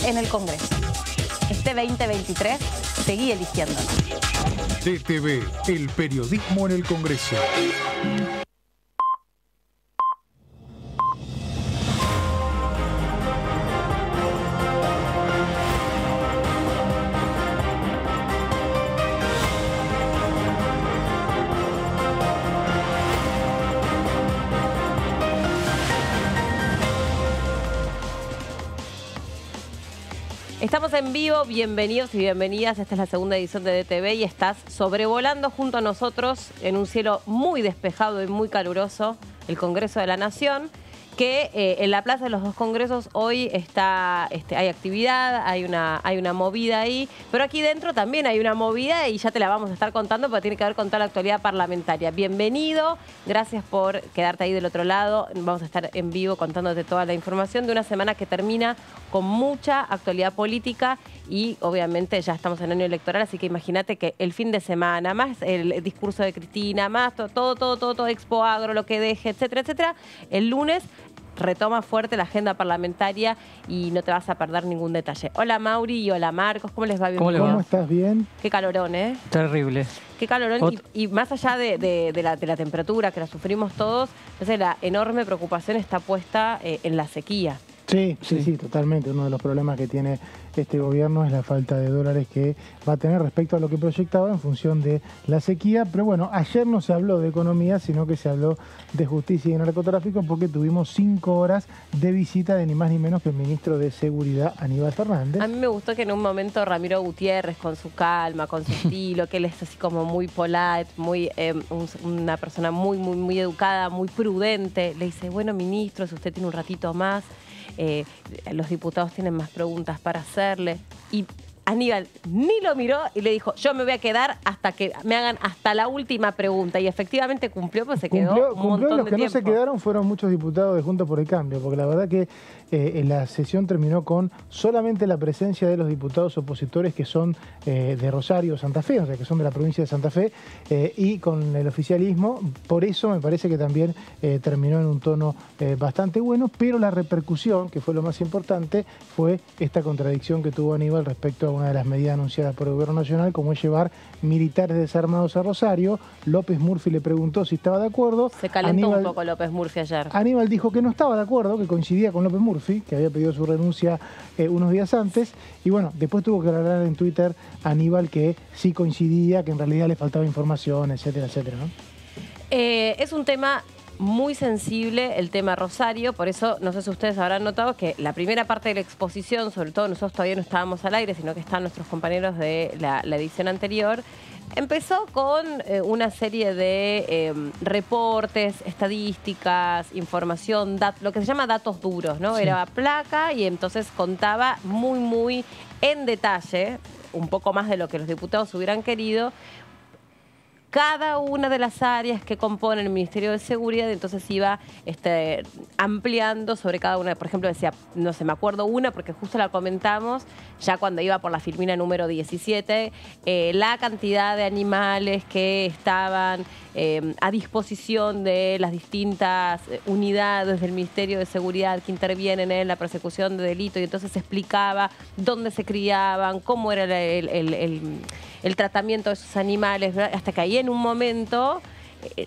en el Congreso. Este 2023 seguí eligiéndolo. DTV, el periodismo en el Congreso. Estamos en vivo, bienvenidos y bienvenidas. Esta es la segunda edición de DTV y estás sobrevolando junto a nosotros en un cielo muy despejado y muy caluroso el Congreso de la Nación, que en la Plaza de los Dos Congresos hoy hay actividad, hay una movida ahí, pero aquí dentro también hay una movida y ya te la vamos a estar contando porque tiene que ver con toda la actualidad parlamentaria. Bienvenido, gracias por quedarte ahí del otro lado. Vamos a estar en vivo contándote toda la información de una semana que termina con mucha actualidad política y obviamente ya estamos en año electoral, así que imagínate que el fin de semana, más el discurso de Cristina, más todo Expo Agro, lo que deje, etcétera, etcétera, el lunes retoma fuerte la agenda parlamentaria y no te vas a perder ningún detalle. Hola Mauri y hola Marcos, ¿cómo les va? ¿Cómo estás? ¿Bien? Qué calorón, ¿eh? Terrible. Qué calorón. Y más allá de la temperatura que la sufrimos todos, entonces la enorme preocupación está puesta en la sequía. Sí, totalmente. Uno de los problemas que tiene este gobierno es la falta de dólares que va a tener respecto a lo que proyectaba en función de la sequía. Pero bueno, ayer no se habló de economía, sino que se habló de justicia y narcotráfico porque tuvimos 5 horas de visita de ni más ni menos que el ministro de Seguridad, Aníbal Fernández. A mí me gustó que en un momento Ramiro Gutiérrez, con su calma, con su estilo, que él es así como muy polite, una persona muy educada, muy prudente, le dice, bueno, ministro, si usted tiene un ratito más, los diputados tienen más preguntas para hacerle. Y Aníbal ni lo miró y le dijo, yo me voy a quedar hasta que me hagan hasta la última pregunta. Y efectivamente cumplió, pues se quedó un montón de tiempo. Los que no se quedaron fueron muchos diputados de Juntos por el Cambio, porque la verdad que la sesión terminó con solamente la presencia de los diputados opositores que son de Rosario, Santa Fe, o sea, que son de la provincia de Santa Fe, y con el oficialismo. Por eso me parece que también terminó en un tono bastante bueno, pero la repercusión, que fue lo más importante, fue esta contradicción que tuvo Aníbal respecto a una de las medidas anunciadas por el Gobierno Nacional, como es llevar militares desarmados a Rosario. López Murphy le preguntó si estaba de acuerdo. Se calentó un poco López Murphy ayer. Aníbal dijo que no estaba de acuerdo, que coincidía con López Murphy, que había pedido su renuncia unos días antes. Y bueno, después tuvo que aclarar en Twitter Aníbal que sí coincidía, que en realidad le faltaba información, etcétera, etcétera, ¿no? Es un tema muy sensible, el tema Rosario, por eso no sé si ustedes habrán notado que la primera parte de la exposición, sobre todo nosotros todavía no estábamos al aire, sino que están nuestros compañeros de la edición anterior, empezó con una serie de reportes, estadísticas, información, lo que se llama datos duros, ¿no? Sí. Era placa y entonces contaba muy en detalle, un poco más de lo que los diputados hubieran querido, cada una de las áreas que componen el Ministerio de Seguridad, entonces iba ampliando sobre cada una. Por ejemplo, decía, no sé, me acuerdo una porque justo la comentamos, ya cuando iba por la filmina número 17, la cantidad de animales que estaban a disposición de las distintas unidades del Ministerio de Seguridad que intervienen en la persecución de delitos, y entonces se explicaba dónde se criaban, cómo era el tratamiento de esos animales, ¿verdad? Hasta que ahí en un momento,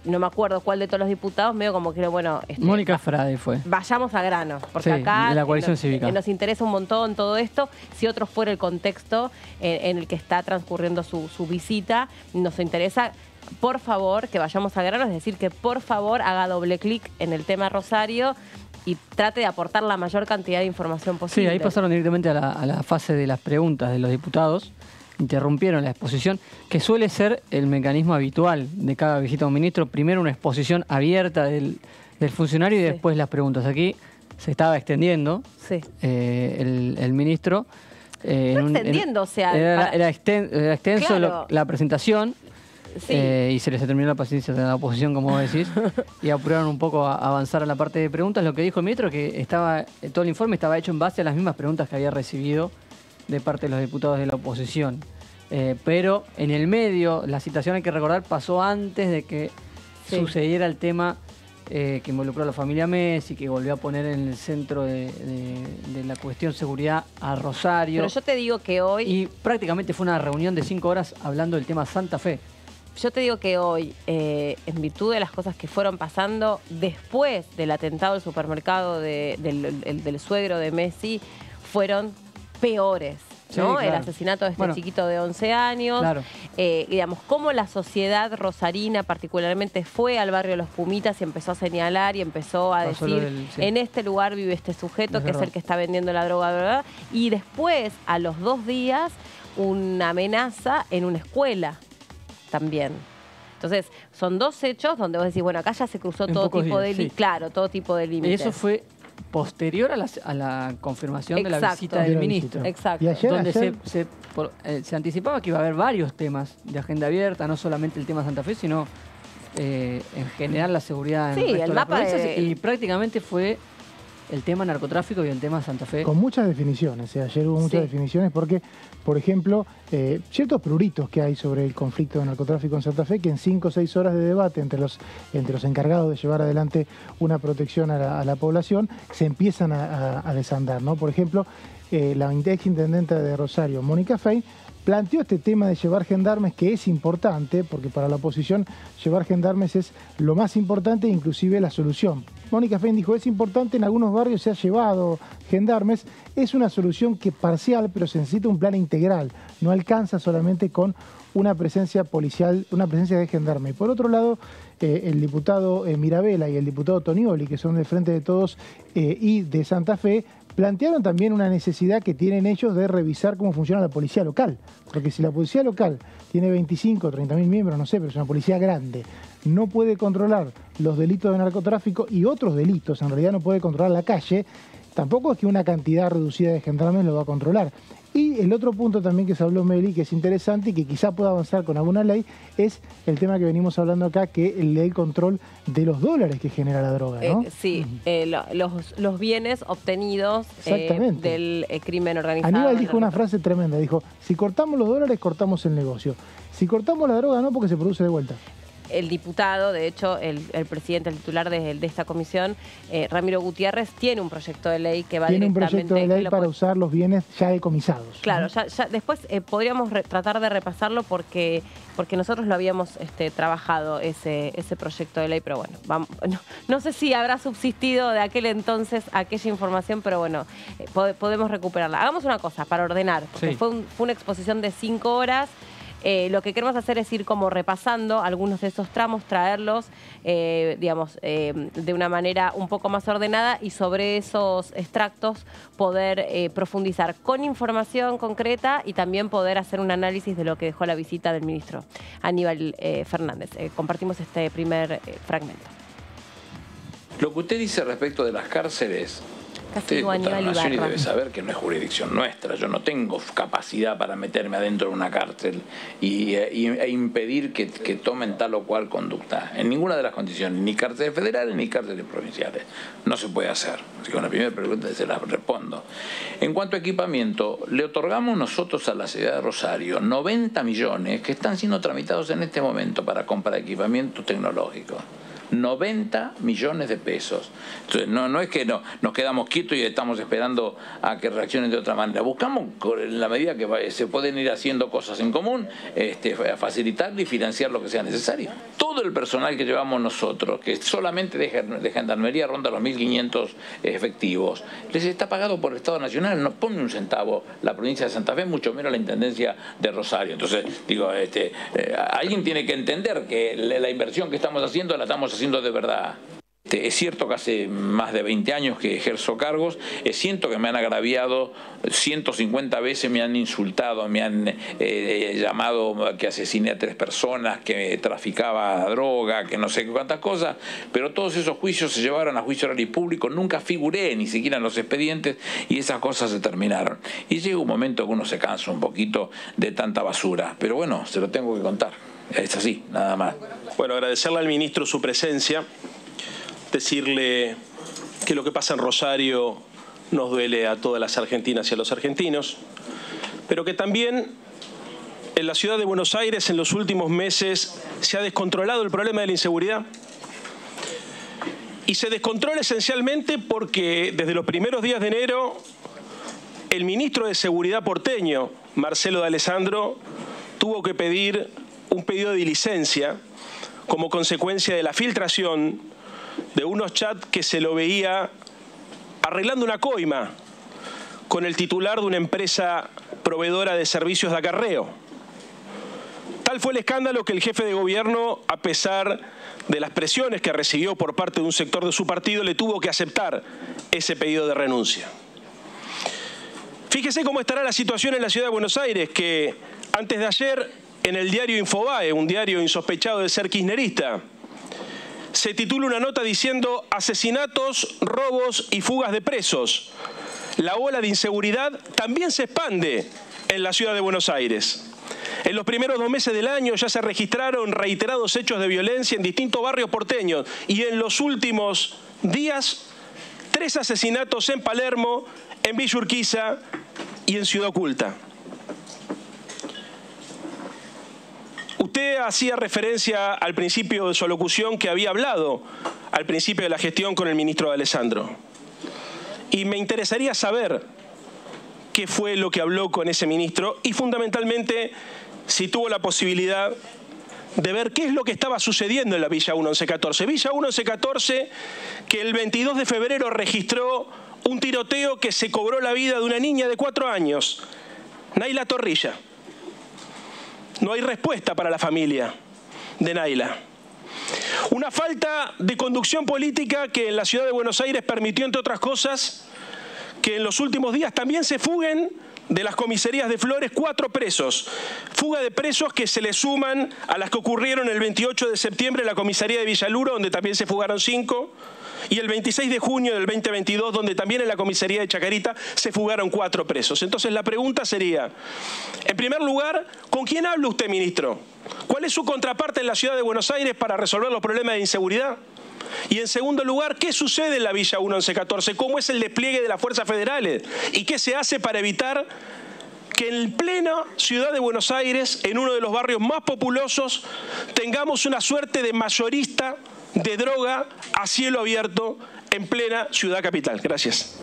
no me acuerdo cuál de todos los diputados, medio como que, bueno... Mónica Frade fue. Vayamos a grano, porque sí, acá de la coalición cívica. Nos interesa un montón todo esto. Si otro fuera el contexto en el que está transcurriendo su visita, nos interesa, por favor, que vayamos a grano, es decir, que por favor haga doble clic en el tema Rosario y trate de aportar la mayor cantidad de información posible. Sí, ahí pasaron directamente a la fase de las preguntas de los diputados. Interrumpieron la exposición, que suele ser el mecanismo habitual de cada visita a un ministro. Primero una exposición abierta del funcionario y después las preguntas. Aquí se estaba extendiendo el ministro. O sea... Era extenso claro. La presentación. Sí. Y se les terminó la paciencia de la oposición, como vos decís, y apuraron un poco a avanzar a la parte de preguntas. Lo que dijo el ministro, que todo el informe estaba hecho en base a las mismas preguntas que había recibido de parte de los diputados de la oposición. Pero en el medio, la citación, hay que recordar, pasó antes de que sucediera el tema que involucró a la familia Messi, que volvió a poner en el centro de la cuestión seguridad a Rosario. Pero yo te digo que hoy... Y prácticamente fue una reunión de 5 horas hablando del tema Santa Fe. Yo te digo que hoy, en virtud de las cosas que fueron pasando, después del atentado del supermercado del suegro de Messi, fueron peores. ¿No? Sí, claro. El asesinato de este chiquito de 11 años. Claro. Digamos, cómo la sociedad rosarina particularmente fue al barrio Los Pumitas y empezó a señalar y empezó a decir, en este lugar vive este sujeto, que es el que está vendiendo la droga, ¿verdad? Y después, a los 2 días, una amenaza en una escuela también. Entonces, son 2 hechos donde vos decís, bueno, acá ya se cruzó todo tipo de límites. Claro, todo tipo de límites. Y eso fue posterior a la confirmación de la visita del ministro. Exacto. Y ayer, donde se anticipaba que iba a haber varios temas de agenda abierta, no solamente el tema Santa Fe, sino en general la seguridad en el resto de las provincias, y prácticamente fue el tema narcotráfico y el tema Santa Fe. Con muchas definiciones, ayer hubo muchas definiciones porque, por ejemplo, ciertos pruritos que hay sobre el conflicto de narcotráfico en Santa Fe, que en 5 o 6 horas de debate entre los encargados de llevar adelante una protección a la población, se empiezan a desandar, ¿no? Por ejemplo, la ex intendente de Rosario, Mónica Fein, planteó este tema de llevar gendarmes, que es importante, porque para la oposición llevar gendarmes es lo más importante e inclusive la solución. Mónica Fein dijo, es importante, en algunos barrios se ha llevado gendarmes, es una solución que parcial, pero se necesita un plan integral, no alcanza solamente con una presencia policial, una presencia de gendarme. Y por otro lado, el diputado Mirabella y el diputado Tonioli, que son del Frente de Todos y de Santa Fe, plantearon también una necesidad que tienen ellos de revisar cómo funciona la policía local. Porque si la policía local tiene 25 o 30.000 miembros, no sé, pero es una policía grande, no puede controlar los delitos de narcotráfico y otros delitos, en realidad no puede controlar la calle, tampoco es que una cantidad reducida de gendarmes lo va a controlar. Y el otro punto también que se habló, Meli, que es interesante y que quizá pueda avanzar con alguna ley, es el tema que venimos hablando acá, que el control de los dólares que genera la droga, ¿no? Sí, los bienes obtenidos del crimen organizado. Aníbal dijo una frase tremenda, dijo, si cortamos los dólares, cortamos el negocio. Si cortamos la droga, no, porque se produce de vuelta. El diputado, de hecho, el presidente, el titular de esta comisión, Ramiro Gutiérrez, tiene un proyecto de ley que va directamente... Tiene un proyecto de ley para usar los bienes ya decomisados. Claro, ya después podríamos tratar de repasarlo porque nosotros lo habíamos trabajado, ese proyecto de ley, pero bueno, no sé si habrá subsistido de aquel entonces aquella información, pero bueno, podemos recuperarla. Hagamos una cosa para ordenar, porque fue una exposición de 5 horas. Lo que queremos hacer es ir como repasando algunos de esos tramos, traerlos, de una manera un poco más ordenada y sobre esos extractos poder profundizar con información concreta y también poder hacer un análisis de lo que dejó la visita del ministro Aníbal Fernández. Compartimos este primer fragmento. Lo que usted dice respecto de las cárceles... Usted, diputado Nación, y debe saber que no es jurisdicción nuestra. Yo no tengo capacidad para meterme adentro de una cárcel e impedir que tomen tal o cual conducta. En ninguna de las condiciones, ni cárceles federales ni cárceles provinciales. No se puede hacer. Así que con la primera pregunta se la respondo. En cuanto a equipamiento, le otorgamos nosotros a la ciudad de Rosario 90 millones que están siendo tramitados en este momento para compra de equipamiento tecnológico. 90 millones de pesos. Entonces, no es que nos quedamos quietos y estamos esperando a que reaccionen de otra manera. Buscamos, en la medida que se pueden ir haciendo cosas en común, facilitar y financiar lo que sea necesario. Todo el personal que llevamos nosotros, que solamente de gendarmería ronda los 1.500 efectivos, les está pagado por el Estado Nacional. No pone un centavo la provincia de Santa Fe, mucho menos la Intendencia de Rosario. Entonces, digo, alguien tiene que entender que la inversión que estamos haciendo la estamos haciendo de verdad. Es cierto que hace más de 20 años que ejerzo cargos, es cierto que me han agraviado 150 veces, me han insultado, me han llamado que asesiné a 3 personas, que traficaba droga, que no sé cuántas cosas, pero todos esos juicios se llevaron a juicio oral y público, nunca figuré ni siquiera en los expedientes y esas cosas se terminaron. Y llega un momento que uno se cansa un poquito de tanta basura, pero bueno, se lo tengo que contar, es así, nada más. Bueno, agradecerle al ministro su presencia. Decirle que lo que pasa en Rosario nos duele a todas las argentinas y a los argentinos, pero que también en la ciudad de Buenos Aires en los últimos meses se ha descontrolado el problema de la inseguridad Y se descontrola esencialmente porque desde los primeros días de enero el ministro de Seguridad porteño, Marcelo D'Alessandro, tuvo que pedir un pedido de licencia como consecuencia de la filtración de unos chats que se lo veía arreglando una coima con el titular de una empresa proveedora de servicios de acarreo. Tal fue el escándalo que el jefe de gobierno, a pesar de las presiones que recibió por parte de un sector de su partido, le tuvo que aceptar ese pedido de renuncia. Fíjese cómo estará la situación en la ciudad de Buenos Aires, que antes de ayer, en el diario Infobae, un diario insospechado de ser kirchnerista, se titula una nota diciendo asesinatos, robos y fugas de presos. La ola de inseguridad también se expande en la ciudad de Buenos Aires. En los primeros 2 meses del año ya se registraron reiterados hechos de violencia en distintos barrios porteños y en los últimos días 3 asesinatos en Palermo, en Villa Urquiza y en Ciudad Oculta. Usted hacía referencia al principio de su alocución que había hablado al principio de la gestión con el ministro D'Alessandro. Y me interesaría saber qué fue lo que habló con ese ministro y fundamentalmente si tuvo la posibilidad de ver qué es lo que estaba sucediendo en la Villa 1114. Villa 1114 que el 22 de febrero registró un tiroteo que se cobró la vida de una niña de 4 años, Nayla Torrilla. No hay respuesta para la familia de Nayla. Una falta de conducción política que en la ciudad de Buenos Aires permitió, entre otras cosas, que en los últimos días también se fuguen de las comisarías de Flores 4 presos. Fuga de presos que se le suman a las que ocurrieron el 28 de septiembre en la comisaría de Villaluro, donde también se fugaron 5, y el 26 de junio del 2022, donde también en la comisaría de Chacarita se fugaron 4 presos. Entonces la pregunta sería, en primer lugar, ¿con quién habla usted, ministro? ¿Cuál es su contraparte en la ciudad de Buenos Aires para resolver los problemas de inseguridad? Y en segundo lugar, ¿qué sucede en la Villa 1114? ¿Cómo es el despliegue de las fuerzas federales? ¿Y qué se hace para evitar que en plena ciudad de Buenos Aires, en uno de los barrios más populosos, tengamos una suerte de mayorista de droga a cielo abierto en plena ciudad capital? Gracias.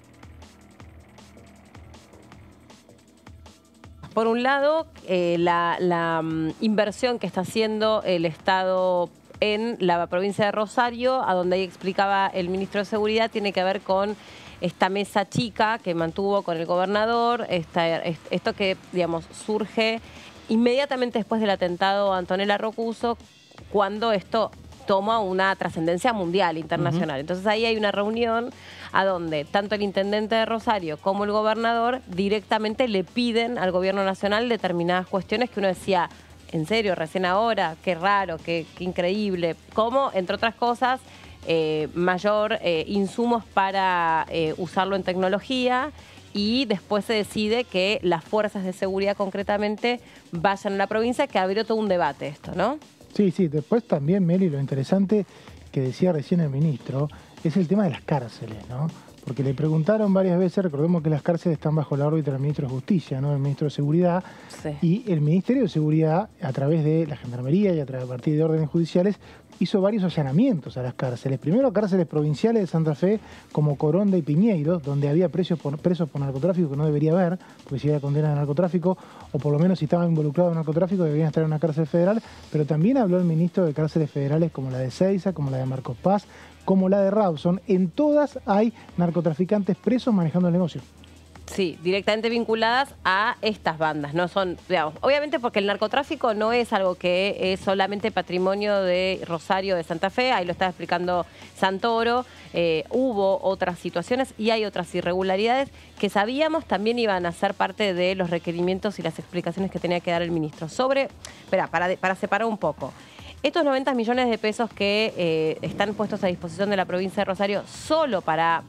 Por un lado, la inversión que está haciendo el Estado en la provincia de Rosario, a donde ahí explicaba el ministro de Seguridad, tiene que ver con esta mesa chica que mantuvo con el gobernador, esto que, digamos, surge inmediatamente después del atentado a Antonella Rocuso, cuando esto toma una trascendencia mundial, internacional. Entonces ahí hay una reunión a donde tanto el intendente de Rosario como el gobernador directamente le piden al gobierno nacional determinadas cuestiones que uno decía, en serio, recién ahora, qué raro, qué increíble. Como, entre otras cosas, mayor insumos para usarlo en tecnología, y después se decide que las fuerzas de seguridad concretamente vayan a la provincia, que abrió todo un debate esto, ¿no? Sí, sí. Después también, Meli, lo interesante que decía recién el ministro es el tema de las cárceles, ¿no? Porque le preguntaron varias veces, recordemos que las cárceles están bajo la órbita del ministro de Justicia, ¿no? El ministro de Seguridad. Sí. Y el Ministerio de Seguridad, a través de la Gendarmería y a partir de órdenes judiciales, hizo varios allanamientos a las cárceles. Primero a cárceles provinciales de Santa Fe, como Coronda y Piñeiro, donde había presos por narcotráfico que no debería haber, porque si había condena de narcotráfico, o por lo menos si estaban involucrados en narcotráfico, deberían estar en una cárcel federal. Pero también habló el ministro de cárceles federales como la de Seiza, como la de Marcos Paz, como la de Rawson. En todas hay narcotraficantes presos manejando el negocio. Sí, directamente vinculadas a estas bandas, no son, digamos, obviamente porque el narcotráfico no es algo que es solamente patrimonio de Rosario, de Santa Fe, ahí lo estaba explicando Santoro, hubo otras situaciones y hay otras irregularidades que sabíamos también iban a ser parte de los requerimientos y las explicaciones que tenía que dar el ministro. Para separar un poco. Estos 90 millones de pesos que están puestos a disposición de la provincia de Rosario solo para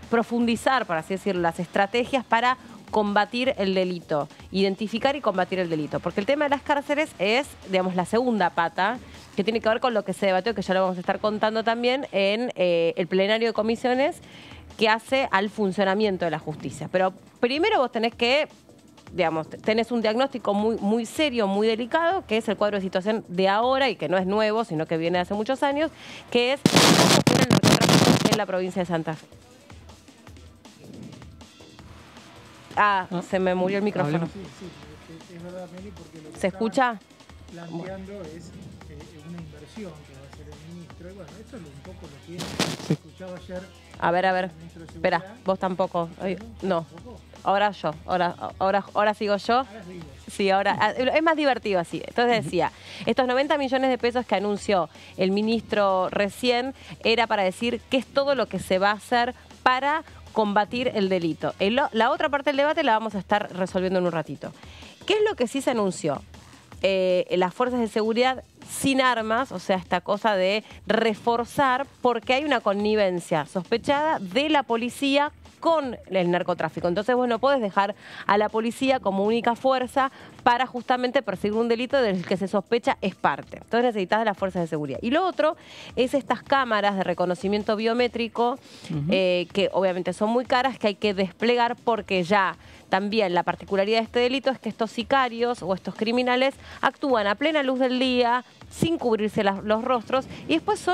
profundizar, por así decirlo, las estrategias para combatir el delito, identificar y combatir el delito. Porque el tema de las cárceles es, digamos, la segunda pata, que tiene que ver con lo que se debatió, que ya lo vamos a estar contando también, en el plenario de comisiones que hace al funcionamiento de la justicia. Pero primero vos tenés que digamos, tenés un diagnóstico muy serio, muy delicado, que es el cuadro de situación de ahora y que no es nuevo, sino que viene de hace muchos años, que es el narcotráfico en la provincia de Santa Fe. Se me murió el micrófono. Sí, es verdad, Meli, porque lo que ¿Se escucha? planteando es una inversión que va a hacer el ministro. Y bueno, eso es un poco lo que se escuchaba ayer. A ver. Espera, vos tampoco. No. Ahora yo. Ahora sigo yo. Sí, ahora. Es más divertido así. Entonces decía, estos 90 millones de pesos que anunció el ministro recién era para decir qué es todo lo que se va a hacer para combatir el delito. La otra parte del debate la vamos a estar resolviendo en un ratito. ¿Qué es lo que sí se anunció? Las fuerzas de seguridad sin armas, o sea, esta cosa de reforzar porque hay una connivencia sospechada de la policía con el narcotráfico. Entonces vos no podés dejar a la policía como única fuerza para justamente perseguir un delito del que se sospecha es parte. Entonces necesitas de las fuerzas de seguridad. Y lo otro es estas cámaras de reconocimiento biométrico, que obviamente son muy caras, que hay que desplegar porque ya también la particularidad de este delito es que estos sicarios o estos criminales actúan a plena luz del día, sin cubrirse los rostros, y después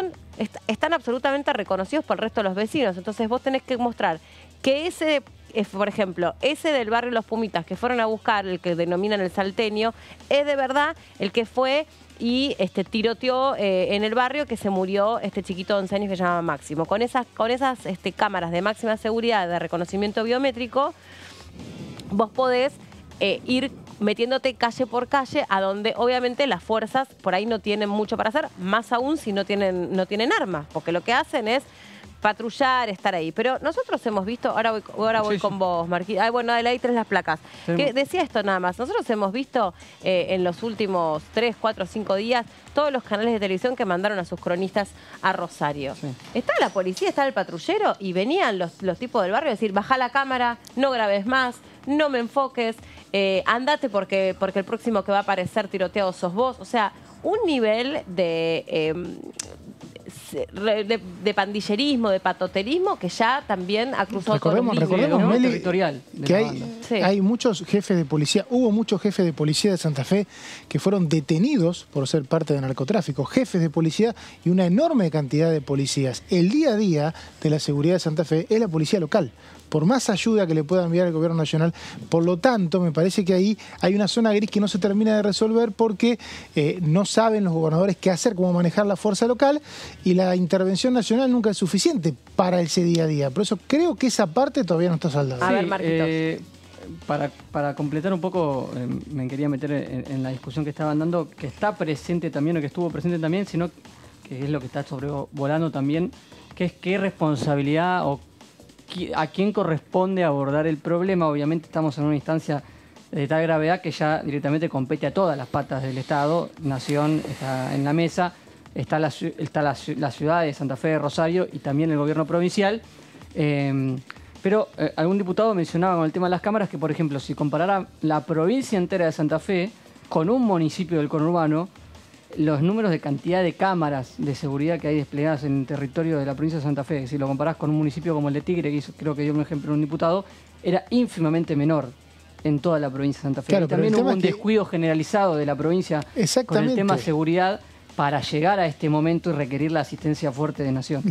están absolutamente reconocidos por el resto de los vecinos. Entonces vos tenés que mostrar que por ejemplo, ese del barrio Los Pumitas que fueron a buscar, el que denominan el Salteño, es de verdad el que fue y tiroteó en el barrio, que se murió este chiquito de 11 años que se llama Máximo. Con esas cámaras de máxima seguridad de reconocimiento biométrico, vos podés ir metiéndote calle por calle, a donde obviamente las fuerzas por ahí no tienen mucho para hacer, más aún si no tienen armas, porque lo que hacen es patrullar, estar ahí. Pero nosotros hemos visto, ahora voy con vos, Marquita. Bueno, ahí tenés las placas. Que decía esto nada más. Nosotros hemos visto en los últimos 3, 4, 5 días todos los canales de televisión que mandaron a sus cronistas a Rosario. Sí. Está la policía, está el patrullero y venían los tipos del barrio a decir, bajá la cámara, no grabes más, no me enfoques, andate porque el próximo que va a aparecer tiroteado sos vos. O sea, un nivel de pandillerismo, de patoterismo, que ya también ha cruzado todo el Recordemos, ¿no? Meli, territorial que hay muchos jefes de policía, hubo muchos jefes de policía de Santa Fe que fueron detenidos por ser parte del narcotráfico, jefes de policía y una enorme cantidad de policías. El día a día de la seguridad de Santa Fe es la policía local, por más ayuda que le pueda enviar el gobierno nacional. Por lo tanto, me parece que ahí hay una zona gris que no se termina de resolver porque no saben los gobernadores qué hacer, cómo manejar la fuerza local, y la intervención nacional nunca es suficiente para ese día a día. Por eso creo que esa parte todavía no está saldada. A ver, Marquitos. Para completar un poco, me quería meter en la discusión que estaban dando, que está presente también, o que estuvo presente también, sino que es lo que está sobrevolando también, que es qué responsabilidad o a quién corresponde abordar el problema. Obviamente estamos en una instancia de tal gravedad que ya directamente compete a todas las patas del Estado. Nación está en la mesa, está la ciudad de Santa Fe, de Rosario, y también el gobierno provincial. Pero algún diputado mencionaba con el tema de las cámaras que, por ejemplo, si comparara la provincia entera de Santa Fe con un municipio del conurbano, los números de cantidad de cámaras de seguridad que hay desplegadas en el territorio de la provincia de Santa Fe, si lo comparás con un municipio como el de Tigre, que creo que dio un ejemplo un diputado, era ínfimamente menor en toda la provincia de Santa Fe. Claro, también hubo un descuido generalizado de la provincia con el tema seguridad para llegar a este momento y requerir la asistencia fuerte de Nación.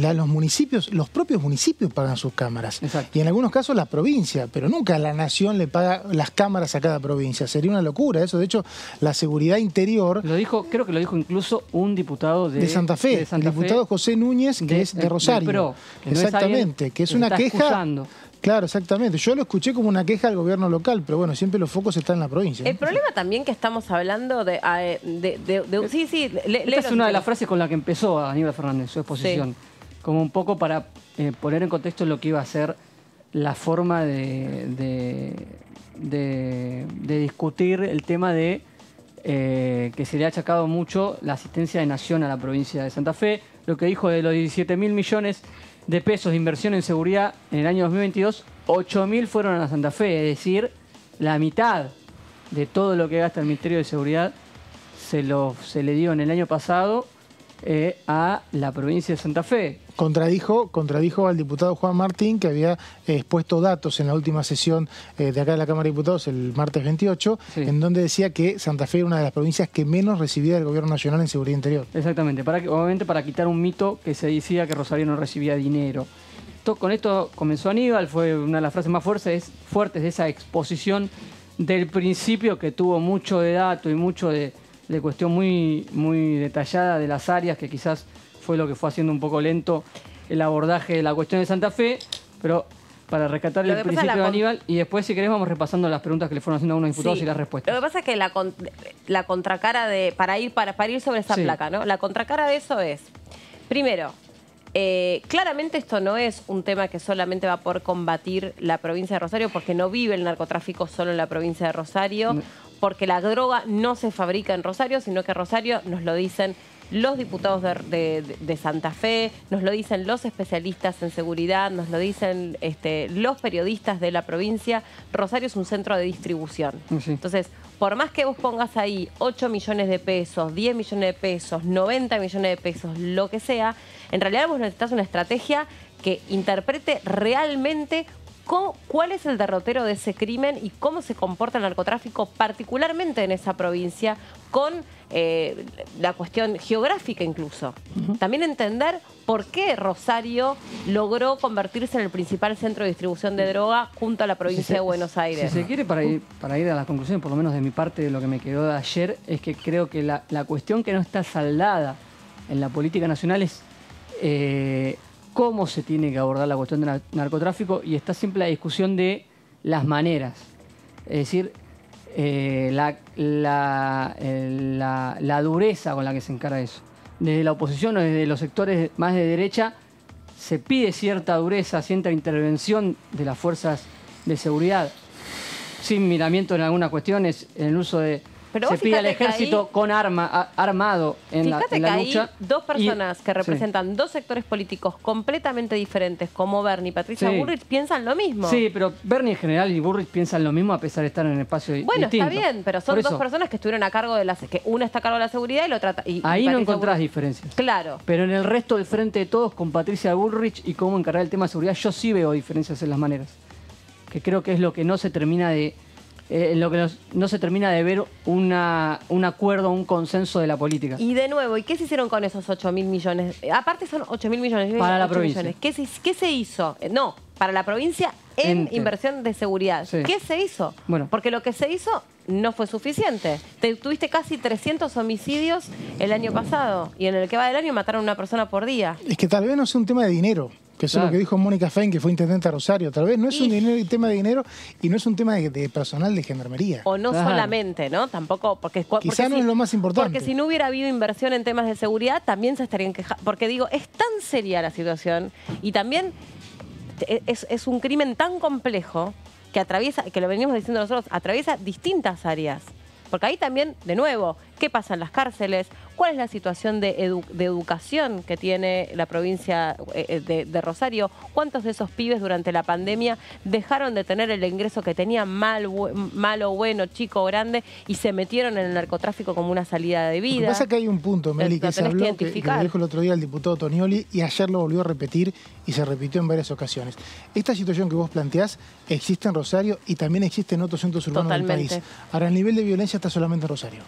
Los propios municipios pagan sus cámaras. Exacto. Y en algunos casos la provincia, pero nunca la Nación le paga las cámaras a cada provincia. Sería una locura eso. De hecho, la seguridad interior... Creo que lo dijo incluso un diputado de Santa Fe. El diputado José Núñez, que es de Rosario. PRO, que exactamente, que es una queja... Escuchando. Claro, exactamente. Yo lo escuché como una queja al gobierno local, pero bueno, siempre los focos están en la provincia. El problema también que estamos hablando de Esta es una de las frases con la que empezó Aníbal Fernández su exposición, como un poco para poner en contexto lo que iba a ser la forma de discutir el tema de que se le ha achacado mucho la asistencia de Nación a la provincia de Santa Fe. Lo que dijo de los 17.000 millones de pesos de inversión en seguridad en el año 2022, 8.000 fueron a Santa Fe, es decir, la mitad de todo lo que gasta el Ministerio de Seguridad se le dio en el año pasado a la provincia de Santa Fe. Contradijo al diputado Juan Martín, que había expuesto datos en la última sesión de acá de la Cámara de Diputados el martes 28, sí, en donde decía que Santa Fe era una de las provincias que menos recibía del gobierno nacional en seguridad interior. Exactamente, obviamente para quitar un mito que se decía que Rosario no recibía dinero. Con esto comenzó Aníbal, fue una de las frases más fuertes de esa exposición del principio, que tuvo mucho de dato y mucho de cuestión muy, muy detallada de las áreas, que quizás fue lo que fue haciendo un poco lento el abordaje de la cuestión de Santa Fe, pero para rescatar el principio de Aníbal, y después, si querés, vamos repasando las preguntas que le fueron haciendo a algunos diputados, sí, y las respuestas. Lo que pasa es que la contracara para ir sobre esa, sí, placa, ¿no? La contracara de eso es, primero, claramente esto no es un tema que solamente va a poder combatir la provincia de Rosario, porque no vive el narcotráfico solo en la provincia de Rosario, porque la droga no se fabrica en Rosario, sino que Rosario, nos lo dicen los diputados de Santa Fe, nos lo dicen los especialistas en seguridad, nos lo dicen los periodistas de la provincia. Rosario es un centro de distribución. Sí. Entonces, por más que vos pongas ahí 8 millones de pesos, 10 millones de pesos, 90 millones de pesos, lo que sea, en realidad vos necesitas una estrategia que interprete realmente cuál es el derrotero de ese crimen y cómo se comporta el narcotráfico, particularmente en esa provincia, con la cuestión geográfica incluso. También entender por qué Rosario logró convertirse en el principal centro de distribución de droga junto a la provincia de Buenos Aires. Si se quiere, para ir a las conclusiones, por lo menos de mi parte, de lo que me quedó de ayer, es que creo que la cuestión que no está saldada en la política nacional es cómo se tiene que abordar la cuestión del narcotráfico, y está siempre la discusión de las maneras. Es decir, la dureza con la que se encara eso. Desde la oposición o desde los sectores más de derecha se pide cierta dureza, cierta intervención de las fuerzas de seguridad, sin miramiento en algunas cuestiones, en el uso de... Pero se pide al ejército con armado en la lucha. Fíjate que hay dos personas que representan dos sectores políticos completamente diferentes, como Bernie y Patricia Bullrich, piensan lo mismo. Sí, pero Bernie en general y Bullrich piensan lo mismo a pesar de estar en espacio distinto. Bueno, está bien, pero son dos personas que estuvieron a cargo de que una está a cargo de la seguridad y la otra... Ahí no encontrás diferencias. Claro. Pero en el resto del frente de todos, con Patricia Bullrich y cómo encargar el tema de seguridad, yo sí veo diferencias en las maneras. Que creo que es lo que no se termina de... no se termina de ver un acuerdo, un consenso de la política. Y de nuevo, ¿y qué se hicieron con esos 8.000 millones? Aparte son 8.000 millones. Para la provincia. Millones. ¿Qué se hizo? No, para la provincia en inversión de seguridad. Sí. ¿Qué se hizo? Bueno. Porque lo que se hizo no fue suficiente. Tuviste casi 300 homicidios el año pasado, y en el que va del año mataron a una persona por día. Es que tal vez no sea un tema de dinero, que eso es lo que dijo Mónica Fein, que fue intendente de Rosario. Tal vez no es un tema de dinero y no es un tema de personal de gendarmería. O no solamente, ¿no? Tampoco, porque quizá no es lo más importante. Porque si no hubiera habido inversión en temas de seguridad, también se estarían quejando. Porque digo, es tan seria la situación, y también es un crimen tan complejo que atraviesa, que lo venimos diciendo nosotros, atraviesa distintas áreas. Porque ahí también, de nuevo, ¿qué pasa en las cárceles? ¿Cuál es la situación de educación que tiene la provincia de Rosario? ¿Cuántos de esos pibes durante la pandemia dejaron de tener el ingreso que tenían, malo, bueno, chico, grande, y se metieron en el narcotráfico como una salida de vida? Lo que pasa es que hay un punto, Meli, que se habló, que lo dijo el otro día el diputado Tonioli, y ayer lo volvió a repetir y se repitió en varias ocasiones. Esta situación que vos planteás existe en Rosario y también existe en otros centros urbanos del país. Ahora, el nivel de violencia está solamente en Rosario.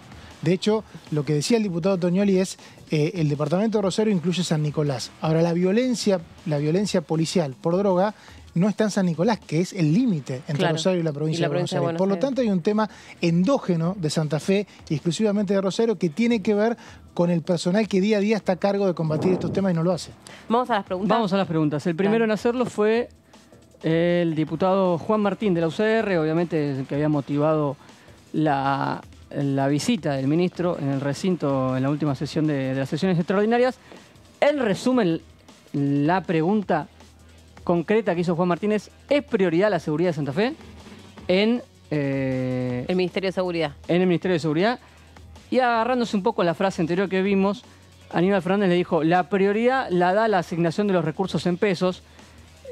De hecho, lo que decía el diputado Tonioli es el departamento de Rosario incluye San Nicolás. Ahora, la violencia policial por droga no está en San Nicolás, que es el límite entre Rosario y la provincia de Buenos Aires. Por lo tanto, hay un tema endógeno de Santa Fe y exclusivamente de Rosario que tiene que ver con el personal que día a día está a cargo de combatir estos temas y no lo hace. Vamos a las preguntas. Vamos a las preguntas. El primero en hacerlo fue el diputado Juan Martín de la UCR, obviamente el que había motivado la visita del ministro en el recinto en la última sesión de las sesiones extraordinarias. En resumen, la pregunta concreta que hizo Juan Martínez: ¿es prioridad la seguridad de Santa Fe en el Ministerio de Seguridad? En el Ministerio de Seguridad. Y agarrándose un poco a la frase anterior que vimos, Aníbal Fernández le dijo: la prioridad la da la asignación de los recursos en pesos,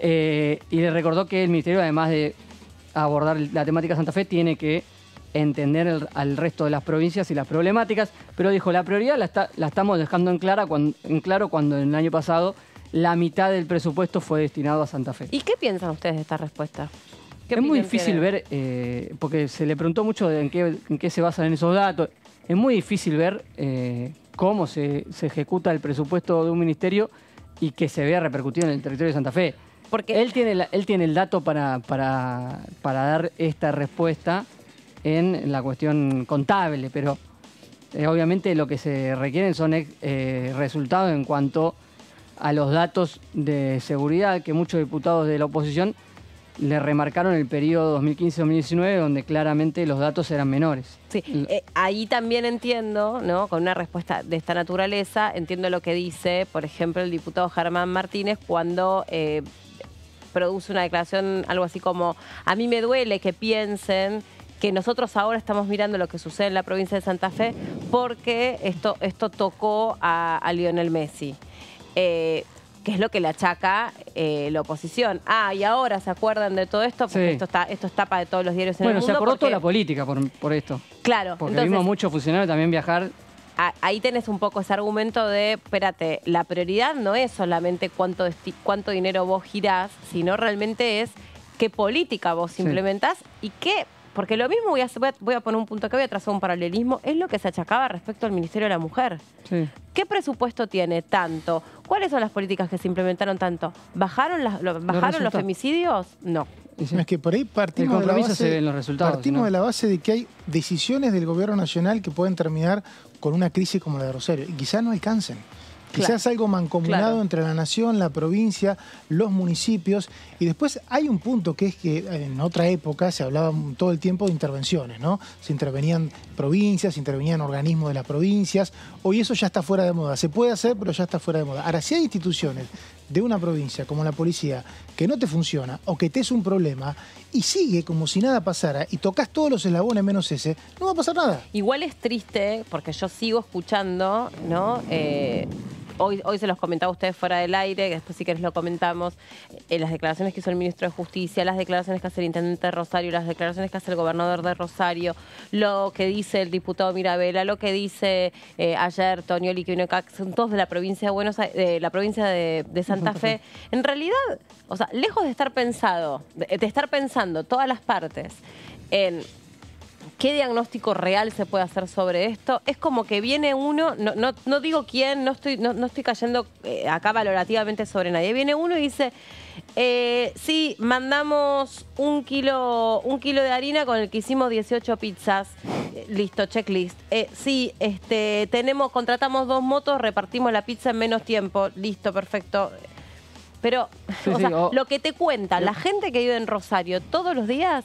y le recordó que el Ministerio, además de abordar la temática Santa Fe, tiene que entender al resto de las provincias y las problemáticas, pero dijo, la prioridad la estamos dejando en claro cuando en el año pasado la mitad del presupuesto fue destinado a Santa Fe. ¿Y qué piensan ustedes de esta respuesta? Es muy difícil ver, porque se le preguntó mucho en qué se basan en esos datos, es muy difícil ver cómo se ejecuta el presupuesto de un ministerio y que se vea repercutido en el territorio de Santa Fe. Porque él tiene el dato para dar esta respuesta en la cuestión contable, pero obviamente lo que se requieren son resultados en cuanto a los datos de seguridad que muchos diputados de la oposición le remarcaron el periodo 2015-2019, donde claramente los datos eran menores. Sí, ahí también entiendo, ¿no? Con una respuesta de esta naturaleza, entiendo lo que dice, por ejemplo, el diputado Germán Martínez cuando produce una declaración, algo así como, a mí me duele que piensen que nosotros ahora estamos mirando lo que sucede en la provincia de Santa Fe porque esto tocó a Lionel Messi. Que es lo que le achaca la oposición. Y ahora se acuerdan de todo esto, porque esto es tapa de todos los diarios en el mundo. Bueno, se acordó toda la política por esto. Claro. Porque entonces, vimos muchos funcionarios también viajar. Ahí tenés un poco ese argumento de, espérate, la prioridad no es solamente cuánto dinero vos girás, sino realmente es qué política vos implementás y qué... Porque lo mismo, voy a poner un punto acá, voy a trazar un paralelismo, es lo que se achacaba respecto al Ministerio de la Mujer. Sí. ¿Qué presupuesto tiene tanto? ¿Cuáles son las políticas que se implementaron tanto? ¿Bajaron los femicidios? No. Es que por ahí partimos de la base de que hay decisiones del gobierno nacional que pueden terminar con una crisis como la de Rosario y quizás no alcancen. Quizás algo mancomunado entre la nación, la provincia, los municipios. Y después hay un punto que es que en otra época se hablaba todo el tiempo de intervenciones, ¿no? Se intervenían provincias, se intervenían organismos de las provincias. Hoy eso ya está fuera de moda. Se puede hacer, pero ya está fuera de moda. Ahora, si hay instituciones de una provincia como la policía que no te funciona o que te es un problema y sigue como si nada pasara y tocas todos los eslabones menos ese, no va a pasar nada. Igual es triste porque yo sigo escuchando, ¿no? Hoy se los comentaba a ustedes fuera del aire, que después si querés lo comentamos, las declaraciones que hizo el ministro de Justicia, las declaraciones que hace el intendente de Rosario, las declaraciones que hace el gobernador de Rosario, lo que dice el diputado Mirabella, lo que dice ayer Tonioli, que son todos de la provincia de Buenos Aires, de la provincia de Santa Fe. En realidad, o sea, lejos de estar pensando todas las partes en ¿qué diagnóstico real se puede hacer sobre esto? Es como que viene uno, no digo quién, no estoy cayendo acá valorativamente sobre nadie. Viene uno y dice, sí, mandamos un kilo de harina con el que hicimos 18 pizzas. Listo, checklist. Sí, contratamos 2 motos, repartimos la pizza en menos tiempo. Listo, perfecto. Pero, lo que te cuenta la gente que vive en Rosario todos los días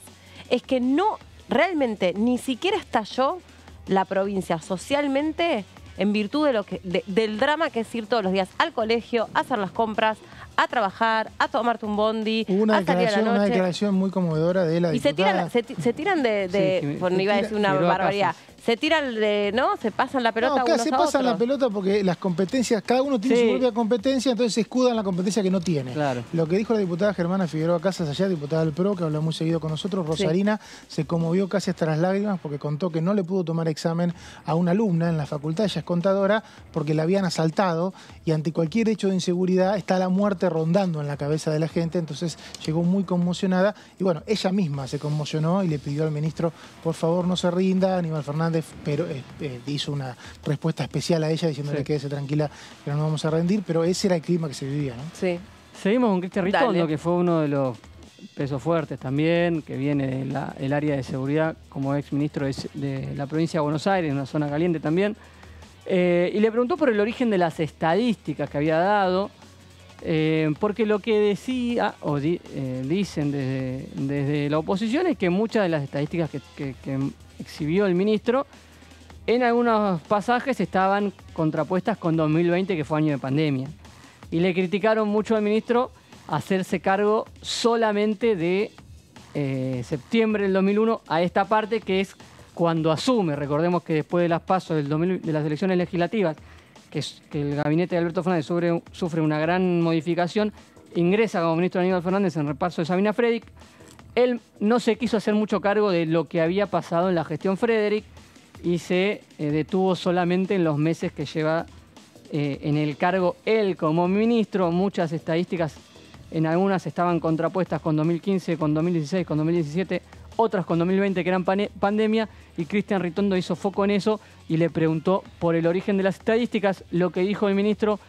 es que no... Realmente ni siquiera estalló la provincia socialmente en virtud del drama que es ir todos los días al colegio, a hacer las compras, a trabajar, a tomarte un bondi, a salir a la noche. Una declaración muy conmovedora de la diputada. Se tiran no iba a decir una barbaridad. Se tiran ¿no? Se pasan la pelota unos a otros. Se pasan la pelota porque las competencias, cada uno tiene su propia competencia, entonces se escudan la competencia que no tiene. Claro. Lo que dijo la diputada Germana Figueroa Casas allá, diputada del PRO, que habla muy seguido con nosotros, Rosarina, se conmovió casi hasta las lágrimas porque contó que no le pudo tomar examen a una alumna en la facultad, ella es contadora, porque la habían asaltado y ante cualquier hecho de inseguridad está la muerte rondando en la cabeza de la gente, entonces llegó muy conmocionada y bueno, ella misma se conmocionó y le pidió al ministro, por favor no se rinda, Aníbal Fernández, pero hizo una respuesta especial a ella diciéndole quédese tranquila que no nos vamos a rendir, pero ese era el clima que se vivía, ¿no? Sí. Seguimos con Cristian Ritondo, que fue uno de los pesos fuertes también, que viene del área de seguridad como ex ministro de la provincia de Buenos Aires, en una zona caliente también, y le preguntó por el origen de las estadísticas que había dado, porque lo que decía o dicen desde la oposición es que muchas de las estadísticas que exhibió el ministro en algunos pasajes estaban contrapuestas con 2020, que fue año de pandemia. Y le criticaron mucho al ministro hacerse cargo solamente de septiembre del 2001 a esta parte, que es cuando asume. Recordemos que después de las PASO de las elecciones legislativas, que el gabinete de Alberto Fernández sufre una gran modificación, ingresa como ministro Aníbal Fernández en reemplazo de Sabina Fredrik. Él no se quiso hacer mucho cargo de lo que había pasado en la gestión Frederick y se detuvo solamente en los meses que lleva en el cargo él como ministro. Muchas estadísticas, en algunas estaban contrapuestas con 2015, con 2016, con 2017, otras con 2020 que eran pandemia, y Cristian Ritondo hizo foco en eso y le preguntó por el origen de las estadísticas. Lo que dijo el ministro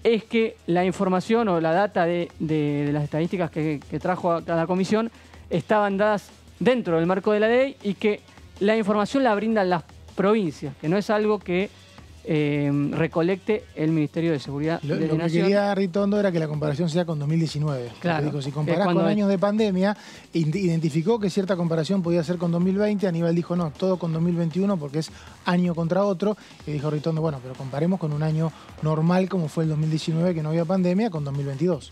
es que la información o la data de las estadísticas que trajo a la comisión estaban dadas dentro del marco de la ley y que la información la brindan las provincias, que no es algo que recolecte el Ministerio de Seguridad de la Lo que Nación. quería Ritondo era que la comparación sea con 2019. Claro. Dijo, si comparás con años de pandemia, identificó que cierta comparación podía ser con 2020. Aníbal dijo, no, todo con 2021 porque es año contra otro. Y dijo Ritondo, bueno, pero comparemos con un año normal como fue el 2019, que no había pandemia, con 2022.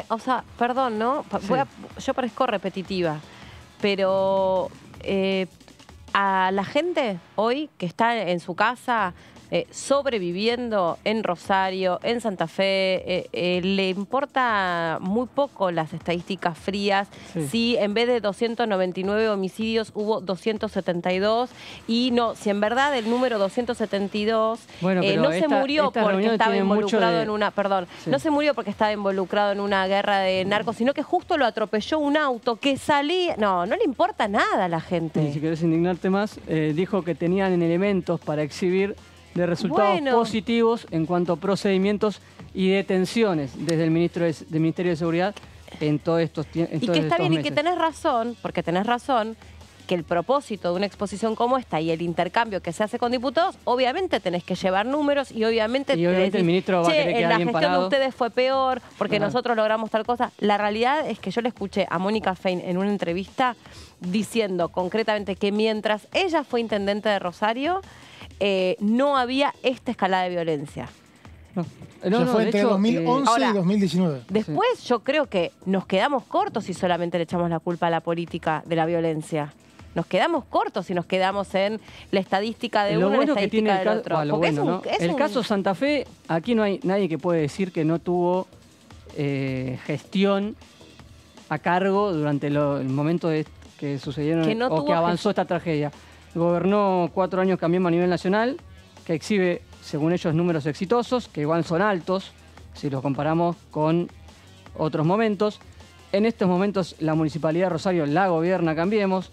O sea, perdón, ¿no? Sí. Yo parezco repetitiva, pero a la gente hoy que está en su casa sobreviviendo en Rosario, en Santa Fe, le importa muy poco las estadísticas frías. Sí. Si en vez de 299 homicidios hubo 272 y no, si en verdad el número 272 Bueno, no se murió porque estaba involucrado en una, Sí. no se murió porque estaba involucrado en una guerra de narcos, sino que justo lo atropelló un auto que salía. No le importa nada a la gente. Y si querés indignarte más, dijo que tenían elementos para exhibir de resultados positivos en cuanto a procedimientos y detenciones desde el Ministerio de Seguridad en todos estos tiempos. Y que está bien y que tenés razón, porque tenés razón, que el propósito de una exposición como esta y el intercambio que se hace con diputados, obviamente tenés que llevar números y obviamente el ministro va a querer quedar bien la gestión parado. de ustedes fue peor porque Ajá. nosotros logramos tal cosa. La realidad es que yo le escuché a Mónica Fein en una entrevista diciendo concretamente que mientras ella fue intendente de Rosario, no había esta escalada de violencia. Eso fue entre 2011 ahora, y 2019. Después yo creo que nos quedamos cortos si solamente le echamos la culpa a la política de la violencia. Nos quedamos cortos si nos quedamos en la estadística de uno y la estadística del otro. El caso Santa Fe, aquí no hay nadie que puede decir que no tuvo gestión a cargo durante el momento que sucedieron que avanzó esta tragedia. Gobernó 4 años Cambiemos a nivel nacional, que exhibe, según ellos, números exitosos, que igual son altos, si los comparamos con otros momentos. En estos momentos la Municipalidad de Rosario la gobierna Cambiemos,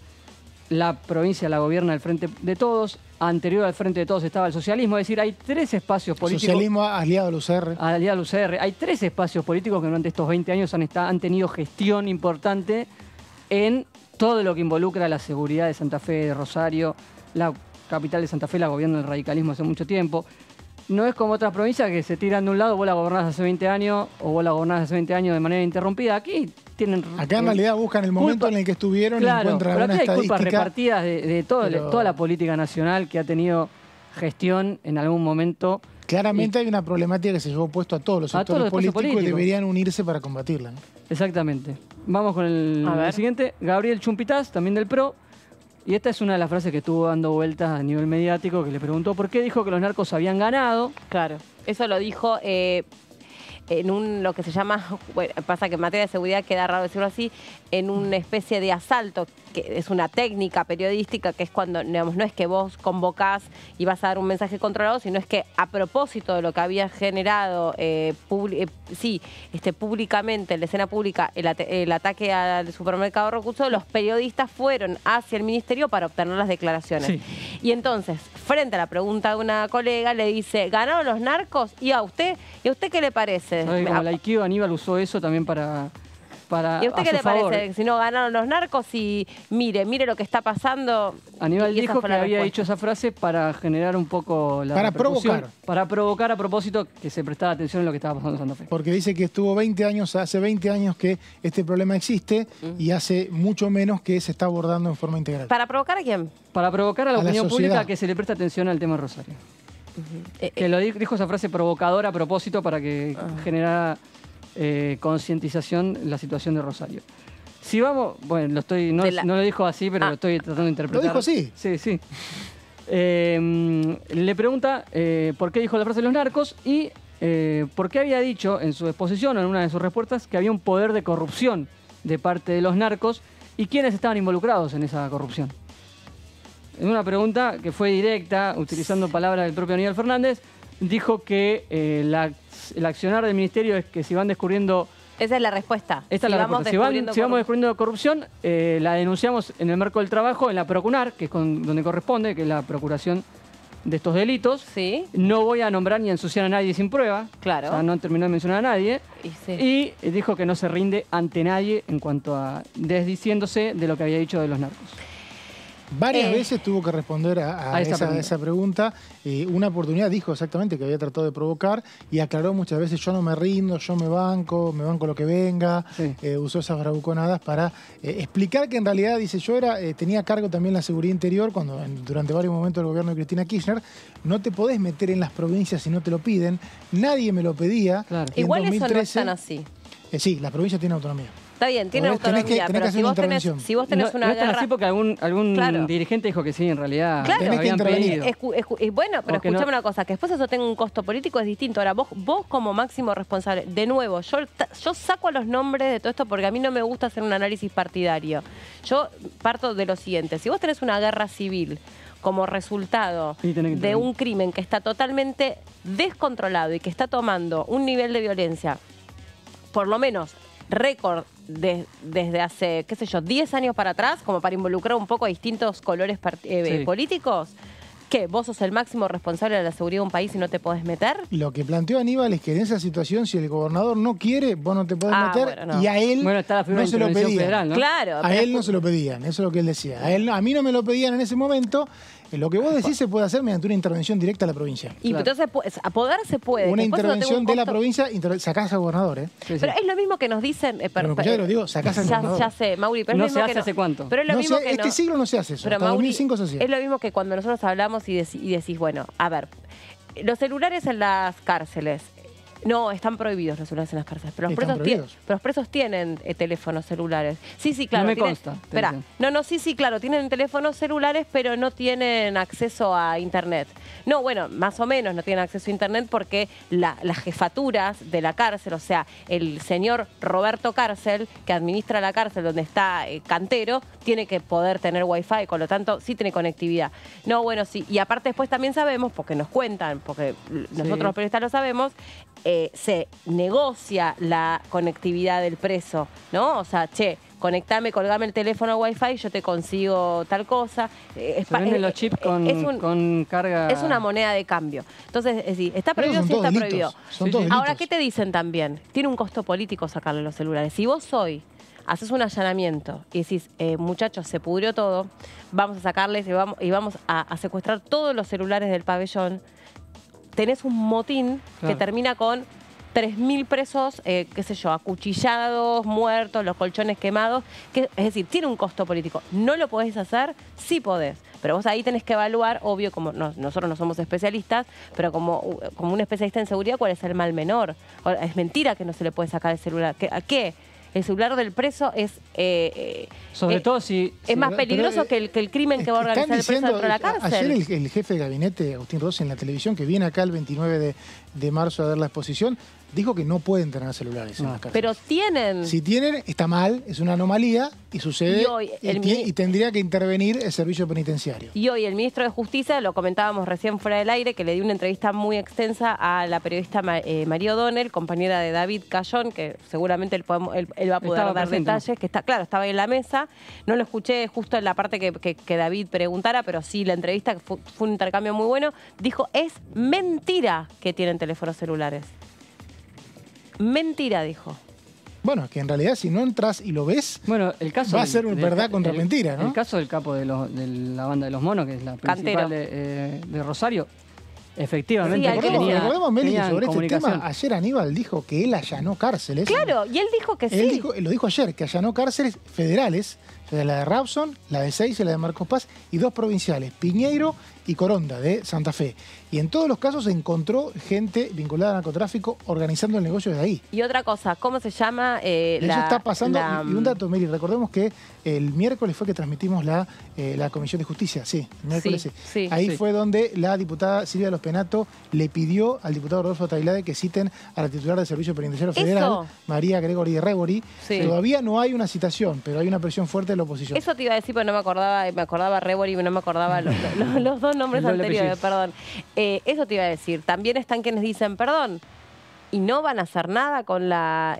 la provincia la gobierna el Frente de Todos, anterior al Frente de Todos estaba el socialismo, es decir, hay 3 espacios políticos. Socialismo aliado al UCR. Aliado al UCR. Hay 3 espacios políticos que durante estos 20 años han tenido gestión importante en todo lo que involucra la seguridad de Santa Fe, de Rosario. La capital de Santa Fe la gobierna el radicalismo hace mucho tiempo. No es como otras provincias que se tiran de un lado, vos la gobernás hace 20 años o vos la gobernás hace 20 años de manera interrumpida. Aquí tienen... Acá en realidad buscan el momento en el que estuvieron y encuentran pero alguna aquí hay estadística. culpas repartidas de toda la política nacional que ha tenido gestión en algún momento. Claramente hay una problemática que se llevó puesto a todos los sectores políticos y deberían unirse para combatirla, ¿no? Exactamente. Vamos con el siguiente. Gabriel Chumpitaz, también del PRO. Y esta es una de las frases que estuvo dando vueltas a nivel mediático, que le preguntó por qué dijo que los narcos habían ganado. Claro, eso lo dijo en lo que se llama, bueno, pasa que en materia de seguridad queda raro decirlo así, en una especie de asalto, que es una técnica periodística, que es cuando, digamos, no es que vos convocás y vas a dar un mensaje controlado, sino es que a propósito de lo que había generado públicamente, en la escena pública, el ataque al supermercado Rocuso, los periodistas fueron hacia el ministerio para obtener las declaraciones. Sí. Y entonces, frente a la pregunta de una colega, le dice, ¿ganaron los narcos? ¿Y a usted qué le parece? Como la IQ, Aníbal usó eso también para ¿Y a usted qué le parece? Si no ganaron los narcos y mire lo que está pasando. Aníbal dijo que había dicho esa frase para generar un poco la repercusión, para provocar a propósito que se prestara atención en lo que estaba pasando en Santa Fe. Porque dice que estuvo hace 20 años que este problema existe y hace mucho menos que se está abordando en forma integral. ¿Para provocar a quién? Para provocar a la opinión pública que se le preste atención al tema de Rosario. Que lo dijo esa frase provocadora a propósito para que generara concientización en la situación de Rosario. Si vamos, bueno, no lo dijo así, pero lo estoy tratando de interpretar. ¿Lo dijo así? Sí. Le pregunta por qué dijo la frase de los narcos y por qué había dicho en su exposición o en una de sus respuestas que había un poder de corrupción de parte de los narcos ¿Y quiénes estaban involucrados en esa corrupción? En una pregunta que fue directa, utilizando palabras del propio Aníbal Fernández, dijo que el accionar del ministerio es que si van descubriendo... Esa es la respuesta. Esta es la respuesta. Si vamos descubriendo corrupción, la denunciamos en el marco del trabajo en la Procunar, que es donde corresponde, que es la procuración de estos delitos. Sí. No voy a nombrar ni ensuciar a nadie sin prueba. Claro. O sea, no terminó de mencionar a nadie. Y dijo que no se rinde ante nadie en cuanto a desdiciéndose de lo que había dicho de los narcos. Varias veces tuvo que responder a esa pregunta. Una oportunidad dijo exactamente que había tratado de provocar y aclaró muchas veces: yo no me rindo, yo me banco lo que venga. Sí. Usó esas bravuconadas para explicar que en realidad, dice, yo tenía a cargo también la seguridad interior cuando durante varios momentos del gobierno de Cristina Kirchner. No te podés meter en las provincias si no te lo piden. Nadie me lo pedía. Claro. Igual 2013, eso no es tan así. Sí, las provincias tienen autonomía. Está bien, tiene autonomía, pero si vos tenés una guerra... No es así porque algún dirigente dijo que sí, en realidad. Claro, tenés que intervenir. Bueno, pero escuchame una cosa, que después eso tenga un costo político es distinto. Ahora, vos como máximo responsable, de nuevo, yo saco los nombres de todo esto porque a mí no me gusta hacer un análisis partidario. Yo parto de lo siguiente: si vos tenés una guerra civil como resultado de un crimen que está totalmente descontrolado y que está tomando un nivel de violencia, por lo menos récord desde hace, qué sé yo, 10 años para atrás, como para involucrar un poco a distintos colores políticos, ¿qué? ¿Vos sos el máximo responsable de la seguridad de un país y no te podés meter? Lo que planteó Aníbal es que en esa situación, si el gobernador no quiere, vos no te podés meter, bueno, no. Y a él no se lo pedían. Federal, ¿no? Claro. A él no se lo pedían, eso es lo que él decía. A mí no me lo pedían en ese momento. Lo que vos decís se puede hacer mediante una intervención directa a la provincia. Y claro. Entonces, a poder se puede. Una intervención de la provincia, sacás al gobernador, ¿eh? Sí, pero es lo mismo que nos dicen... pero ya lo digo, sacás al gobernador. Ya sé, Mauri, pero no es lo mismo se hace hace cuánto. Pero es lo mismo que este siglo no se hace eso, pero hasta Mauri, 2005 se hacía. Es lo mismo que cuando nosotros hablamos y decís, bueno, a ver, los celulares en las cárceles... No, están prohibidos los celulares en las cárceles. Pero los presos tienen teléfonos celulares. Sí, claro. No me consta. Espera. Sí, claro. Tienen teléfonos celulares, pero no tienen acceso a Internet. No, bueno, más o menos no tienen acceso a Internet porque las jefaturas de la cárcel, o sea, el señor Roberto Cárcel, que administra la cárcel donde está Cantero, tiene que poder tener Wi-Fi, con lo tanto, sí tiene conectividad. No, bueno, sí. Y aparte después también sabemos, porque nos cuentan, porque nosotros los periodistas lo sabemos, se negocia la conectividad del preso, ¿no? O sea, conectame, colgame el teléfono a Wi-Fi, yo te consigo tal cosa. Venden los chips con carga... Es una moneda de cambio. Entonces, es decir, está prohibido, sí está prohibido. Ahora, ¿qué te dicen también? Tiene un costo político sacarle los celulares. Si vos hoy haces un allanamiento y decís, muchachos, se pudrió todo, vamos a sacarles y vamos a secuestrar todos los celulares del pabellón, tenés un motín que termina con 3.000 presos, qué sé yo, acuchillados, muertos, los colchones quemados. Es decir, tiene un costo político. ¿No lo podés hacer? Sí podés. Pero vos ahí tenés que evaluar, obvio, como nosotros no somos especialistas, pero como un especialista en seguridad, ¿cuál es el mal menor? Es mentira que no se le puede sacar el celular. ¿A qué? El celular del preso es... sobre todo si... Es más peligroso que el crimen que va a organizar el preso dentro de la cárcel. Ayer el jefe de gabinete, Agustín Rossi, en la televisión, que viene acá el 29 de marzo a dar la exposición, dijo que no pueden tener celulares en las cárceles. Pero tienen... Si tienen, está mal, es una anomalía y sucede y tendría que intervenir el servicio penitenciario. Y hoy el ministro de Justicia, lo comentábamos recién fuera del aire, que le dio una entrevista muy extensa a la periodista María O'Donnell, compañera de David Cayón, que seguramente él va a poder dar detalles, que estaba ahí en la mesa. No lo escuché justo en la parte que David preguntara, pero sí la entrevista, que fue un intercambio muy bueno. Dijo, es mentira que tienen teléfonos celulares. Mentira, dijo. Bueno, que en realidad si no entras y lo ves, el caso va a ser verdad contra mentira, ¿no? El caso del capo de la banda de los monos, que es la principal de Rosario, efectivamente. Sí, recordemos, Meli, que sobre este tema, ayer Aníbal dijo que él allanó cárceles. Claro, y él dijo que sí. Lo dijo ayer, que allanó cárceles federales, la de Rawson, la de Seiza y la de Marcos Paz, y 2 provinciales, Piñeiro y Coronda, de Santa Fe. Y en todos los casos se encontró gente vinculada al narcotráfico organizando el negocio desde ahí. Y otra cosa, ¿cómo se llama? Eso está pasando. Y un dato, Meli, recordemos que el miércoles fue que transmitimos la Comisión de Justicia. Sí, el miércoles sí. Ahí fue donde la diputada Silvia Los Penato le pidió al diputado Rodolfo Tailade que citen a la titular del Servicio Penitenciario Federal, María Gregory de Rebori. Sí. Todavía no hay una citación, pero hay una presión fuerte de la oposición. Eso te iba a decir, pero no me acordaba Rebori, no me acordaba los dos nombres anteriores, perdón. Eso te iba a decir. También están quienes dicen, perdón, y no van a hacer nada con la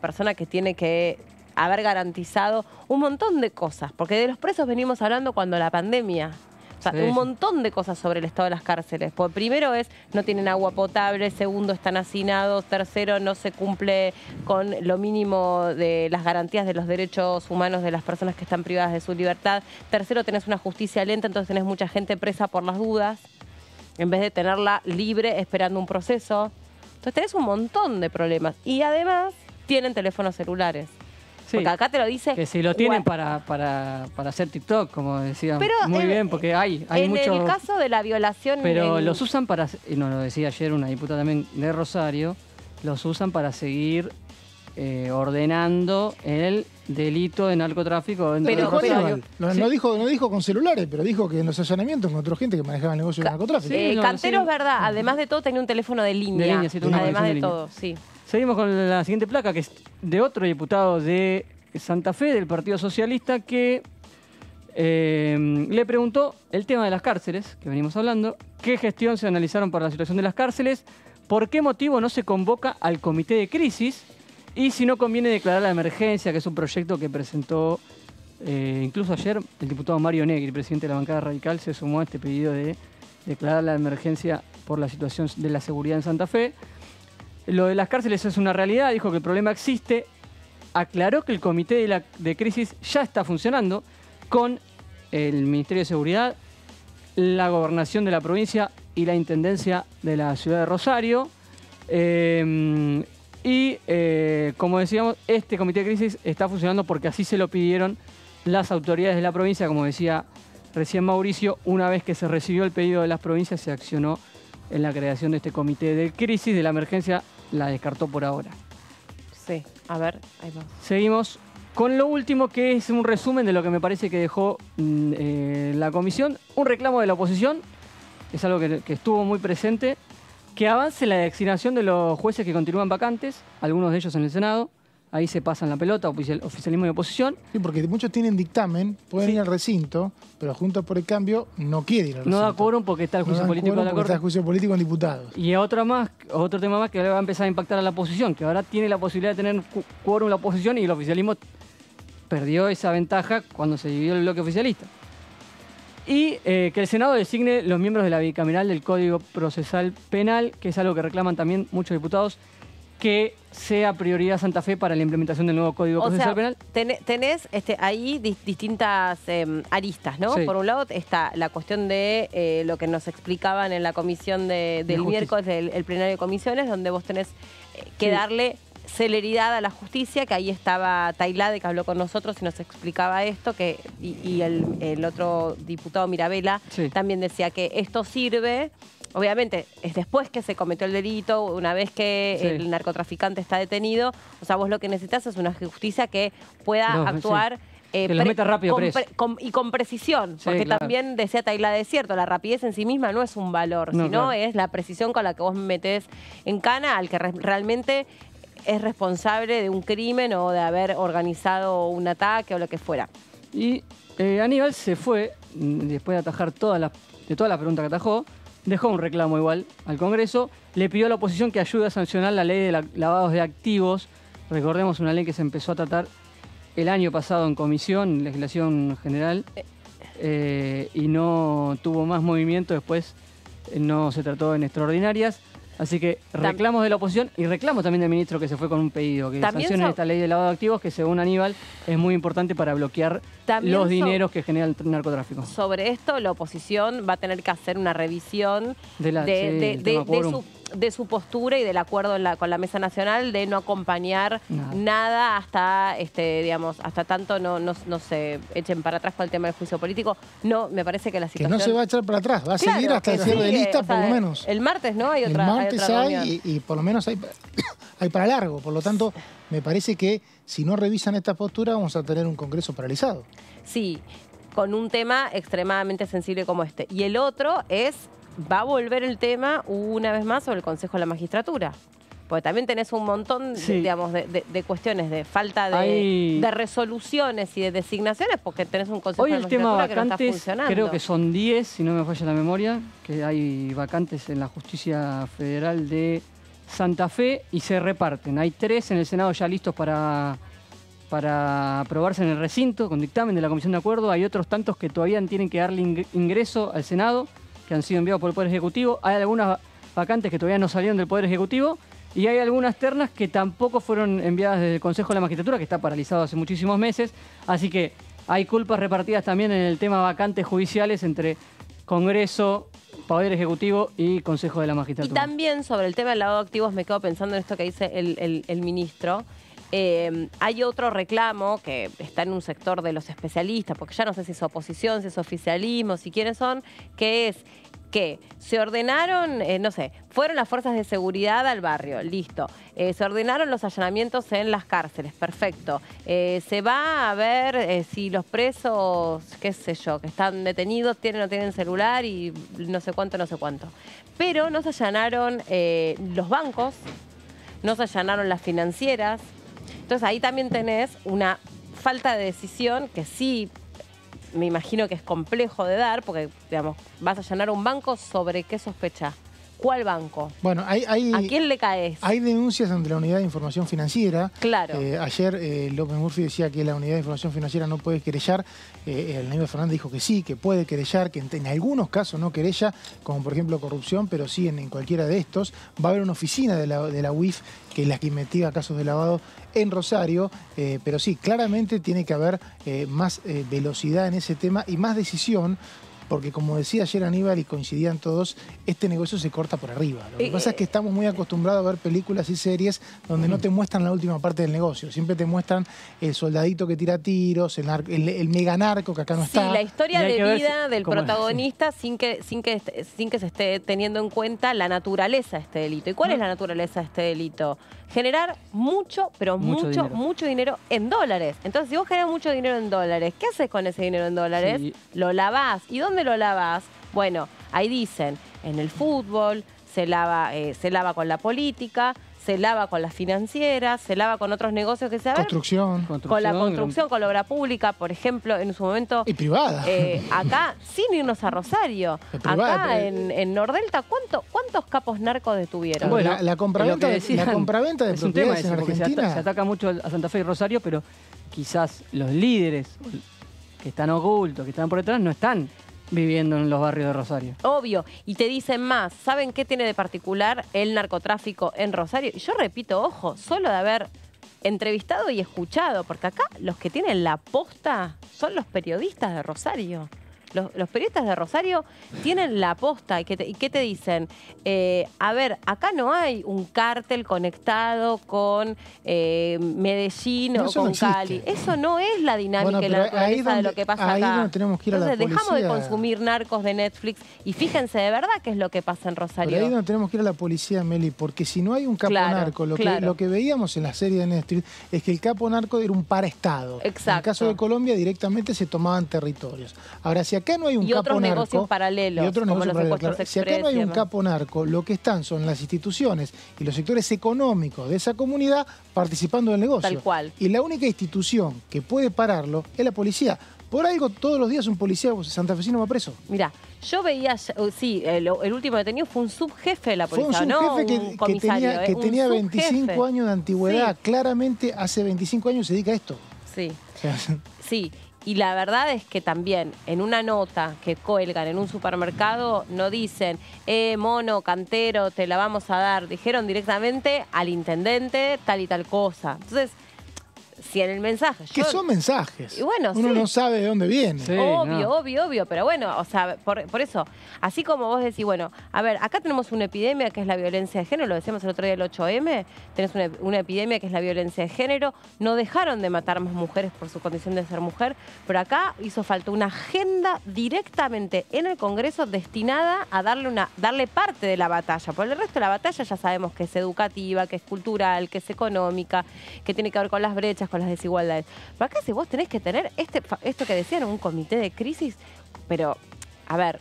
persona que tiene que haber garantizado un montón de cosas, porque de los presos venimos hablando cuando la pandemia. O sea, un montón de cosas sobre el estado de las cárceles. Porque primero no tienen agua potable, segundo, están hacinados, tercero, no se cumple con lo mínimo de las garantías de los derechos humanos de las personas que están privadas de su libertad, tercero, tenés una justicia lenta, entonces tenés mucha gente presa por las dudas, en vez de tenerla libre esperando un proceso. Entonces tenés un montón de problemas. Y además tienen teléfonos celulares. Sí, porque acá te lo dice... Que si lo tienen para hacer TikTok, como decía. Pero muy bien, porque hay mucho... En el caso de la violación... Pero los usan para... Y nos lo decía ayer una diputada también de Rosario, los usan para seguir ordenando el delito de narcotráfico dentro de Rosario. No dijo con celulares, pero dijo que en los allanamientos encontró gente que manejaba el negocio de narcotráfico. Cantero es verdad, además de todo tenía un teléfono de línea. Además de todo, sí. Seguimos con la siguiente placa, que es de otro diputado de Santa Fe, del Partido Socialista, que le preguntó el tema de las cárceles, que venimos hablando, qué gestión se analizaron para la situación de las cárceles, por qué motivo no se convoca al comité de crisis y si no conviene declarar la emergencia, que es un proyecto que presentó incluso ayer el diputado Mario Negri, presidente de la bancada radical, se sumó a este pedido de declarar la emergencia por la situación de la seguridad en Santa Fe. Lo de las cárceles es una realidad, dijo que el problema existe, aclaró que el comité de crisis ya está funcionando con el Ministerio de Seguridad, la gobernación de la provincia y la intendencia de la ciudad de Rosario. Como decíamos, este comité de crisis está funcionando porque así se lo pidieron las autoridades de la provincia. Como decía recién Mauricio, una vez que se recibió el pedido de las provincias, se accionó en la creación de este comité de crisis. De la emergencia la descartó por ahora. Sí, a ver, ahí va. Seguimos con lo último, que es un resumen de lo que me parece que dejó la comisión. Un reclamo de la oposición, es algo que estuvo muy presente, que avance la designación de los jueces que continúan vacantes, algunos de ellos en el Senado. Ahí se pasan la pelota, oficialismo y oposición. Sí, porque muchos tienen dictamen, pueden ir al recinto, pero Juntos por el Cambio no quiere ir al recinto. No da quórum porque está el juicio político de la Corte. Está el juicio político en diputados. Y otro tema más que va a empezar a impactar a la oposición, que ahora tiene la posibilidad de tener quórum la oposición y el oficialismo perdió esa ventaja cuando se dividió el bloque oficialista. Y que el Senado designe los miembros de la bicameral del Código Procesal Penal, que es algo que reclaman también muchos diputados, que sea prioridad Santa Fe para la implementación del nuevo Código Procesal Penal. Tenés ahí distintas aristas, ¿no? Sí. Por un lado está la cuestión de lo que nos explicaban en la comisión del miércoles, el plenario de comisiones, donde vos tenés que darle celeridad a la justicia, que ahí estaba Tailade, que habló con nosotros y nos explicaba esto, y el otro diputado Mirabella también decía que esto sirve. Obviamente, es después que se cometió el delito, una vez que el narcotraficante está detenido. O sea, vos lo que necesitas es una justicia que pueda actuar que los meta rápido preso. Y con precisión. Porque también decía Tailade, es cierto, la rapidez en sí misma no es un valor, sino es la precisión con la que vos metés en cana al que realmente es responsable de un crimen o de haber organizado un ataque o lo que fuera. Y Aníbal se fue, después de atajar todas las preguntas que atajó, dejó un reclamo igual al Congreso, le pidió a la oposición que ayude a sancionar la ley de lavados de activos. Recordemos, una ley que se empezó a tratar el año pasado en comisión, legislación general, y no tuvo más movimiento, después no se trató en extraordinarias. Así que reclamos de la oposición y reclamos también del ministro que se fue con un pedido, que sancionen esta ley de lavado de activos, que según Aníbal es muy importante para bloquear los dineros que genera el narcotráfico. Sobre esto, la oposición va a tener que hacer una revisión de su postura y del acuerdo con la Mesa Nacional de no acompañar nada hasta, hasta tanto no se echen para atrás con el tema del juicio político. No, me parece que la situación... Que no se va a echar para atrás, va a seguir hasta el cierre de lista, por lo menos. El martes, ¿no? Hay otra reunión. Y por lo menos hay para largo. Por lo tanto, me parece que si no revisan esta postura, vamos a tener un Congreso paralizado. Sí, con un tema extremadamente sensible como este. Y el otro es... Va a volver el tema una vez más sobre el Consejo de la Magistratura. Porque también tenés un montón, digamos, de cuestiones de falta de resoluciones y de designaciones, porque tenés un consejo de magistratura que no está funcionando. Creo que son 10, si no me falla la memoria, que hay vacantes en la Justicia Federal de Santa Fe y se reparten. Hay 3 en el Senado ya listos para aprobarse en el recinto con dictamen de la Comisión de Acuerdo. Hay otros tantos que todavía tienen que darle ingreso al Senado, que han sido enviados por el Poder Ejecutivo. Hay algunas vacantes que todavía no salieron del Poder Ejecutivo y hay algunas ternas que tampoco fueron enviadas desde el Consejo de la Magistratura, que está paralizado hace muchísimos meses. Así que hay culpas repartidas también en el tema vacantes judiciales entre Congreso, Poder Ejecutivo y Consejo de la Magistratura. Y también sobre el tema del lavado de activos me quedo pensando en esto que dice el ministro. Hay otro reclamo que está en un sector de los especialistas, porque ya no sé si es oposición, si es oficialismo, si quiénes son, que es que se ordenaron, no sé, fueron las fuerzas de seguridad al barrio, listo. Se ordenaron los allanamientos en las cárceles, perfecto. Se va a ver si los presos, qué sé yo, que están detenidos, tienen o no tienen celular y no sé cuánto, no sé cuánto. Pero no se allanaron los bancos, no se allanaron las financieras. Entonces ahí también tenés una falta de decisión que sí me imagino que es complejo de dar, porque digamos, vas a allanar un banco, ¿sobre qué sospecha? ¿Cuál banco? Bueno, ¿a quién le caes? Hay denuncias ante la Unidad de Información Financiera. Claro. Ayer López Murphy decía que la Unidad de Información Financiera no puede querellar. El Aníbal Fernández dijo que sí, que puede querellar, que en algunos casos no querella, como por ejemplo corrupción, pero sí en cualquiera de estos. Va a haber una oficina de la UIF, que es la que investiga casos de lavado en Rosario, pero sí, claramente tiene que haber más velocidad en ese tema y más decisión, porque como decía ayer Aníbal y coincidían todos, este negocio se corta por arriba. Lo que pasa es que estamos muy acostumbrados a ver películas y series donde no te muestran la última parte del negocio, siempre te muestran el soldadito que tira tiros, el mega narco que acá no está. Sí, la historia de vida del protagonista sin que se esté teniendo en cuenta la naturaleza de este delito. ¿Y cuál es la naturaleza de este delito? Generar mucho, pero mucho dinero en dólares. Entonces, si vos generas mucho dinero en dólares, ¿qué haces con ese dinero en dólares? Sí. Lo lavás. ¿Y dónde lo lavás? Bueno, ahí dicen, en el fútbol, se lava con la política, se lava con las financieras, se lava con otros negocios que se hagan. Construcción. Con la construcción, con la obra pública, por ejemplo, en su momento. Y privada. Acá, sin irnos a Rosario, acá en Nordelta, ¿cuántos capos narcos detuvieron? Bueno, la compraventa de propiedades en Argentina. Se ataca mucho a Santa Fe y Rosario, pero quizás los líderes que están ocultos, que están por detrás, no están viviendo en los barrios de Rosario. Obvio. Y te dicen más. ¿Saben qué tiene de particular el narcotráfico en Rosario? Y yo repito, ojo, solo de haber entrevistado y escuchado, porque acá los que tienen la posta son los periodistas de Rosario. Los periodistas de Rosario tienen la posta. ¿Y qué te dicen? A ver, acá no hay un cártel conectado con Medellín o con Cali. Eso no es la dinámica y la naturaleza de lo que pasa acá. Donde tenemos que ir. Entonces, a la policía. dejamos de consumir narcos de Netflix y fíjense de verdad qué es lo que pasa en Rosario. Pero ahí donde tenemos que ir a la policía, Meli, porque si no hay un capo narco, lo que veíamos en la serie de Netflix es que el capo narco era un paraestado. Exacto. En el caso de Colombia, directamente se tomaban territorios. Ahora, si acá no hay un capo otros narco, negocios paralelos, como los secuestros express. Si acá no hay un capo narco, lo que están son las instituciones y los sectores económicos de esa comunidad participando del negocio. Tal cual. Y la única institución que puede pararlo es la policía. Por algo, todos los días un policía santafesino va preso. Mirá, yo veía, sí, el último detenido fue un subjefe de la policía, no un comisario. Que tenía 25 años de antigüedad. Sí. Claramente, hace 25 años se dedica a esto. Sí, sí. Y la verdad es que también en una nota que cuelgan en un supermercado no dicen, mono, cantero, te la vamos a dar. Dijeron directamente al intendente tal y tal cosa. Entonces, si en el mensaje... Que son mensajes. Y bueno, uno no sabe de dónde viene. Sí, obvio. Pero bueno, o sea, por eso, así como vos decís, bueno, a ver, acá tenemos una epidemia que es la violencia de género, lo decíamos el otro día el 8M, tenés una epidemia que es la violencia de género, no dejaron de matar más mujeres por su condición de ser mujer, pero acá hizo falta una agenda directamente en el Congreso destinada a darle parte de la batalla. Por el resto de la batalla ya sabemos que es educativa, que es cultural, que es económica, que tiene que ver con las brechas, con las desigualdades. Pero acá si vos tenés que tener esto que decían, un comité de crisis, pero, a ver,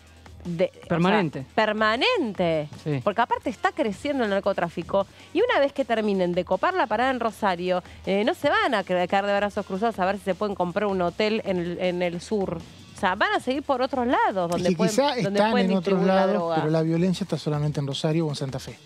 Permanente. O sea, permanente. Sí. Porque aparte está creciendo el narcotráfico. Y una vez que terminen de copar la parada en Rosario, no se van a quedar de brazos cruzados a ver si se pueden comprar un hotel en el sur. O sea, van a seguir por otros lados donde quizá están en otros lados, pero la violencia está solamente en Rosario o en Santa Fe.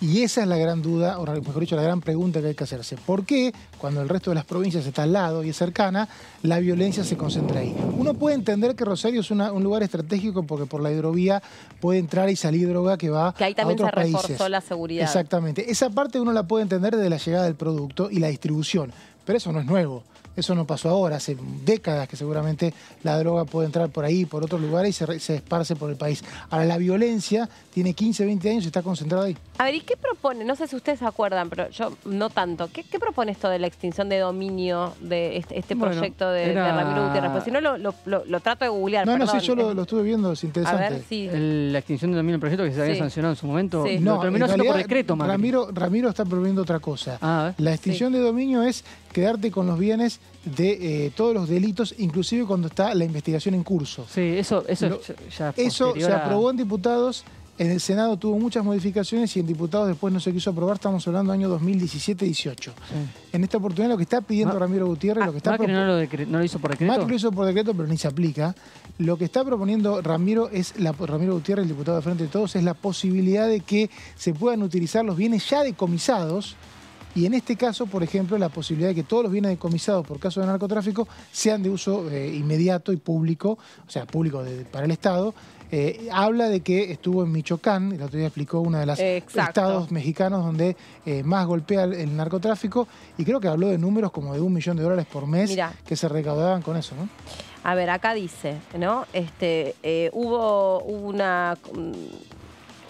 Y esa es la gran duda, o mejor dicho, la gran pregunta que hay que hacerse. ¿Por qué, cuando el resto de las provincias está al lado y es cercana, la violencia se concentra ahí? Uno puede entender que Rosario es un lugar estratégico porque por la hidrovía puede entrar y salir droga que va a otros países. Que ahí también se reforzó la seguridad. Exactamente. Esa parte uno la puede entender desde la llegada del producto y la distribución. Pero eso no es nuevo. Eso no pasó ahora, hace décadas que seguramente la droga puede entrar por ahí, por otros lugares y se esparce por el país. Ahora, la violencia tiene 15, 20 años y está concentrada ahí. A ver, ¿y qué propone? No sé si ustedes se acuerdan, pero yo no tanto. ¿Qué propone esto de la extinción de dominio de este proyecto de Ramiro Gutiérrez? Pues si no, lo trato de googlear. No, sí, yo lo estuve viendo, es interesante. A ver, sí. La extinción de dominio del proyecto que se había sancionado en su momento, sí. lo terminó haciendo por decreto, Ramiro está proponiendo otra cosa. La extinción de dominio es quedarte con los bienes de todos los delitos, inclusive cuando está la investigación en curso. Sí, eso se aprobó en diputados, en el Senado tuvo muchas modificaciones y en diputados después no se quiso aprobar, estamos hablando del año 2017-18. Sí. En esta oportunidad lo que está pidiendo Ramiro Gutiérrez, lo que está Macri no lo hizo por decreto. Macri lo hizo por decreto, pero ni se aplica. Lo que está proponiendo Ramiro Gutiérrez, el diputado de Frente de Todos, es la posibilidad de que se puedan utilizar los bienes ya decomisados. Y en este caso, por ejemplo, la posibilidad de que todos los bienes decomisados por caso de narcotráfico sean de uso inmediato y público, o sea, público para el Estado. Habla de que estuvo en Michoacán, el otro día explicó uno de los estados mexicanos donde más golpea el narcotráfico, y creo que habló de números como de $1 millón por mes. Mirá, que se recaudaban con eso, ¿no? A ver, acá dice, ¿no? Hubo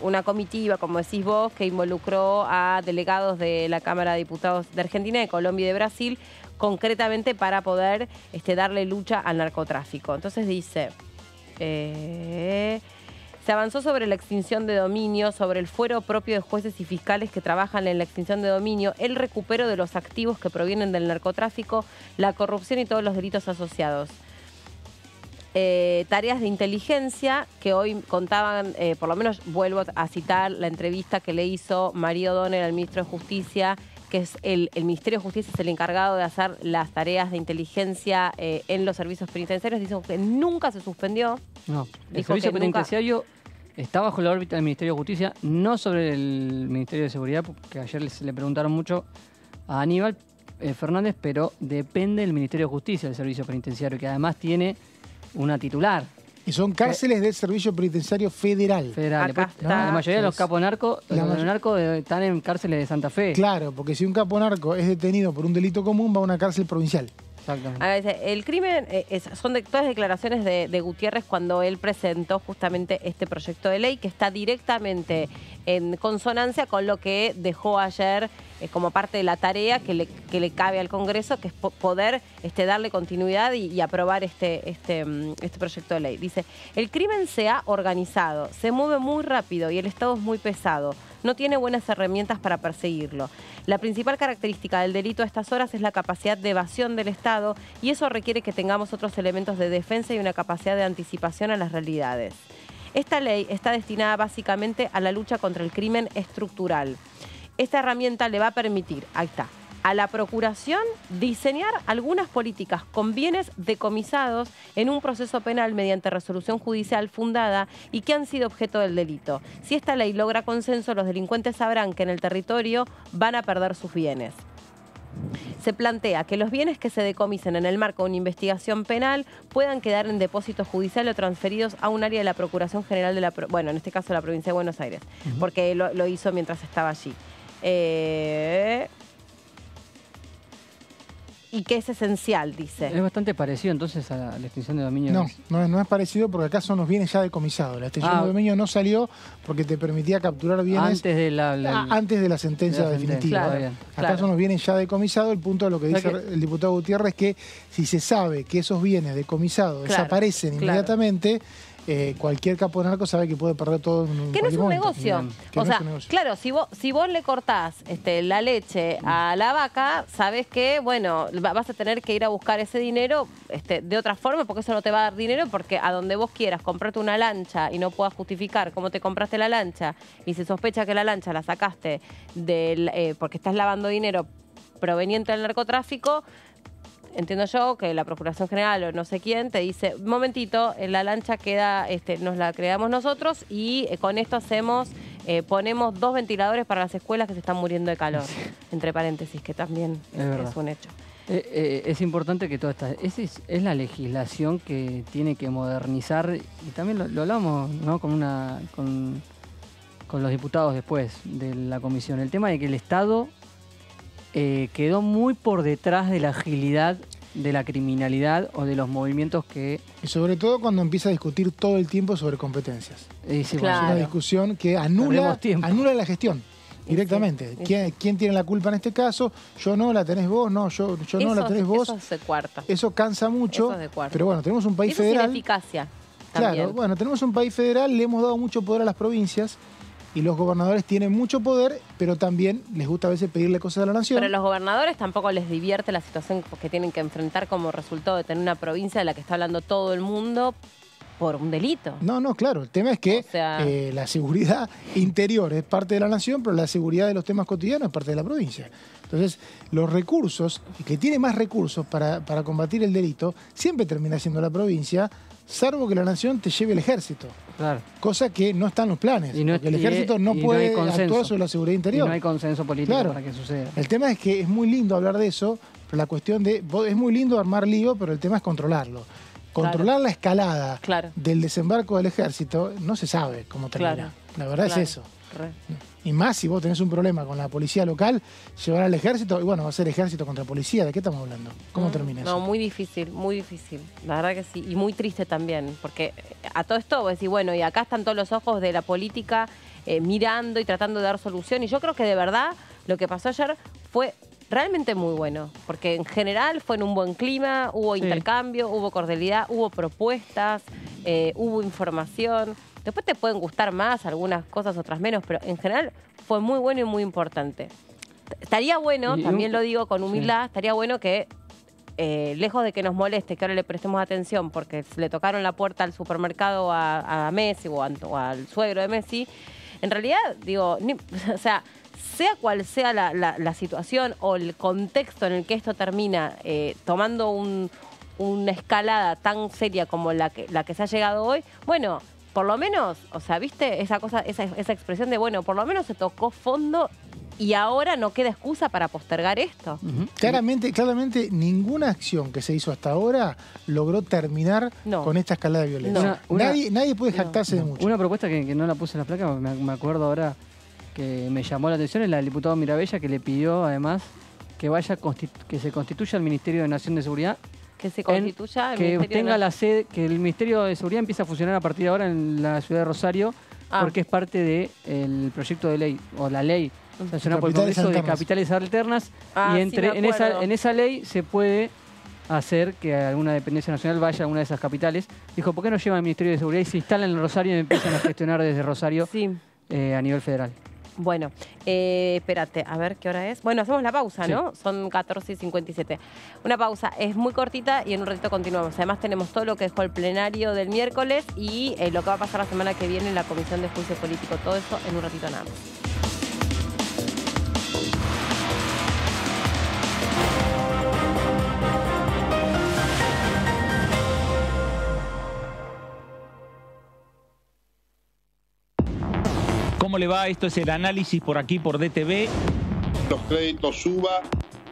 una comitiva, como decís vos, que involucró a delegados de la Cámara de Diputados de Argentina, de Colombia y de Brasil, concretamente para poder darle lucha al narcotráfico. Entonces dice, se avanzó sobre la extinción de dominio, sobre el fuero propio de jueces y fiscales que trabajan en la extinción de dominio, el recupero de los activos que provienen del narcotráfico, la corrupción y todos los delitos asociados. Tareas de inteligencia que hoy contaban, por lo menos vuelvo a citar la entrevista que le hizo María O'Donnell al ministro de Justicia, que es el Ministerio de Justicia es el encargado de hacer las tareas de inteligencia en los servicios penitenciarios. Dijo que nunca se suspendió. No, el servicio penitenciario está bajo la órbita del Ministerio de Justicia, no sobre el Ministerio de Seguridad, porque ayer le preguntaron mucho a Aníbal Fernández, pero depende del Ministerio de Justicia, del servicio penitenciario, que además tiene una titular. Y son cárceles del Servicio Penitenciario Federal. La mayoría de los capos narcos están en cárceles de Santa Fe. Claro, porque si un capo narco es detenido por un delito común, va a una cárcel provincial. Exactamente. El crimen son todas declaraciones de Gutiérrez cuando él presentó justamente este proyecto de ley que está directamente en consonancia con lo que dejó ayer como parte de la tarea que le cabe al Congreso, que es poder darle continuidad y aprobar este proyecto de ley. Dice, el crimen se ha organizado, se mueve muy rápido y el Estado es muy pesado. No tiene buenas herramientas para perseguirlo. La principal característica del delito a estas horas es la capacidad de evasión del Estado y eso requiere que tengamos otros elementos de defensa y una capacidad de anticipación a las realidades. Esta ley está destinada básicamente a la lucha contra el crimen estructural. Esta herramienta le va a permitir, a la Procuración diseñar algunas políticas con bienes decomisados en un proceso penal mediante resolución judicial fundada y que han sido objeto del delito. Si esta ley logra consenso, los delincuentes sabrán que en el territorio van a perder sus bienes. Se plantea que los bienes que se decomisen en el marco de una investigación penal puedan quedar en depósito judicial o transferidos a un área de la Procuración General de en este caso la Provincia de Buenos Aires, porque lo hizo mientras estaba allí. Y que es esencial, dice. Es bastante parecido entonces a la extinción de dominio. No es parecido porque acá son los bienes ya decomisados. La extinción de dominio no salió porque te permitía capturar bienes antes de la sentencia definitiva. Acá son los bienes ya decomisados. El punto de lo que dice el diputado Gutiérrez es que si se sabe que esos bienes decomisados desaparecen inmediatamente, cualquier capo de narco sabe que puede perder todo en un Que no es un negocio. O sea, claro, si vos le cortás la leche a la vaca, sabés que, bueno, vas a tener que ir a buscar ese dinero de otra forma, porque eso no te va a dar dinero, porque a donde vos quieras comprarte una lancha y no puedas justificar cómo te compraste la lancha, y se sospecha que la lancha la sacaste porque estás lavando dinero proveniente del narcotráfico, entiendo yo que la Procuración General o no sé quién te dice, un momentito, la lancha queda, nos la creamos nosotros y con esto ponemos 2 ventiladores para las escuelas que se están muriendo de calor, entre paréntesis, que también es un hecho. Es importante que toda esta... Es la legislación que tiene que modernizar, y también lo hablamos, ¿no? con los diputados después de la comisión, el tema de que el Estado quedó muy por detrás de la agilidad de la criminalidad o de los movimientos que... Y sobre todo cuando empieza a discutir todo el tiempo sobre competencias. Sí, claro. Es una discusión que anula la gestión directamente. Sí. ¿Quién tiene la culpa en este caso? Yo no, la tenés vos, no, yo no, la tenés vos. Eso es de cuarta. Eso cansa mucho, eso es de cuarta. Pero bueno, tenemos un país federal. Eso es ineficacia también. Claro, bueno, tenemos un país federal, le hemos dado mucho poder a las provincias. Y los gobernadores tienen mucho poder, pero también les gusta a veces pedirle cosas a la nación. Pero a los gobernadores tampoco les divierte la situación que tienen que enfrentar como resultado de tener una provincia de la que está hablando todo el mundo por un delito. No, claro. El tema es que la seguridad interior es parte de la nación, pero la seguridad de los temas cotidianos es parte de la provincia. Entonces, los recursos, el que tiene más recursos para combatir el delito, siempre termina siendo la provincia, salvo que la nación te lleve el ejército. Claro. Cosa que no está en los planes. Porque el ejército no puede actuar sobre la seguridad interior. Y no hay consenso político para que suceda. El tema es que es muy lindo hablar de eso, pero la cuestión es muy lindo armar lío, pero el tema es controlarlo. Controlar la escalada del desembarco del ejército no se sabe cómo termina. La verdad es eso. Y más si vos tenés un problema con la policía local, llevar al ejército, y bueno, va a ser ejército contra policía. ¿De qué estamos hablando? ¿Cómo termina eso? No, muy difícil, muy difícil. La verdad que sí. Y muy triste también, porque a todo esto vos decís, bueno, y acá están todos los ojos de la política mirando y tratando de dar solución. Y yo creo que de verdad lo que pasó ayer fue realmente muy bueno, porque en general fue en un buen clima, hubo intercambio, hubo cordialidad, hubo propuestas, hubo información. Después te pueden gustar más algunas cosas, otras menos, pero en general fue muy bueno y muy importante. Estaría bueno, también lo digo con humildad, estaría bueno que, lejos de que nos moleste, que ahora le prestemos atención porque le tocaron la puerta al supermercado a Messi o al suegro de Messi, en realidad, digo, sea cual sea la situación o el contexto en el que esto termina, tomando una escalada tan seria como la que se ha llegado hoy, bueno, por lo menos, o sea, ¿viste? Esa expresión de, bueno, por lo menos se tocó fondo y ahora no queda excusa para postergar esto. Claramente, ninguna acción que se hizo hasta ahora logró terminar con esta escalada de violencia. Nadie puede jactarse de mucho. Una propuesta que no la puse en la placa, me acuerdo ahora que me llamó la atención, es la del diputado Mirabella, que le pidió además que se constituya el Ministerio de Nación de Seguridad. Que se constituya que tenga la sede, que el Ministerio de Seguridad empiece a funcionar a partir de ahora en la ciudad de Rosario, porque es parte del proyecto de ley, o la ley sancionada por el Congreso de capitales alternas, y en esa ley se puede hacer que alguna dependencia nacional vaya a una de esas capitales. Dijo, ¿por qué no llevan al Ministerio de Seguridad y se instalan en Rosario y empiezan a gestionar desde Rosario a nivel federal? Bueno, espérate, a ver qué hora es. Bueno, hacemos la pausa, ¿no? Son 14:57. Una pausa, es muy cortita y en un ratito continuamos. Además tenemos todo lo que dejó el plenario del miércoles y lo que va a pasar la semana que viene en la Comisión de Juicio Político. Todo eso en un ratito nada más. ¿Cómo le va? Esto es el análisis por aquí, por DTV. Los créditos UBA,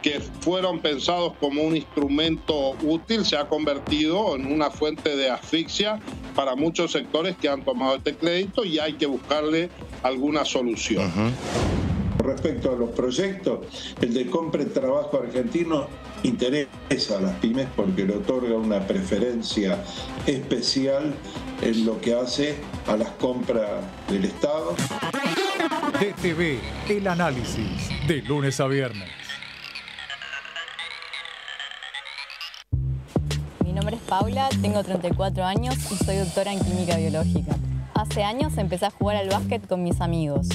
que fueron pensados como un instrumento útil, se ha convertido en una fuente de asfixia para muchos sectores que han tomado este crédito y hay que buscarle alguna solución. Respecto a los proyectos, el de Compre Trabajo Argentino interesa a las pymes porque le otorga una preferencia especial en lo que hace a las compras del Estado. DTV, el análisis, de lunes a viernes. Mi nombre es Paula, tengo 34 años y soy doctora en química biológica. Hace años empecé a jugar al básquet con mis amigos.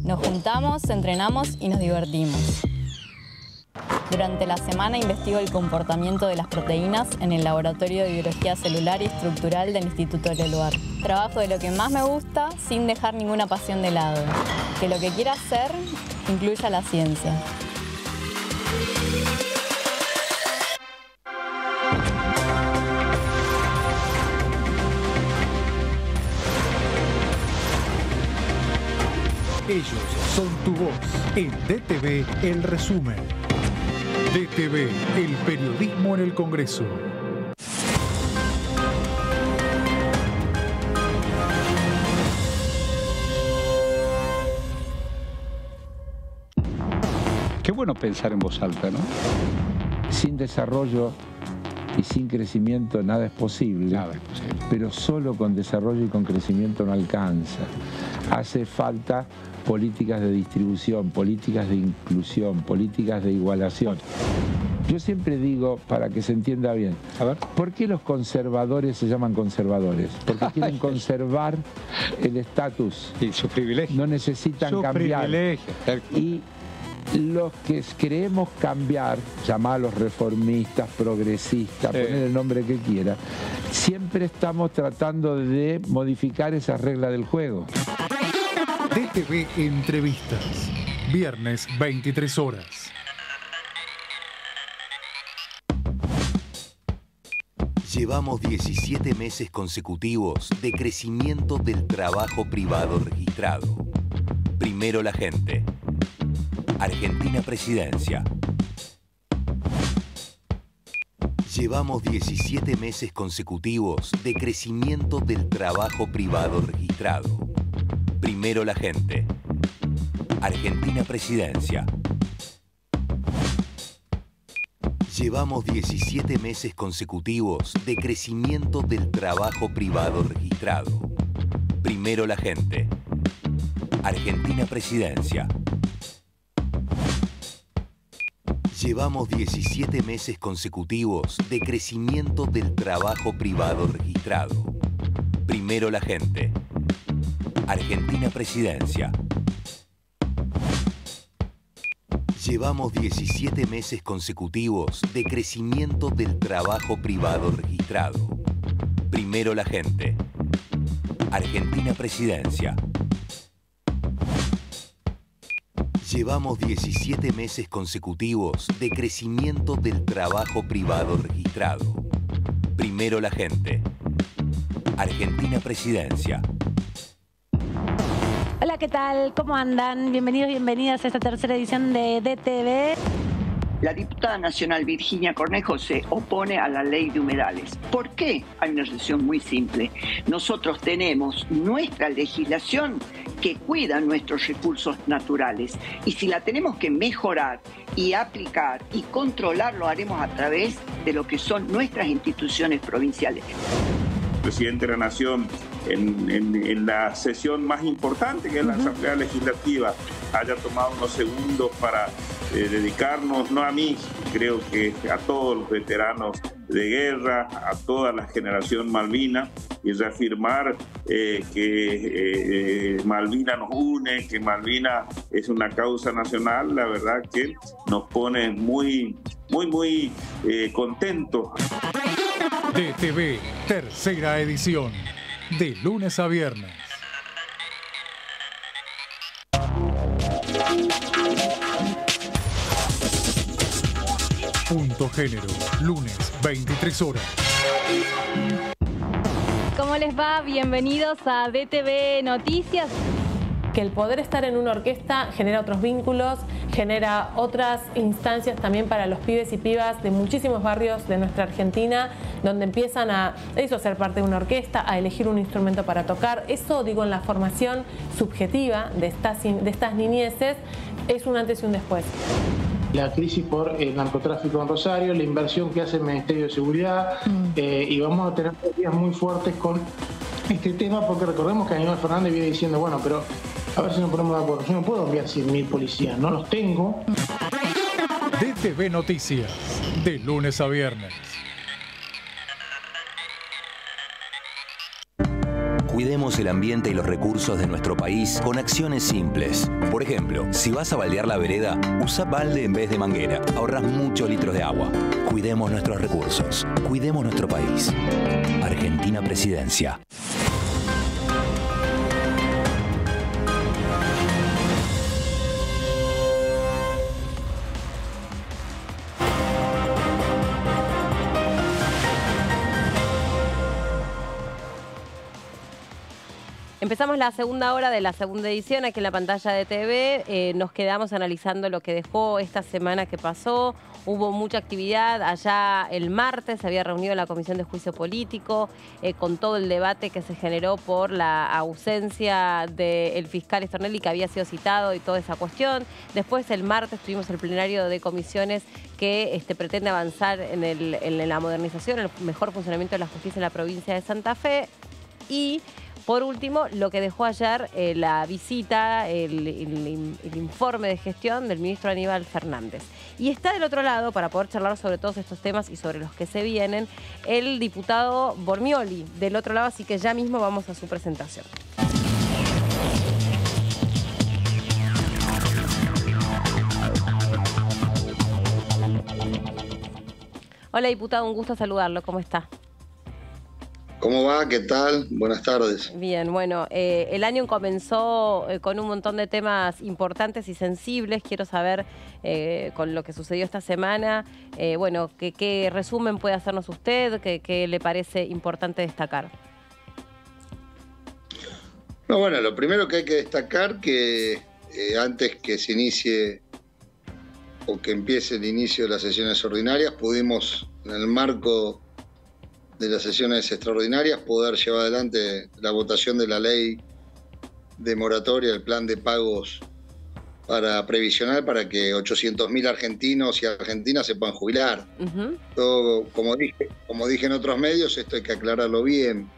Nos juntamos, entrenamos y nos divertimos. Durante la semana investigo el comportamiento de las proteínas en el Laboratorio de Biología Celular y Estructural del Instituto del Lugar. Trabajo de lo que más me gusta sin dejar ninguna pasión de lado. Que lo que quiera hacer incluya la ciencia. Ellos son tu voz. En DTV, el resumen. DTV, el periodismo en el Congreso. Qué bueno pensar en voz alta, ¿no? Sin desarrollo y sin crecimiento nada es posible. Nada es posible. Pero solo con desarrollo y con crecimiento no alcanza. Hace falta políticas de distribución, políticas de inclusión, políticas de igualación. Yo siempre digo, para que se entienda bien, a ver, ¿por qué los conservadores se llaman conservadores? Porque quieren conservar el estatus. Y su privilegio. No necesitan cambiar. Y los que creemos cambiar, llamarlos reformistas, progresistas, poner el nombre que quiera, siempre estamos tratando de modificar esas reglas del juego. DTV Entrevistas, viernes 23 horas. Llevamos 17 meses consecutivos de crecimiento del trabajo privado registrado. Primero la gente. Argentina Presidencia. Llevamos 17 meses consecutivos de crecimiento del trabajo privado registrado. Primero la gente. Argentina Presidencia. Llevamos 17 meses consecutivos de crecimiento del trabajo privado registrado. Primero la gente. Argentina Presidencia. Llevamos 17 meses consecutivos de crecimiento del trabajo privado registrado. Primero la gente. Argentina Presidencia. Llevamos 17 meses consecutivos de crecimiento del trabajo privado registrado. Primero la gente. Argentina Presidencia. Llevamos 17 meses consecutivos de crecimiento del trabajo privado registrado. Primero la gente. Argentina Presidencia. Hola, ¿qué tal? ¿Cómo andan? Bienvenidos, bienvenidas a esta tercera edición de DTV. La diputada nacional Virginia Cornejo se opone a la ley de humedales. ¿Por qué? Hay una razón muy simple. Nosotros tenemos nuestra legislación que cuida nuestros recursos naturales. Y si la tenemos que mejorar y aplicar y controlar, lo haremos a través de lo que son nuestras instituciones provinciales. El presidente de la Nación en la sesión más importante, que es la Asamblea Legislativa, haya tomado unos segundos para dedicarnos, no a mí, creo que a todos los veteranos de guerra, a toda la generación Malvina, y reafirmar que Malvina nos une, que Malvina es una causa nacional, la verdad que nos pone muy contentos. DTV, tercera edición, de lunes a viernes. Punto Género, lunes 23 horas. ¿Cómo les va? Bienvenidos a DTV Noticias. Que el poder estar en una orquesta genera otros vínculos, genera otras instancias también para los pibes y pibas de muchísimos barrios de nuestra Argentina, donde empiezan a ser parte de una orquesta, a elegir un instrumento para tocar. Eso, digo, en la formación subjetiva de estas niñeces, es un antes y un después. La crisis por el narcotráfico en Rosario, la inversión que hace el Ministerio de Seguridad, y vamos a tener días muy fuertes con este tema, porque recordemos que Aníbal Fernández viene diciendo, bueno, pero a ver si nos ponemos de acuerdo. Yo no puedo enviar 100.000 policías, no los tengo. DTV Noticias, de lunes a viernes. Cuidemos el ambiente y los recursos de nuestro país con acciones simples. Por ejemplo, si vas a baldear la vereda, usa balde en vez de manguera. Ahorras muchos litros de agua. Cuidemos nuestros recursos. Cuidemos nuestro país. Argentina Presidencia. Empezamos la segunda hora de la segunda edición aquí en la pantalla de TV. Nos quedamos analizando lo que dejó esta semana que pasó. Hubo mucha actividad. Allá el martes se había reunido la Comisión de Juicio Político con todo el debate que se generó por la ausencia del fiscal Stornelli, que había sido citado, y toda esa cuestión. Después el martes tuvimos el plenario de comisiones que pretende avanzar en la modernización, en el mejor funcionamiento de la justicia en la provincia de Santa Fe. Y por último, lo que dejó ayer la visita, el informe de gestión del ministro Aníbal Fernández. Y está del otro lado, para poder charlar sobre todos estos temas y sobre los que se vienen, el diputado Bormioli, del otro lado, así que ya mismo vamos a su presentación. Hola, diputado, un gusto saludarlo. ¿Cómo está? ¿Cómo va? ¿Qué tal? Buenas tardes. Bien, bueno, el año comenzó con un montón de temas importantes y sensibles. Quiero saber, con lo que sucedió esta semana, bueno, ¿qué resumen puede hacernos usted? ¿Qué le parece importante destacar? No, bueno, lo primero que hay que destacar que antes que se inicie o que empiece el inicio de las sesiones ordinarias, pudimos, en el marco de las sesiones extraordinarias, poder llevar adelante la votación de la ley de moratoria, el plan de pagos previsional para que 800.000 argentinos y argentinas se puedan jubilar. Todo, como dije en otros medios, esto hay que aclararlo bien,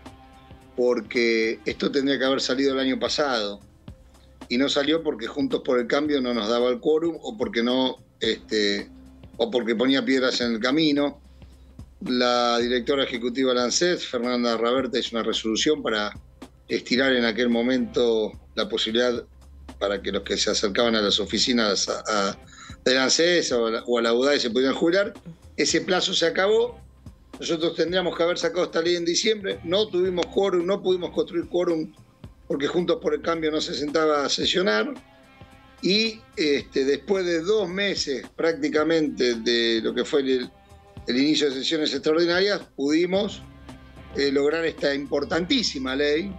porque esto tendría que haber salido el año pasado y no salió porque Juntos por el Cambio no nos daba el quórum o porque ponía piedras en el camino. La directora ejecutiva de la ANSES, Fernanda Raberta, hizo una resolución para estirar en aquel momento la posibilidad para que los que se acercaban a las oficinas de la ANSES o a la UDAE se pudieran jubilar. Ese plazo se acabó. Nosotros tendríamos que haber sacado esta ley en diciembre. No tuvimos quórum, no pudimos construir quórum porque Juntos por el Cambio no se sentaba a sesionar. Y después de 2 meses prácticamente de lo que fue el inicio de sesiones extraordinarias, pudimos lograr esta importantísima ley,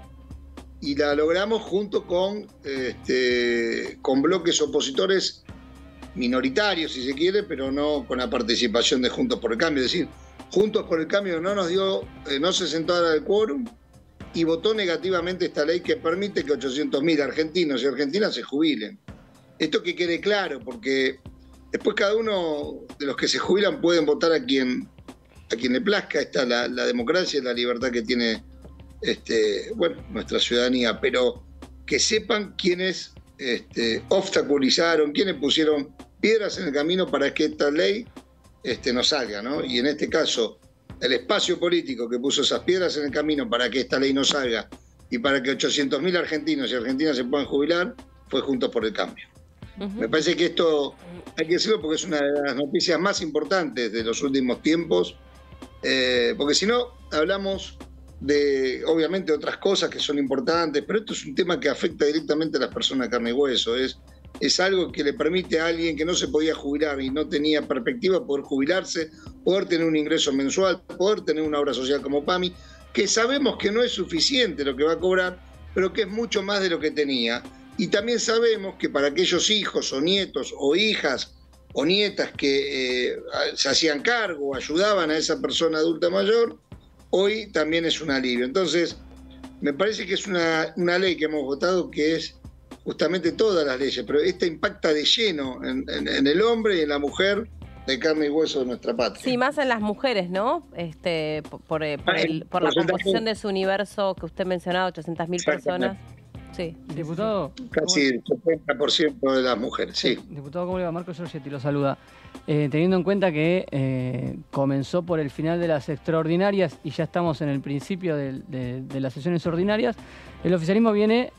y la logramos junto con bloques opositores minoritarios, si se quiere, pero no con la participación de Juntos por el Cambio. Es decir, Juntos por el Cambio no se sentó a dar el quórum y votó negativamente esta ley que permite que 800.000 argentinos y argentinas se jubilen. Esto que quede claro, porque después cada uno de los que se jubilan pueden votar a quien le plazca. Está la democracia y la libertad que tiene nuestra ciudadanía, pero que sepan quiénes obstaculizaron, quiénes pusieron piedras en el camino para que esta ley no salga, ¿no? Y en este caso, el espacio político que puso esas piedras en el camino para que esta ley no salga y para que 800.000 argentinos y argentinas se puedan jubilar fue Juntos por el Cambio. Me parece que esto hay que decirlo porque es una de las noticias más importantes de los últimos tiempos, porque si no, hablamos de, obviamente, otras cosas que son importantes, pero esto es un tema que afecta directamente a las personas de carne y hueso. Es algo que le permite a alguien que no se podía jubilar y no tenía perspectiva poder jubilarse, poder tener un ingreso mensual, poder tener una obra social como PAMI, que sabemos que no es suficiente lo que va a cobrar, pero que es mucho más de lo que tenía. Y también sabemos que para aquellos hijos o nietos o hijas o nietas que se hacían cargo o ayudaban a esa persona adulta mayor, hoy también es un alivio. Entonces, me parece que es una ley que hemos votado que es justamente todas las leyes, pero esta impacta de lleno en el hombre y en la mujer de carne y hueso de nuestra patria. Sí, más en las mujeres, ¿no? Por la composición de su universo que usted mencionaba, 800.000 personas. Sí. Diputado. Casi el 70% de las mujeres, sí. Diputado, ¿cómo le va? Marco Giorgetti lo saluda. teniendo en cuenta que comenzó por el final de las extraordinarias y ya estamos en el principio de las sesiones ordinarias, el oficialismo viene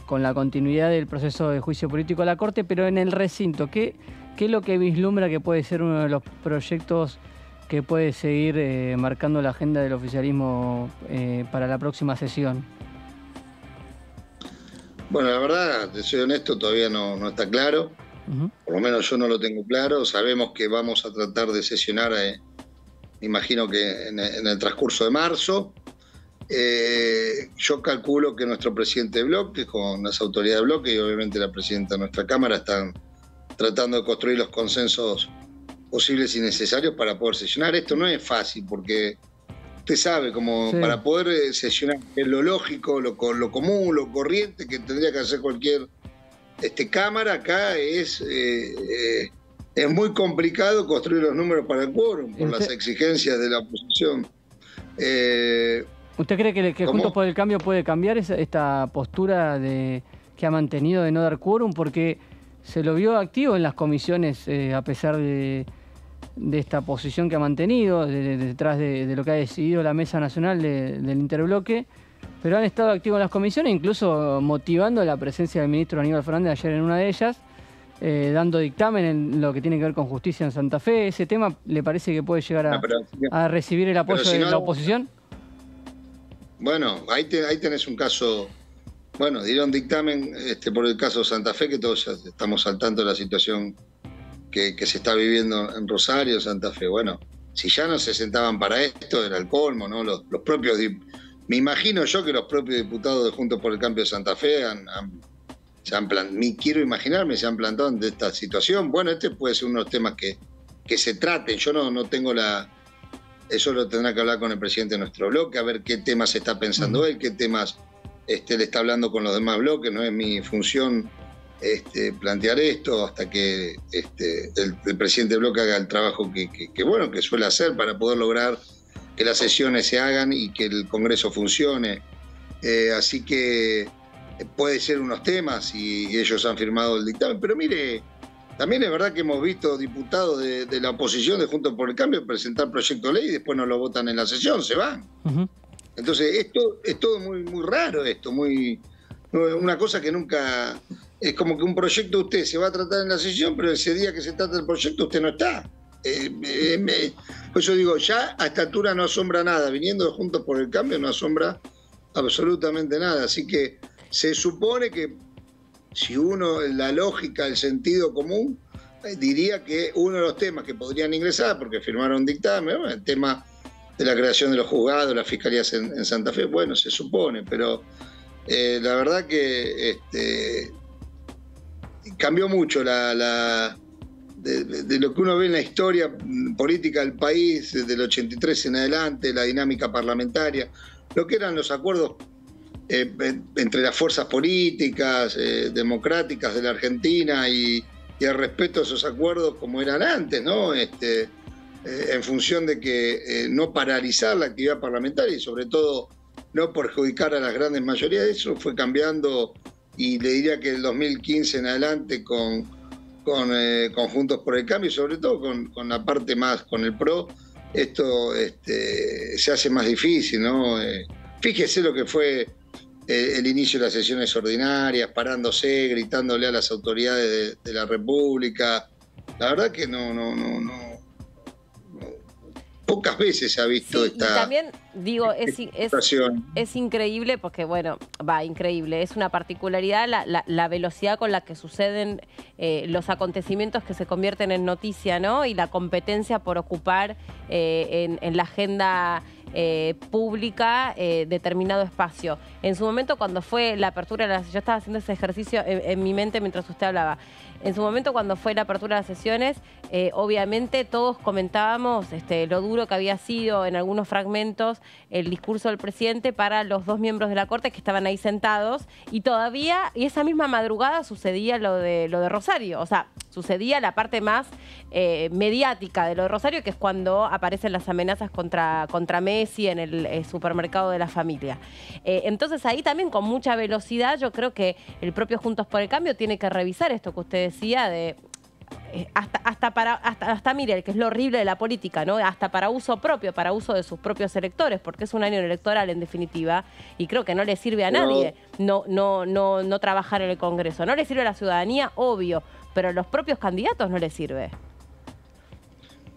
con la continuidad del proceso de juicio político a la Corte, pero en el recinto, ¿qué es lo que vislumbra que puede ser uno de los proyectos que puede seguir marcando la agenda del oficialismo para la próxima sesión? Bueno, la verdad, te soy honesto, todavía no está claro. Por lo menos yo no lo tengo claro. Sabemos que vamos a tratar de sesionar, me imagino que en el transcurso de marzo. Yo calculo que nuestro presidente de bloque, con las autoridades de bloque y obviamente la presidenta de nuestra Cámara, están tratando de construir los consensos posibles y necesarios para poder sesionar. Esto no es fácil porque usted sabe, como sí, para poder sesionar es lo lógico, lo común, lo corriente que tendría que hacer cualquier Cámara, acá es muy complicado construir los números para el quórum por las exigencias de la oposición. ¿Usted cree que Juntos por el Cambio puede cambiar esta postura que ha mantenido de no dar quórum? Porque se lo vio activo en las comisiones a pesar de esta posición que ha mantenido, detrás de lo que ha decidido la Mesa Nacional del Interbloque, pero han estado activos en las comisiones, incluso motivando la presencia del ministro Aníbal Fernández ayer en una de ellas, dando dictamen en lo que tiene que ver con justicia en Santa Fe. ¿Ese tema le parece que puede llegar a recibir el apoyo de la oposición? Bueno, ahí tenés un caso. Bueno, dieron dictamen por el caso de Santa Fe, que todos ya estamos al tanto de la situación que se está viviendo en Rosario, Santa Fe. Bueno, si ya no se sentaban para esto, era el colmo, ¿no? Los propios, me imagino yo que los propios diputados de Juntos por el Cambio de Santa Fe quiero imaginarme, se han plantado ante esta situación. Bueno, puede ser uno de los temas que se traten. Yo no tengo eso lo tendrá que hablar con el presidente de nuestro bloque, a ver qué temas está pensando él, qué temas le está hablando con los demás bloques. No es mi función plantear esto hasta que el presidente del bloque haga el trabajo que suele hacer para poder lograr que las sesiones se hagan y que el Congreso funcione. Así que puede ser unos temas y ellos han firmado el dictamen. Pero mire, también es verdad que hemos visto diputados de la oposición de Juntos por el Cambio presentar proyectos de ley y después no lo votan en la sesión, se van. Entonces, esto es todo muy, muy raro, una cosa que nunca... Es como que un proyecto usted se va a tratar en la sesión, pero ese día que se trata el proyecto usted no está. Por eso digo, ya a esta altura no asombra nada. Viniendo de Juntos por el Cambio no asombra absolutamente nada. Así que se supone que si uno, la lógica, el sentido común, diría que uno de los temas que podrían ingresar, porque firmaron dictamen, el tema de la creación de los juzgados, las fiscalías en Santa Fe, bueno, se supone, pero la verdad que cambió mucho de lo que uno ve en la historia política del país, desde el 83 en adelante, la dinámica parlamentaria, lo que eran los acuerdos entre las fuerzas políticas democráticas de la Argentina y el respeto a esos acuerdos como eran antes, ¿no? En función de que no paralizar la actividad parlamentaria y sobre todo no perjudicar a las grandes mayorías. Eso fue cambiando y le diría que el 2015 en adelante con Juntos por el Cambio y sobre todo con la parte más, con el PRO, esto se hace más difícil, ¿no? Fíjese lo que fue el inicio de las sesiones ordinarias, parándose, gritándole a las autoridades de la República. La verdad que pocas veces se ha visto esta... Y también, digo, es increíble porque, bueno, increíble. Es una particularidad la velocidad con la que suceden los acontecimientos que se convierten en noticia, ¿no? Y la competencia por ocupar en la agenda pública determinado espacio. En su momento, cuando fue la apertura, yo estaba haciendo ese ejercicio en mi mente mientras usted hablaba. En su momento, cuando fue la apertura de las sesiones, obviamente todos comentábamos lo duro que había sido en algunos fragmentos el discurso del presidente para los dos miembros de la Corte que estaban ahí sentados y todavía, y esa misma madrugada sucedía lo de Rosario. O sea, sucedía la parte más mediática de lo de Rosario, que es cuando aparecen las amenazas contra Messi en el supermercado de la familia. Entonces ahí también con mucha velocidad yo creo que el propio Juntos por el Cambio tiene que revisar esto que usted decía de hasta mire, que es lo horrible de la política, ¿no? Hasta para uso propio, para uso de sus propios electores, porque es un año electoral en definitiva, y creo que no le sirve a nadie no trabajar en el Congreso. No le sirve a la ciudadanía, obvio, pero a los propios candidatos no les sirve.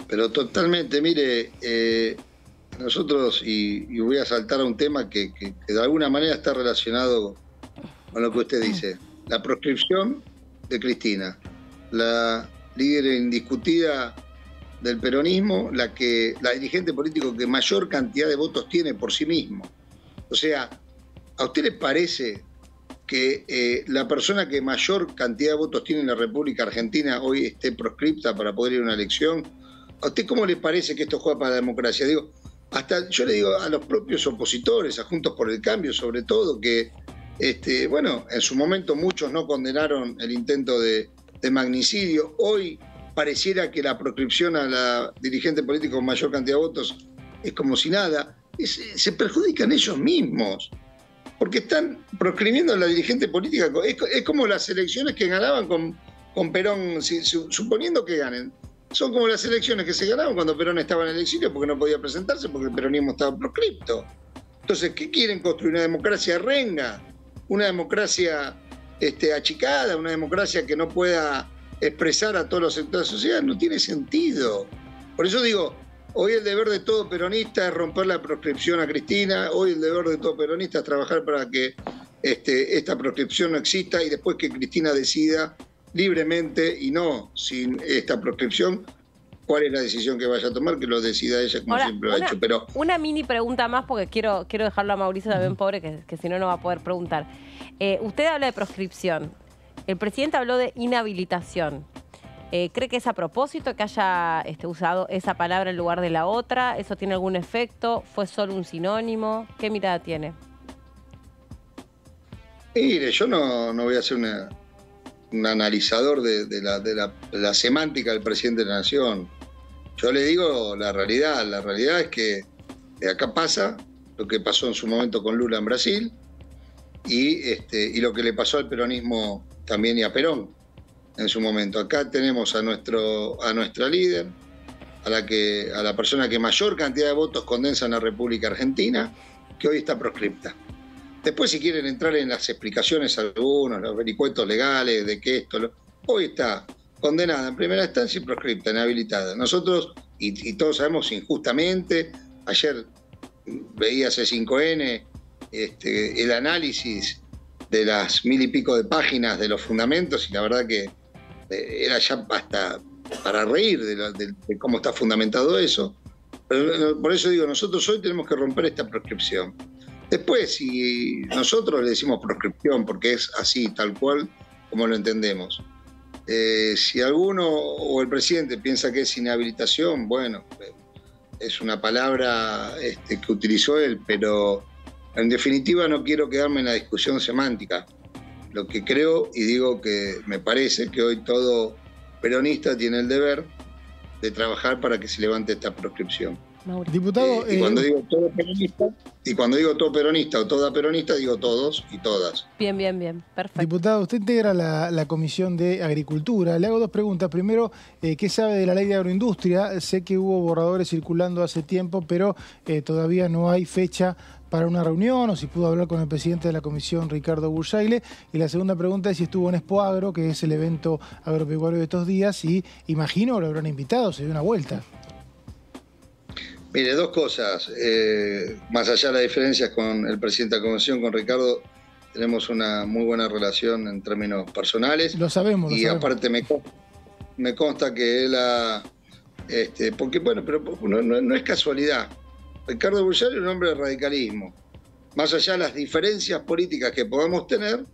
Pero totalmente, mire, nosotros, y voy a saltar a un tema que de alguna manera está relacionado con lo que usted dice, la proscripción de Cristina, la líder indiscutida del peronismo, la dirigente político que mayor cantidad de votos tiene por sí mismo. O sea, ¿a usted le parece que la persona que mayor cantidad de votos tiene en la República Argentina hoy esté proscripta para poder ir a una elección? ¿A usted cómo le parece que esto juega para la democracia? Digo, hasta yo le digo a los propios opositores, a Juntos por el Cambio sobre todo, que bueno, en su momento muchos no condenaron el intento de magnicidio. Hoy pareciera que la proscripción a la dirigente política con mayor cantidad de votos es como si nada. Se perjudican ellos mismos, porque están proscribiendo a la dirigente política. Es como las elecciones que ganaban con Perón, suponiendo que ganen. Son como las elecciones que se ganaban cuando Perón estaba en el exilio porque no podía presentarse porque el peronismo estaba proscripto. Entonces, ¿qué quieren construir? ¿Una democracia renga? ¿Una democracia achicada? ¿Una democracia que no pueda expresar a todos los sectores de la sociedad? No tiene sentido. Por eso digo, hoy el deber de todo peronista es romper la proscripción a Cristina, hoy el deber de todo peronista es trabajar para que esta proscripción no exista y después que Cristina decida libremente y no sin esta proscripción cuál es la decisión que vaya a tomar, que lo decida ella como siempre lo ha hecho. Pero una mini pregunta más, porque quiero dejarlo a Mauricio también, pobre, que si no, no va a poder preguntar. Usted habla de proscripción. El presidente habló de inhabilitación. ¿Cree que es a propósito que haya usado esa palabra en lugar de la otra? ¿Eso tiene algún efecto? ¿Fue solo un sinónimo? ¿Qué mirada tiene? Mire, yo no voy a ser un analizador de la semántica del presidente de la Nación. Yo le digo la realidad. La realidad es que acá pasa lo que pasó en su momento con Lula en Brasil y lo que le pasó al peronismo también y a Perón en su momento. Acá tenemos a nuestra líder, a la persona que mayor cantidad de votos condensa en la República Argentina, que hoy está proscripta. Después, si quieren entrar en las explicaciones algunos, los vericuetos legales de que hoy está condenada en primera instancia y proscripta, inhabilitada. Nosotros, y todos sabemos injustamente, ayer veía C5N el análisis de las 1000 y pico de páginas de los fundamentos y la verdad que era ya hasta para reír de cómo está fundamentado eso. Pero por eso digo, nosotros hoy tenemos que romper esta proscripción. Después, si nosotros le decimos proscripción, porque es así, tal cual, como lo entendemos. Si alguno o el presidente piensa que es inhabilitación, bueno, es una palabra que utilizó él, pero en definitiva no quiero quedarme en la discusión semántica. Lo que creo y digo que me parece que hoy todo peronista tiene el deber de trabajar para que se levante esta proscripción. Diputado, y cuando digo todo peronista o toda peronista, digo todos y todas. Bien, perfecto. Diputado, usted integra la Comisión de Agricultura. Le hago dos preguntas. Primero, ¿qué sabe de la ley de agroindustria? Sé que hubo borradores circulando hace tiempo, pero todavía no hay fecha para una reunión, o si pudo hablar con el presidente de la comisión, Ricardo Bursaile. Y la segunda pregunta es si estuvo en Expo Agro, que es el evento agropecuario de estos días, y imagino lo habrán invitado, se dio una vuelta. Mire, dos cosas. Más allá de las diferencias con el presidente de la comisión, con Ricardo, tenemos una muy buena relación en términos personales. Lo sabemos. Y aparte me consta que él porque bueno, pero no es casualidad. Ricardo Bursaile es un hombre de radicalismo. Más allá de las diferencias políticas que podamos tener,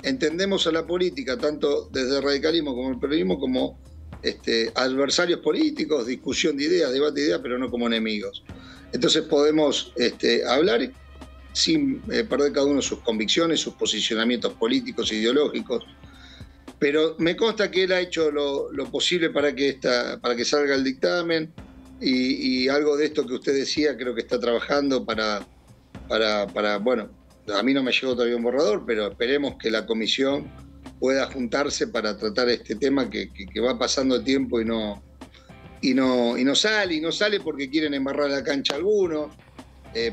entendemos a la política, tanto desde el radicalismo como el peronismo, como adversarios políticos, discusión de ideas, debate de ideas, pero no como enemigos. Entonces podemos hablar sin perder cada uno sus convicciones, sus posicionamientos políticos e ideológicos. Pero me consta que él ha hecho lo posible para que salga el dictamen y algo de esto que usted decía creo que está trabajando para bueno, a mí no me llegó todavía un borrador, pero esperemos que la comisión pueda juntarse para tratar este tema que va pasando el tiempo y no sale porque quieren embarrar la cancha algunos,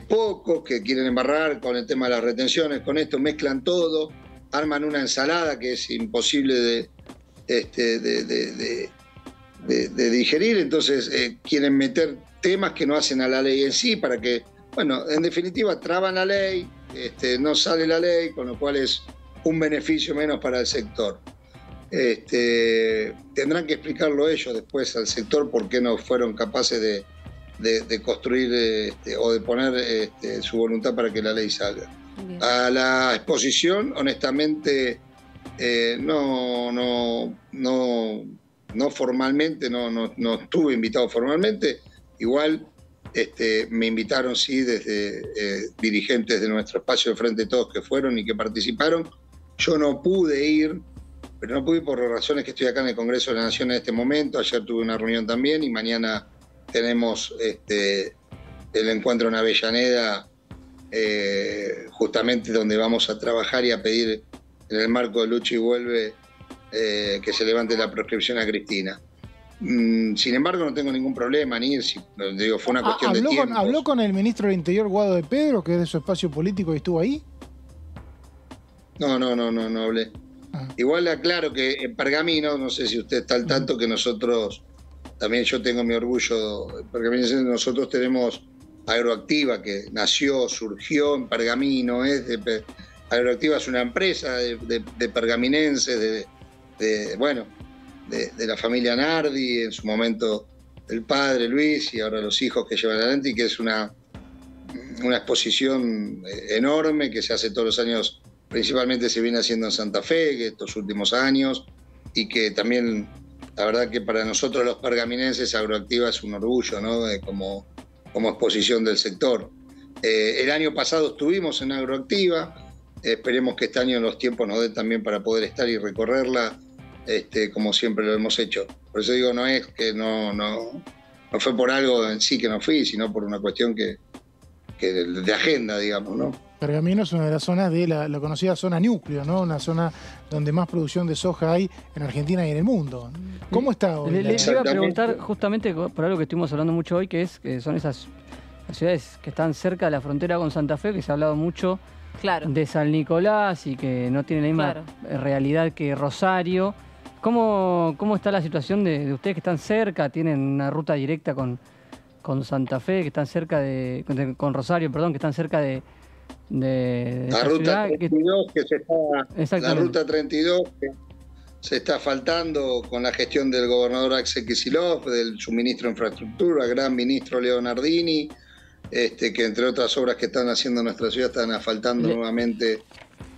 pocos que quieren embarrar con el tema de las retenciones, con esto mezclan todo, arman una ensalada que es imposible de digerir, entonces quieren meter temas que no hacen a la ley en sí para que, bueno, en definitiva traban la ley, no sale la ley, con lo cual es un beneficio menos para el sector. Tendrán que explicarlo ellos después al sector por qué no fueron capaces de construir o de poner su voluntad para que la ley salga. Bien. A la exposición, honestamente, no formalmente, no estuve invitado formalmente, igual me invitaron sí desde dirigentes de nuestro espacio de Frente de Todos que fueron y que participaron. Yo no pude ir, pero no pude por razones que estoy acá en el Congreso de la Nación en este momento. Ayer tuve una reunión también y mañana tenemos el encuentro en Avellaneda, justamente donde vamos a trabajar y a pedir en el marco de Lucha y Vuelve que se levante la proscripción a Cristina. Sin embargo, no tengo ningún problema en ir, digo, fue una cuestión de tiempo. ¿Habló con el ministro del Interior, Guado de Pedro, que es de su espacio político y estuvo ahí? No hablé. Igual aclaro que en Pergamino, no sé si usted está al tanto, que nosotros, también yo tengo mi orgullo, pergaminense, nosotros tenemos Agroactiva, que nació, surgió en Pergamino, Agroactiva es una empresa de pergaminenses, de la familia Nardi, en su momento el padre Luis y ahora los hijos que llevan adelante, y que es una exposición enorme que se hace todos los años. Principalmente se viene haciendo en Santa Fe estos últimos años, y que también, la verdad que para nosotros los pergaminenses Agroactiva es un orgullo, ¿no? Como exposición del sector. El año pasado estuvimos en Agroactiva, esperemos que este año los tiempos nos den también para poder estar y recorrerla, como siempre lo hemos hecho. Por eso digo, no es que no fue por algo en sí que no fui, sino por una cuestión que de agenda, digamos, ¿no? Pergamino es una de las zonas de la conocida zona núcleo, ¿no? Una zona donde más producción de soja hay en Argentina y en el mundo. ¿Cómo está hoy? Le iba a preguntar justamente por algo que estuvimos hablando mucho hoy, que son esas ciudades que están cerca de la frontera con Santa Fe, que se ha hablado mucho de San Nicolás y que no tienen la misma realidad que Rosario. ¿Cómo está la situación de ustedes que están cerca, tienen una ruta directa con Santa Fe, que están cerca con Rosario, perdón, que están cerca de la ruta 32 la ruta 32 que se está asfaltando con la gestión del gobernador Axel Kicillof, del subministro de infraestructura, gran ministro Leo Nardini, que entre otras obras que están haciendo en nuestra ciudad están asfaltando nuevamente.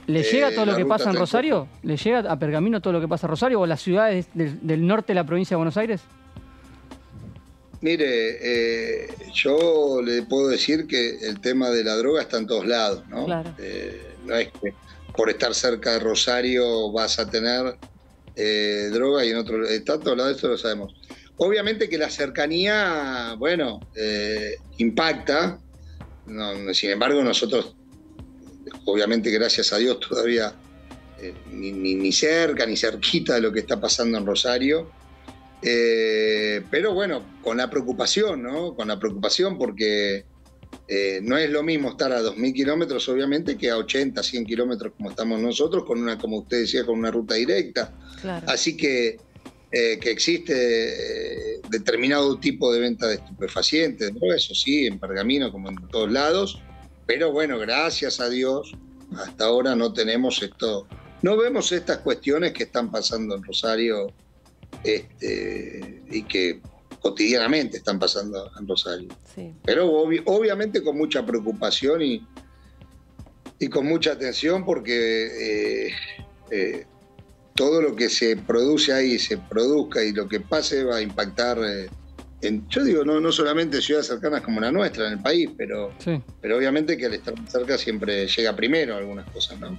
¿Le llega todo lo que pasa en Rosario? ¿Le llega a Pergamino todo lo que pasa en Rosario o las ciudades del norte de la provincia de Buenos Aires? Mire, yo le puedo decir que el tema de la droga está en todos lados, ¿no? Claro. No es que por estar cerca de Rosario vas a tener droga y en otro... Está en todos lados, esto lo sabemos. Obviamente que la cercanía, impacta. No, sin embargo, nosotros, obviamente, gracias a Dios, todavía ni cerca, ni cerquita de lo que está pasando en Rosario. Pero bueno, con la preocupación, ¿no? Con la preocupación porque no es lo mismo estar a 2.000 kilómetros, obviamente, que a 80, 100 kilómetros como estamos nosotros, como usted decía, con una ruta directa. Claro. Así que existe determinado tipo de venta de estupefacientes, ¿no? Eso sí, en Pergamino como en todos lados, pero bueno, gracias a Dios, hasta ahora no tenemos esto, no vemos estas cuestiones que están pasando en Rosario, y que cotidianamente están pasando en Rosario. Sí. Pero obviamente con mucha preocupación y con mucha atención, porque todo lo que se produce ahí, se produzca y lo que pase va a impactar yo digo, no solamente en ciudades cercanas como la nuestra, en el país, pero obviamente que al estar cerca siempre llega primero algunas cosas, ¿no?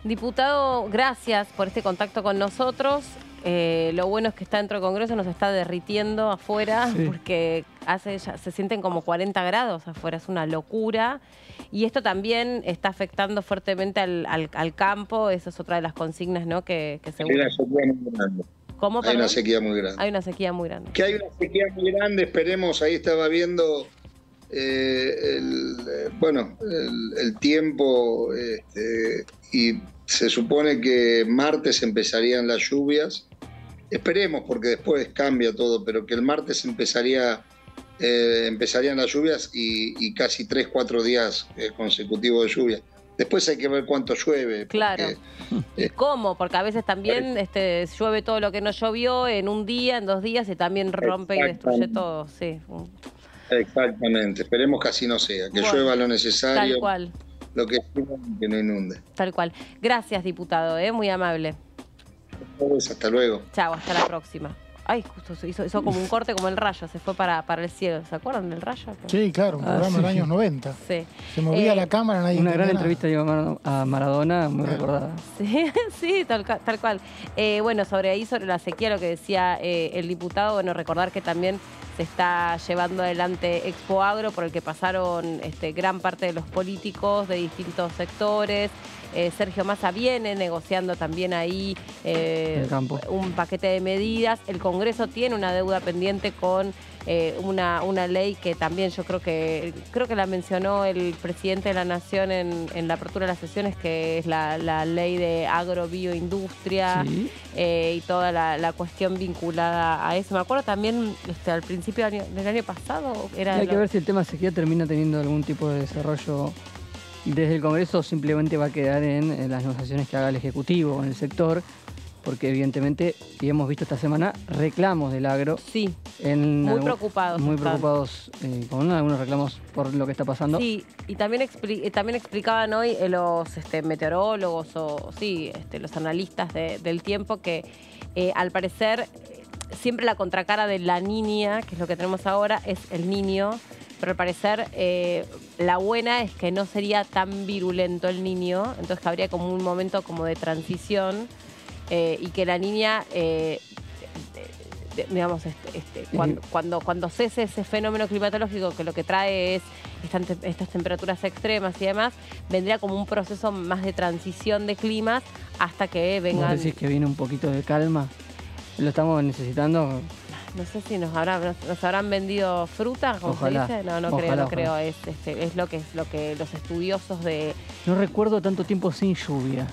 Diputado, gracias por este contacto con nosotros. lo bueno es que está dentro del Congreso, nos está derritiendo afuera, Sí. porque se sienten como 40 grados afuera, es una locura. Y esto también está afectando fuertemente al campo, esa es otra de las consignas, ¿no? Que Hay seguro. una sequía muy grande. ¿Cómo, Hay perdón? una sequía muy grande. Hay una sequía muy grande. Que hay una sequía muy grande, esperemos, ahí estaba viendo el tiempo y se supone que martes empezarían las lluvias. Esperemos, porque después cambia todo, pero que el martes empezarían las lluvias y casi 3-4 días consecutivos de lluvia. Después hay que ver cuánto llueve. Claro. ¿Y cómo? Porque a veces también llueve todo lo que no llovió en un día, en 2 días, y también rompe y destruye todo. Sí. Exactamente. Esperemos que así no sea, que Bueno, llueva lo necesario. Tal cual. Lo que no inunde. Tal cual. Gracias, diputado, muy amable. Hasta luego. Chao, hasta la próxima. Ay, justo se hizo como un corte, como el rayo, se fue para el cielo. ¿Se acuerdan del rayo? Sí, claro, un programa de los años 90. Sí. Se movía la cámara, nadie Una gran entendía entrevista a Maradona, muy recordada. Sí, sí, tal cual. Bueno, sobre la sequía, lo que decía el diputado, bueno, recordar que también se está llevando adelante Expo Agro, por el que pasaron gran parte de los políticos de distintos sectores. Sergio Massa viene negociando también ahí un paquete de medidas. El Congreso tiene una deuda pendiente con una ley que también yo creo que la mencionó el presidente de la Nación en la apertura de las sesiones, que es la ley de agrobioindustria. Sí. Y toda la cuestión vinculada a eso. Me acuerdo también al principio del año pasado. Hay que ver si el tema sequía termina teniendo algún tipo de desarrollo desde el Congreso, simplemente va a quedar en las negociaciones que haga el Ejecutivo en el sector, porque evidentemente, y hemos visto esta semana, reclamos del agro. Sí, muy preocupados. Muy preocupados con algunos reclamos por lo que está pasando. Sí, y también explicaban hoy los meteorólogos los analistas del tiempo que al parecer siempre la contracara de la Niña, que es lo que tenemos ahora, es el Niño. Pero al parecer la buena es que no sería tan virulento el Niño, entonces que habría como un momento como de transición y que la Niña, digamos, cuando cese ese fenómeno climatológico que lo que trae es estas temperaturas extremas y demás, vendría como un proceso más de transición de climas hasta que vengan... ¿Vos decís que viene un poquito de calma? ¿Lo estamos necesitando? No sé si nos habrán vendido fruta, como Ojalá, se dice. No ojalá. creo. Es lo que los estudiosos de... No recuerdo tanto tiempo sin lluvia,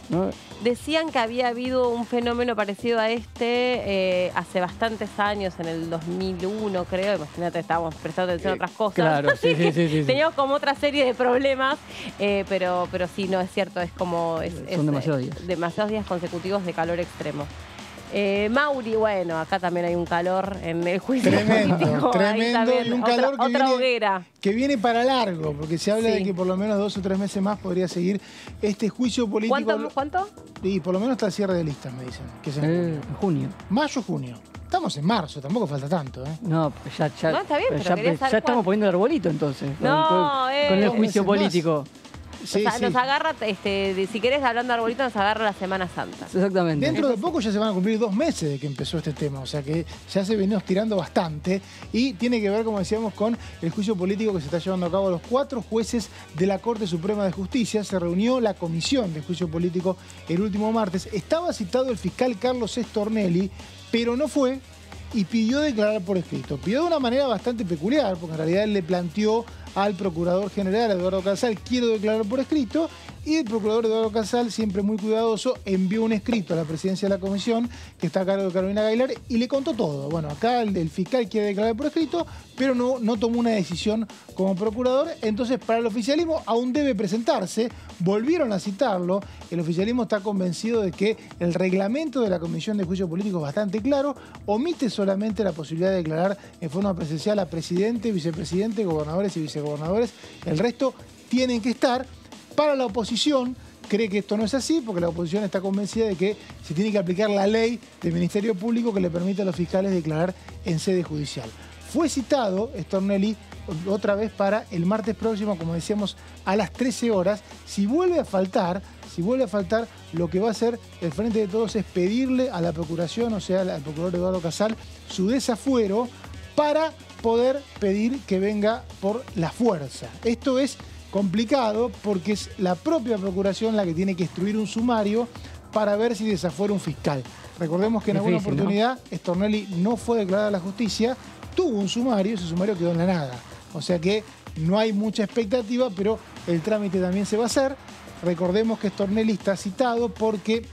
¿no? Decían que había habido un fenómeno parecido a hace bastantes años, en el 2001, creo. Imagínate, estábamos prestando atención a otras cosas. Claro, sí. Teníamos como otra serie de problemas, pero sí, no es cierto. Es como... Son demasiados días. Demasiados días consecutivos de calor extremo. Mauri, bueno, acá también hay un calor en el juicio político. Tremendo, y un calor que viene para largo, porque se habla de que por lo menos 2 o 3 meses más podría seguir este juicio político. ¿Cuánto? Y por lo menos hasta el cierre de listas, me dicen. Que es en junio. Mayo, junio. Estamos en marzo, tampoco falta tanto, ¿eh? No, pues ya no, está bien, pero ya estamos poniendo el arbolito entonces. No, con el juicio político. Sí, nos agarra, si querés, hablando de arbolito, nos agarra la Semana Santa. Exactamente. Dentro de poco ya se van a cumplir 2 meses de que empezó este tema, o sea que ya se venía estirando bastante y tiene que ver, como decíamos, con el juicio político que se está llevando a cabo a los 4 jueces de la Corte Suprema de Justicia. Se reunió la comisión de juicio político el último martes. Estaba citado el fiscal Carlos Stornelli, pero no fue y pidió declarar por escrito. Pidió de una manera bastante peculiar, porque en realidad él le planteó al procurador general, Eduardo Casal, quiero declarar por escrito, y el procurador Eduardo Casal, siempre muy cuidadoso, envió un escrito a la presidencia de la comisión, que está a cargo de Carolina Gailar, y le contó todo. Bueno, acá el fiscal quiere declarar por escrito, pero no tomó una decisión como procurador, entonces para el oficialismo aún debe presentarse, volvieron a citarlo, el oficialismo está convencido de que el reglamento de la Comisión de Juicio Político es bastante claro, omite solamente la posibilidad de declarar en forma presencial a presidente, vicepresidente, gobernadores y vicegobernadores, el resto tienen que estar. Para la oposición cree que esto no es así, porque la oposición está convencida de que se tiene que aplicar la ley del Ministerio Público que le permite a los fiscales declarar en sede judicial. Fue citado Stornelli otra vez para el martes próximo, como decíamos, a las 13 horas. Si vuelve a faltar, lo que va a hacer el Frente de Todos es pedirle a la Procuración, o sea, al procurador Eduardo Casal, su desafuero para poder pedir que venga por la fuerza. Esto es complicado porque es la propia Procuración la que tiene que instruir un sumario para ver si desafuera un fiscal. Recordemos que en alguna oportunidad Stornelli no fue declarada a la justicia, tuvo un sumario, ese sumario quedó en la nada. O sea que no hay mucha expectativa, pero el trámite también se va a hacer. Recordemos que Stornelli está citado porque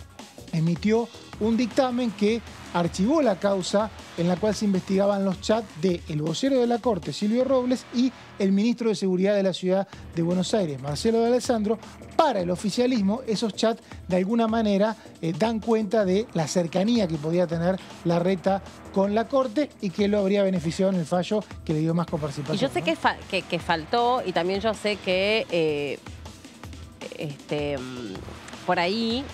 emitió un dictamen que archivó la causa en la cual se investigaban los chats del vocero de la Corte, Silvio Robles, y el ministro de Seguridad de la Ciudad de Buenos Aires, Marcelo de Alessandro. Para el oficialismo, esos chats de alguna manera dan cuenta de la cercanía que podía tener Larreta con la Corte y que lo habría beneficiado en el fallo que le dio más coparticipación. Y yo sé que faltó, y también yo sé que por ahí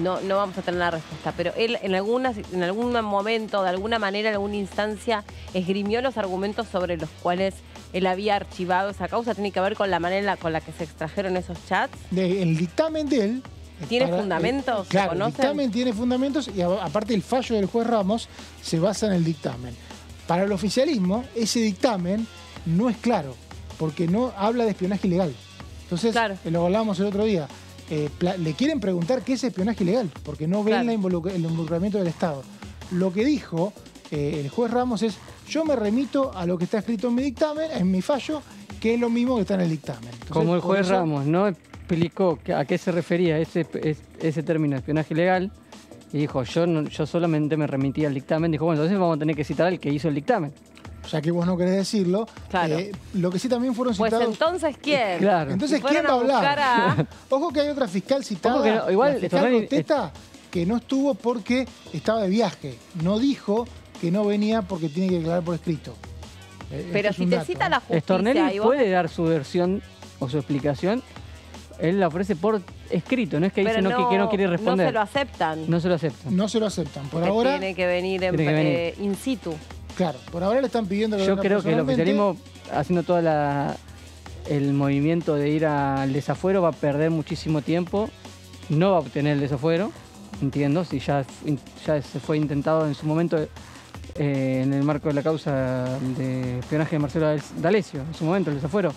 no vamos a tener la respuesta, pero él en algún momento, de alguna manera, en alguna instancia, esgrimió los argumentos sobre los cuales él había archivado esa causa. ¿Tiene que ver con la manera con la que se extrajeron esos chats? El dictamen de él... ¿Tiene fundamentos? Claro, el dictamen tiene fundamentos y aparte el fallo del juez Ramos se basa en el dictamen. Para el oficialismo, ese dictamen no es claro, porque no habla de espionaje ilegal. Entonces, lo hablábamos el otro día, le quieren preguntar qué es espionaje ilegal, porque no ven el involucramiento del Estado. Lo que dijo el juez Ramos es: yo me remito a lo que está escrito en mi dictamen, en mi fallo, que es lo mismo que está en el dictamen. Entonces, como el juez Ramos no explicó a qué se refería ese término de espionaje ilegal, y dijo, yo solamente me remití al dictamen, dijo, bueno, entonces vamos a tener que citar al que hizo el dictamen. Ya que vos no querés decirlo, lo que sí también fueron citados... Pues entonces, ¿quién? Claro. Entonces, ¿quién va a hablar? Ojo que hay otra fiscal citada, igual, la fiscal Goteta, que no estuvo porque estaba de viaje. No dijo que no venía porque tiene que declarar por escrito. Pero si te cita la justicia... Stornelli puede dar su versión o su explicación. Él la ofrece por escrito, no es que dice que no quiere responder. No se lo aceptan. No se lo aceptan. No se lo aceptan. Por ahora... Tiene que venir in situ. Claro, por ahora le están pidiendo que yo creo que el oficialismo, haciendo todo el movimiento de ir al desafuero, va a perder muchísimo tiempo. No va a obtener el desafuero, entiendo, si ya se fue intentado en su momento en el marco de la causa de espionaje de Marcelo D'Alessio, en su momento el desafuero,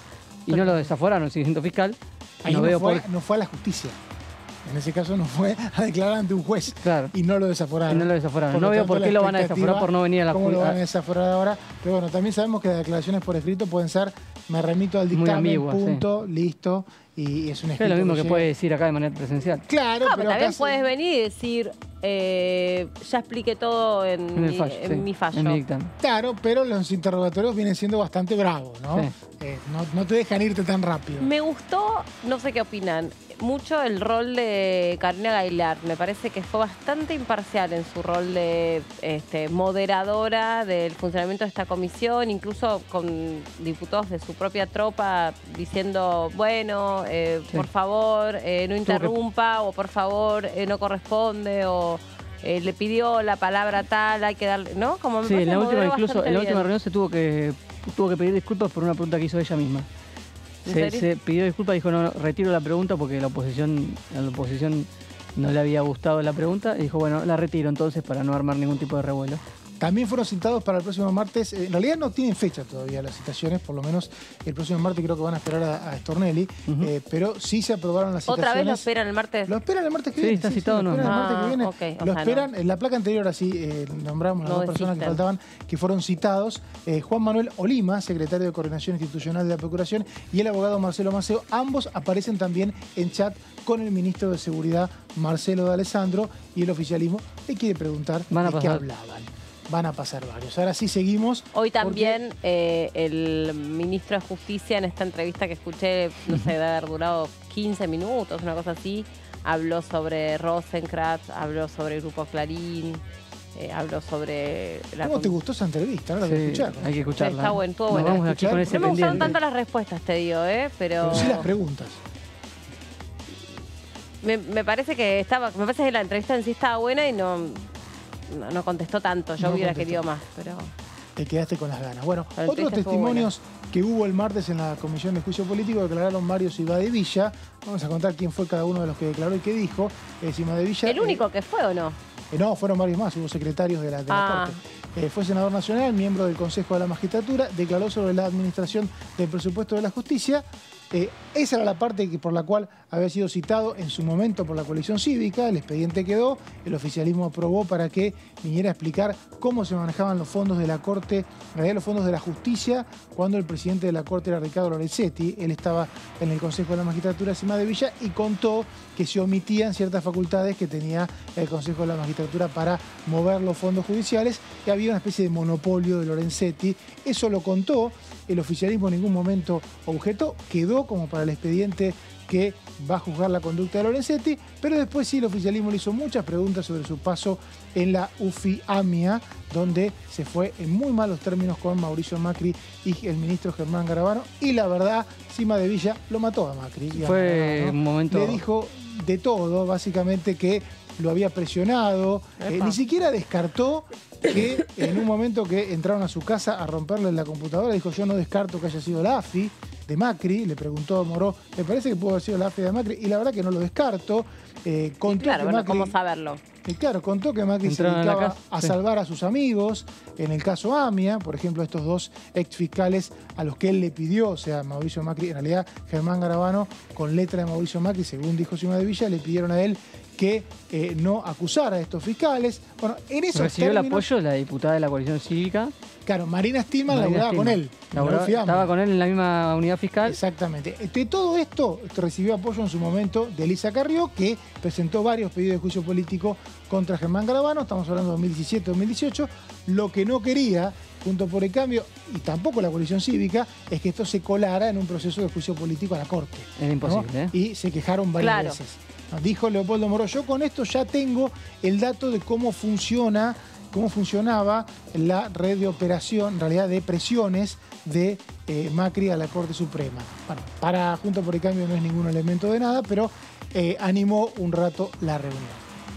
y no lo desaforaron, siendo fiscal. Ahí no fue a la justicia. En ese caso no fue a declarar ante un juez y no lo desaforaron. No veo por qué lo van a desaforar por no venir a la justicia. ¿Cómo lo van a desaforar ahora? Pero bueno, también sabemos que las declaraciones por escrito pueden ser: me remito al dictamen, punto, listo, y es un escrito. Es lo mismo que puede decir acá de manera presencial. Claro, pero también puedes venir y decir, ya expliqué todo en mi fallo. En mi dictamen. Claro, pero los interrogatorios vienen siendo bastante bravos, ¿no? Sí. No te dejan irte tan rápido. Me gustó, no sé qué opinan, mucho el rol de Carolina Gaylar. Me parece que fue bastante imparcial en su rol de moderadora del funcionamiento de esta comisión, incluso con diputados de su propia tropa diciendo, bueno, por favor, no interrumpa, o por favor, no corresponde, o le pidió la palabra tal, hay que darle, ¿no? Como me en la última reunión se tuvo que pedir disculpas por una pregunta que hizo ella misma. Se pidió disculpas, dijo, no, retiro la pregunta porque a la oposición no le había gustado la pregunta, y dijo, bueno, la retiro entonces para no armar ningún tipo de revuelo. También fueron citados para el próximo martes. En realidad no tienen fecha todavía las citaciones, por lo menos el próximo martes creo que van a esperar a Stornelli, pero sí se aprobaron las citaciones. ¿Otra vez lo esperan el martes? Lo esperan el martes que viene. Sí, está citado, ¿no? El martes que viene. Lo esperan. En la placa anterior así nombramos las dos personas que faltaban, que fueron citados. Juan Manuel Olima, secretario de Coordinación Institucional de la Procuración, y el abogado Marcelo Maceo. Ambos aparecen también en chat con el ministro de Seguridad, Marcelo D'Alessandro, y el oficialismo le quiere preguntar de qué hablaban. Van a pasar varios. Ahora sí seguimos. Hoy también el ministro de Justicia, en esta entrevista que escuché, no sé, debe haber durado 15 minutos, una cosa así, habló sobre Rosenkrantz, habló sobre el Grupo Clarín, habló sobre... ¿Cómo te gustó esa entrevista? Ahora hay que escucharla. Está bueno, estuvo bueno. Vamos aquí con ese no me gustaron tanto las respuestas, te digo, pero sí las preguntas. Me parece que la entrevista en sí estaba buena y no contestó tanto. Yo hubiera querido más, pero... Te quedaste con las ganas. Bueno, otros testimonios que hubo el martes en la Comisión de Juicio Político declararon Mario Cimadevilla. Vamos a contar quién fue cada uno de los que declaró y qué dijo. Cimadevilla, ¿El único que fue o no? No, fueron varios más, hubo secretarios de la Corte. Fue senador nacional, miembro del Consejo de la Magistratura, declaró sobre la administración del presupuesto de la justicia. Esa era la parte por la cual había sido citado en su momento por la coalición cívica. El expediente quedó, el oficialismo aprobó para que viniera a explicar cómo se manejaban los fondos de la Corte, en realidad los fondos de la justicia, cuando el presidente de la Corte era Ricardo Lorenzetti. Él estaba en el Consejo de la Magistratura de Cimadevilla y contó que se omitían ciertas facultades que tenía el Consejo de la Magistratura para mover los fondos judiciales, que había una especie de monopolio de Lorenzetti. Eso lo contó, el oficialismo en ningún momento objetó, quedó como para el expediente que va a juzgar la conducta de Lorenzetti, pero después sí el oficialismo le hizo muchas preguntas sobre su paso en la UFI-AMIA, donde se fue en muy malos términos con Mauricio Macri y el ministro Germán Garabano, y la verdad, Cimadevilla lo mató a Macri. Fue un momento... Le dijo de todo, básicamente que lo había presionado, ni siquiera descartó que en un momento que entraron a su casa a romperle la computadora, dijo: yo no descarto que haya sido la AFI de Macri. Le preguntó a Moró, me parece que pudo haber sido la AFI de Macri, y la verdad que no lo descarto. Contó claro, que bueno, Macri, ¿cómo saberlo? Claro, contó que Macri se dedicaba a salvar a sus amigos. En el caso AMIA, por ejemplo, estos dos exfiscales a los que él le pidió, o sea, Mauricio Macri, en realidad Germán Garabano, con letra de Mauricio Macri, según dijo Cimadevilla, le pidieron a él que no acusara a estos fiscales. Bueno, en esos ¿Recibió el apoyo de la diputada de la coalición cívica? Claro, Marina Stillman laburaba con él. Estaba con él en la misma unidad fiscal. Exactamente. De todo esto recibió apoyo en su momento de Elisa Carrió, que presentó varios pedidos de juicio político contra Germán Garabano. Estamos hablando de 2017-2018. Lo que no quería Juntos por el Cambio y tampoco la coalición cívica es que esto se colara en un proceso de juicio político a la Corte. Es imposible, ¿no? Y se quejaron varias veces. Dijo Leopoldo Moró: yo con esto ya tengo el dato de cómo funcionaba la red de operación, en realidad de presiones de Macri a la Corte Suprema. Bueno, para Juntos por el Cambio no es ningún elemento de nada, pero animó un rato la reunión.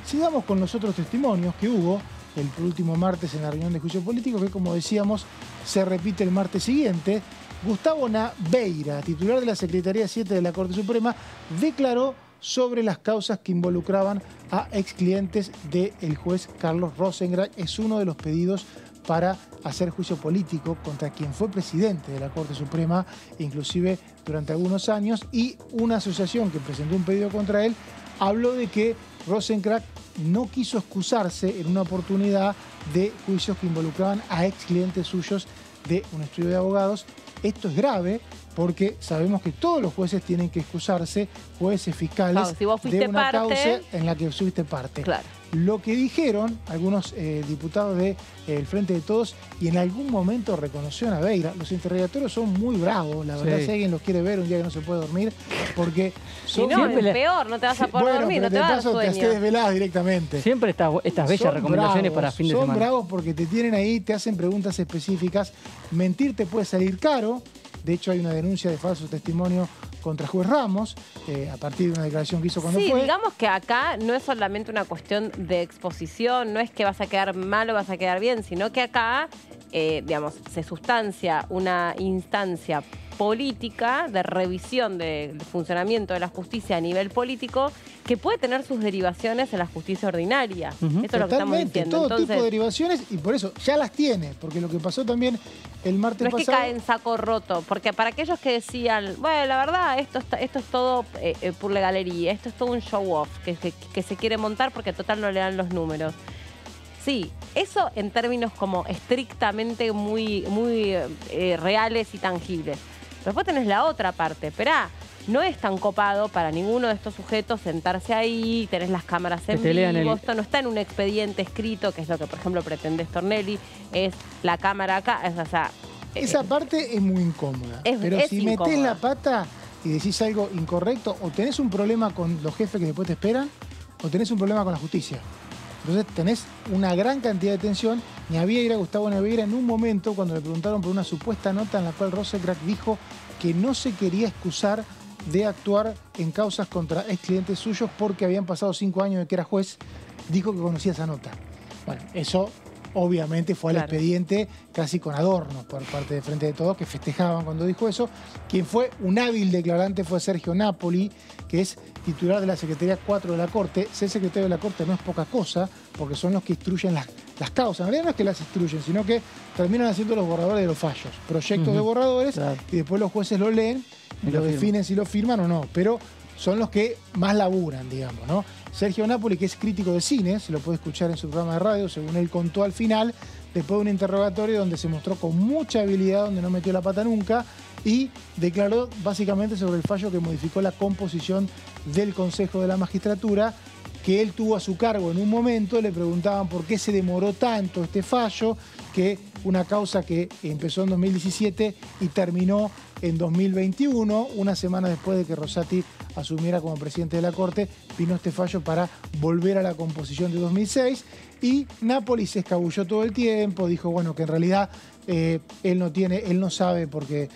Sigamos con los otros testimonios que hubo el último martes en la reunión de juicio político, que, como decíamos, se repite el martes siguiente. Gustavo Naveira, titular de la Secretaría 7 de la Corte Suprema, declaró sobre las causas que involucraban a ex clientes del juez Carlos Rosengrad. Es uno de los pedidos para hacer juicio político contra quien fue presidente de la Corte Suprema, inclusive durante algunos años, y una asociación que presentó un pedido contra él habló de que Rosengrad no quiso excusarse en una oportunidad de juicios que involucraban a ex clientes suyos de un estudio de abogados. Esto es grave porque sabemos que todos los jueces tienen que excusarse, jueces, fiscales, si vos fuiste de una parte, causa en la que fuiste parte. Claro. Lo que dijeron algunos diputados del Frente de Todos, y en algún momento reconoció a Naveira, los interrogatorios son muy bravos, la verdad, si alguien los quiere ver un día que no se puede dormir, porque son... Y no, es peor, no te vas a poder dormir, no te vas a dar sueño. Te desvelás directamente. Siempre estas bellas recomendaciones para fin de semana. Son bravos porque te tienen ahí, te hacen preguntas específicas. Mentir te puede salir caro. De hecho, hay una denuncia de falso testimonio contra juez Ramos, a partir de una declaración que hizo cuando fue. Sí, digamos que acá no es solamente una cuestión de exposición, no es que vas a quedar mal o vas a quedar bien, sino que acá, digamos, se sustancia una instancia política de revisión del funcionamiento de la justicia a nivel político que puede tener sus derivaciones en la justicia ordinaria. Esto es lo que estamos diciendo. Todo tipo de derivaciones, y por eso ya las tiene, porque lo que pasó también el martes pasado... No es que cae en saco roto, porque para aquellos que decían, bueno, la verdad, esto es todo por la galería, esto es todo un show off que se quiere montar porque total no le dan los números. Sí, eso en términos como estrictamente muy reales y tangibles. Pero después tenés la otra parte. Esperá, no es tan copado para ninguno de estos sujetos sentarse ahí, tenés las cámaras en vivo, esto no está en un expediente escrito, que es lo que, por ejemplo, pretende Stornelli, es la cámara acá, esa parte es muy incómoda. Pero si metés la pata y decís algo incorrecto, o tenés un problema con los jefes que después te esperan, o tenés un problema con la justicia. Entonces tenés una gran cantidad de tensión. Naveira, Gustavo Naveira, en un momento, cuando le preguntaron por una supuesta nota en la cual Rosengrad dijo que no se quería excusar de actuar en causas contra ex clientes suyos porque habían pasado 5 años de que era juez, dijo que conocía esa nota. Bueno, eso obviamente fue al expediente casi con adornos por parte de Frente de Todos, que festejaban cuando dijo eso. Quien fue un hábil declarante fue Sergio Napoli, que es titular de la Secretaría 4 de la Corte. Ser secretario de la Corte no es poca cosa, porque son los que instruyen las causas. En realidad no es que las instruyen, sino que terminan haciendo los borradores de los fallos. Proyectos de borradores, y después los jueces lo leen y lo definen si lo firman o no. Pero son los que más laburan, digamos, ¿no? Sergio Napoli, que es crítico de cine, se lo puede escuchar en su programa de radio, según él contó al final, después de un interrogatorio donde se mostró con mucha habilidad, donde no metió la pata nunca, y declaró básicamente sobre el fallo que modificó la composición del Consejo de la Magistratura, que él tuvo a su cargo en un momento. Le preguntaban por qué se demoró tanto este fallo, que una causa que empezó en 2017 y terminó en 2021, una semana después de que Rosati asumiera como presidente de la Corte, vino este fallo para volver a la composición de 2006, y Napoli se escabulló todo el tiempo, dijo bueno que en realidad él no sabe por qué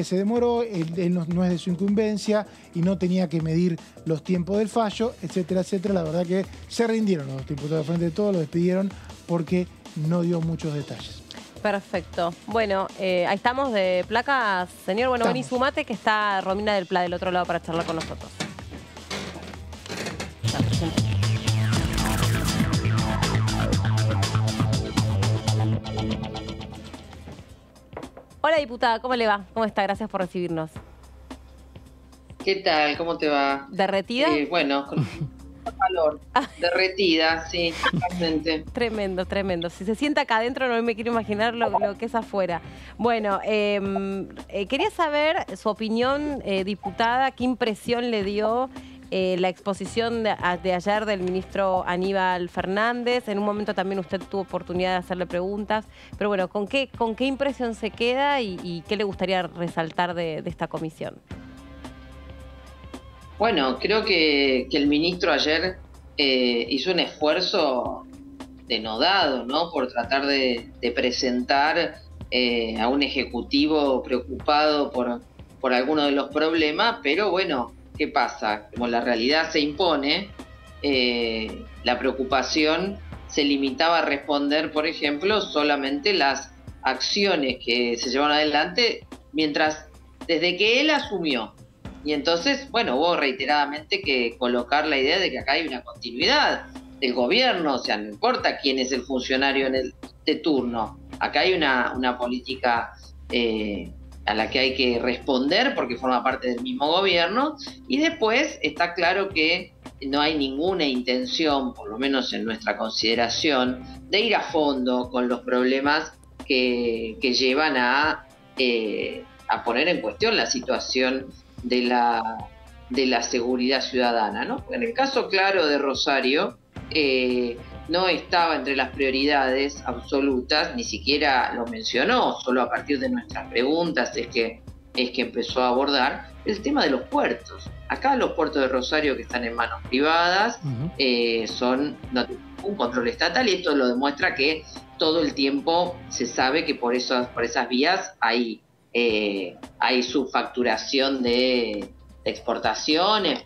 se demoró, él no es de su incumbencia y no tenía que medir los tiempos del fallo, etcétera, etcétera. La verdad que se rindieron los diputados de Frente de Todos, lo despidieron porque no dio muchos detalles. Perfecto. Bueno, ahí estamos de placas, señor. Bueno, vení, sumate, que está Romina del Pla del otro lado para charlar con nosotros. Hola, diputada, ¿cómo le va? ¿Cómo está? Gracias por recibirnos. ¿Qué tal? ¿Cómo te va? ¿Derretida? Bueno, con calor. Derretida, sí, totalmente. Tremendo, tremendo. Si se sienta acá adentro no me quiero imaginar lo que es afuera. Bueno, quería saber su opinión, diputada, qué impresión le dio la exposición de ayer del ministro Aníbal Fernández. En un momento también usted tuvo oportunidad de hacerle preguntas, pero bueno, ¿con qué impresión se queda y qué le gustaría resaltar de esta comisión? Bueno, creo que el ministro ayer hizo un esfuerzo denodado, ¿no? Por tratar de presentar a un ejecutivo preocupado por algunos de los problemas, pero bueno, ¿qué pasa? Como la realidad se impone, la preocupación se limitaba a responder, por ejemplo, solamente las acciones que se llevaron adelante desde que él asumió. Y entonces, bueno, hubo reiteradamente que colocar la idea de que acá hay una continuidad del gobierno, o sea, no importa quién es el funcionario de turno, acá hay una política a la que hay que responder porque forma parte del mismo gobierno, y después está claro que no hay ninguna intención, por lo menos en nuestra consideración, de ir a fondo con los problemas que llevan a poner en cuestión la situación de la seguridad ciudadana, ¿no? En el caso claro de Rosario, no estaba entre las prioridades absolutas, ni siquiera lo mencionó, solo a partir de nuestras preguntas es que empezó a abordar el tema de los puertos. Acá los puertos de Rosario, que están en manos privadas, no tienen un control estatal, y esto lo demuestra que todo el tiempo se sabe que por esas vías hay subfacturación de exportaciones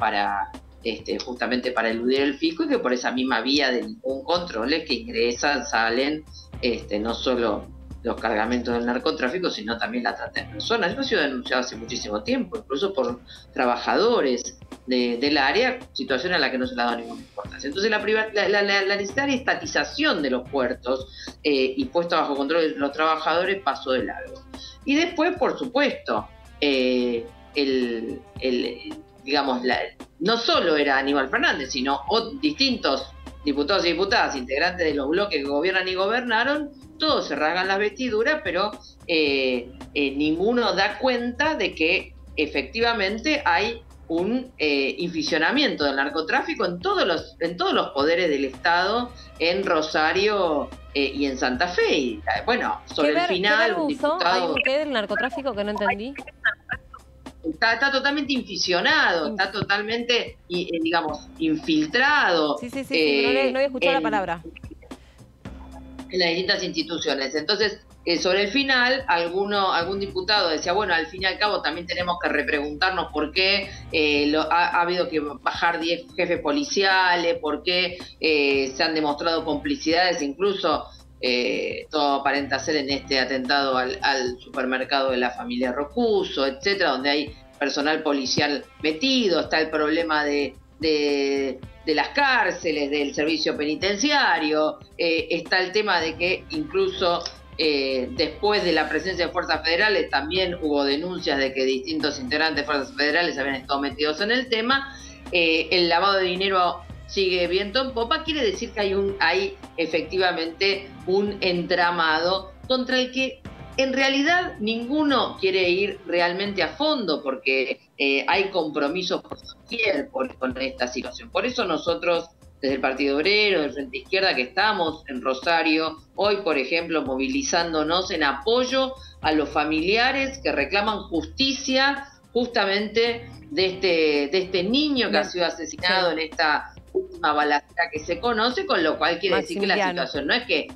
justamente para eludir el fisco, y que por esa misma vía de ningún control es que ingresan, salen no solo los cargamentos del narcotráfico, sino también la trata de personas. Esto ha sido denunciado hace muchísimo tiempo, incluso por trabajadores del área, situación a la que no se le ha dado ninguna importancia. Entonces la necesaria estatización de los puertos y puesta bajo control de los trabajadores pasó de largo. Y después, por supuesto, no solo era Aníbal Fernández, sino distintos diputados y diputadas, integrantes de los bloques que gobiernan y gobernaron, todos se rasgan las vestiduras, pero ninguno da cuenta de que efectivamente hay un inficionamiento del narcotráfico en todos los poderes del Estado, en Rosario y en Santa Fe. Y, bueno, sobre el final... ¿Hay un qué del narcotráfico que no entendí? Está totalmente inficionado, está totalmente, infiltrado. Sí, no había escuchado la palabra. En las distintas instituciones. Entonces, sobre el final, algún diputado decía, bueno, al fin y al cabo también tenemos que repreguntarnos por qué ha habido que bajar 10 jefes policiales, por qué se han demostrado complicidades incluso todo aparenta ser en este atentado al supermercado de la familia Rocuso, etcétera, donde hay personal policial metido, está el problema de las cárceles, del servicio penitenciario, está el tema de que incluso después de la presencia de fuerzas federales también hubo denuncias de que distintos integrantes de fuerzas federales habían estado metidos en el tema. El lavado de dinero sigue viento en popa, quiere decir que hay efectivamente un entramado contra el que en realidad ninguno quiere ir realmente a fondo, porque hay compromisos por doquier con esta situación. Por eso nosotros, desde el Partido Obrero, del Frente Izquierda, que estamos en Rosario, hoy, por ejemplo, movilizándonos en apoyo a los familiares que reclaman justicia justamente de este niño que ha sido asesinado en esta última balacera que se conoce, con lo cual quiere decir que la situación no es que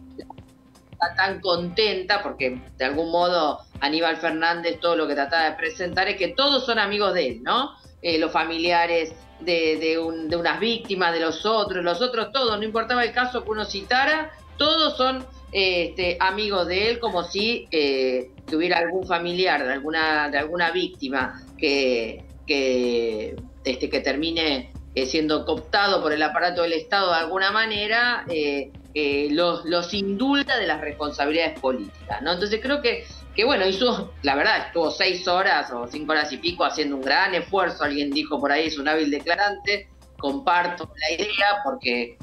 está tan contenta, porque de algún modo Aníbal Fernández todo lo que trataba de presentar es que todos son amigos de él, ¿no? Los familiares de unas víctimas, de los otros todos, no importaba el caso que uno citara, todos son amigos de él, como si tuviera algún familiar de alguna víctima que termine siendo cooptado por el aparato del Estado de alguna manera, los indulta de las responsabilidades políticas, ¿no? Entonces creo que bueno, la verdad, estuvo 6 horas o 5 horas y pico haciendo un gran esfuerzo. Alguien dijo por ahí, es un hábil declarante. Comparto la idea porque,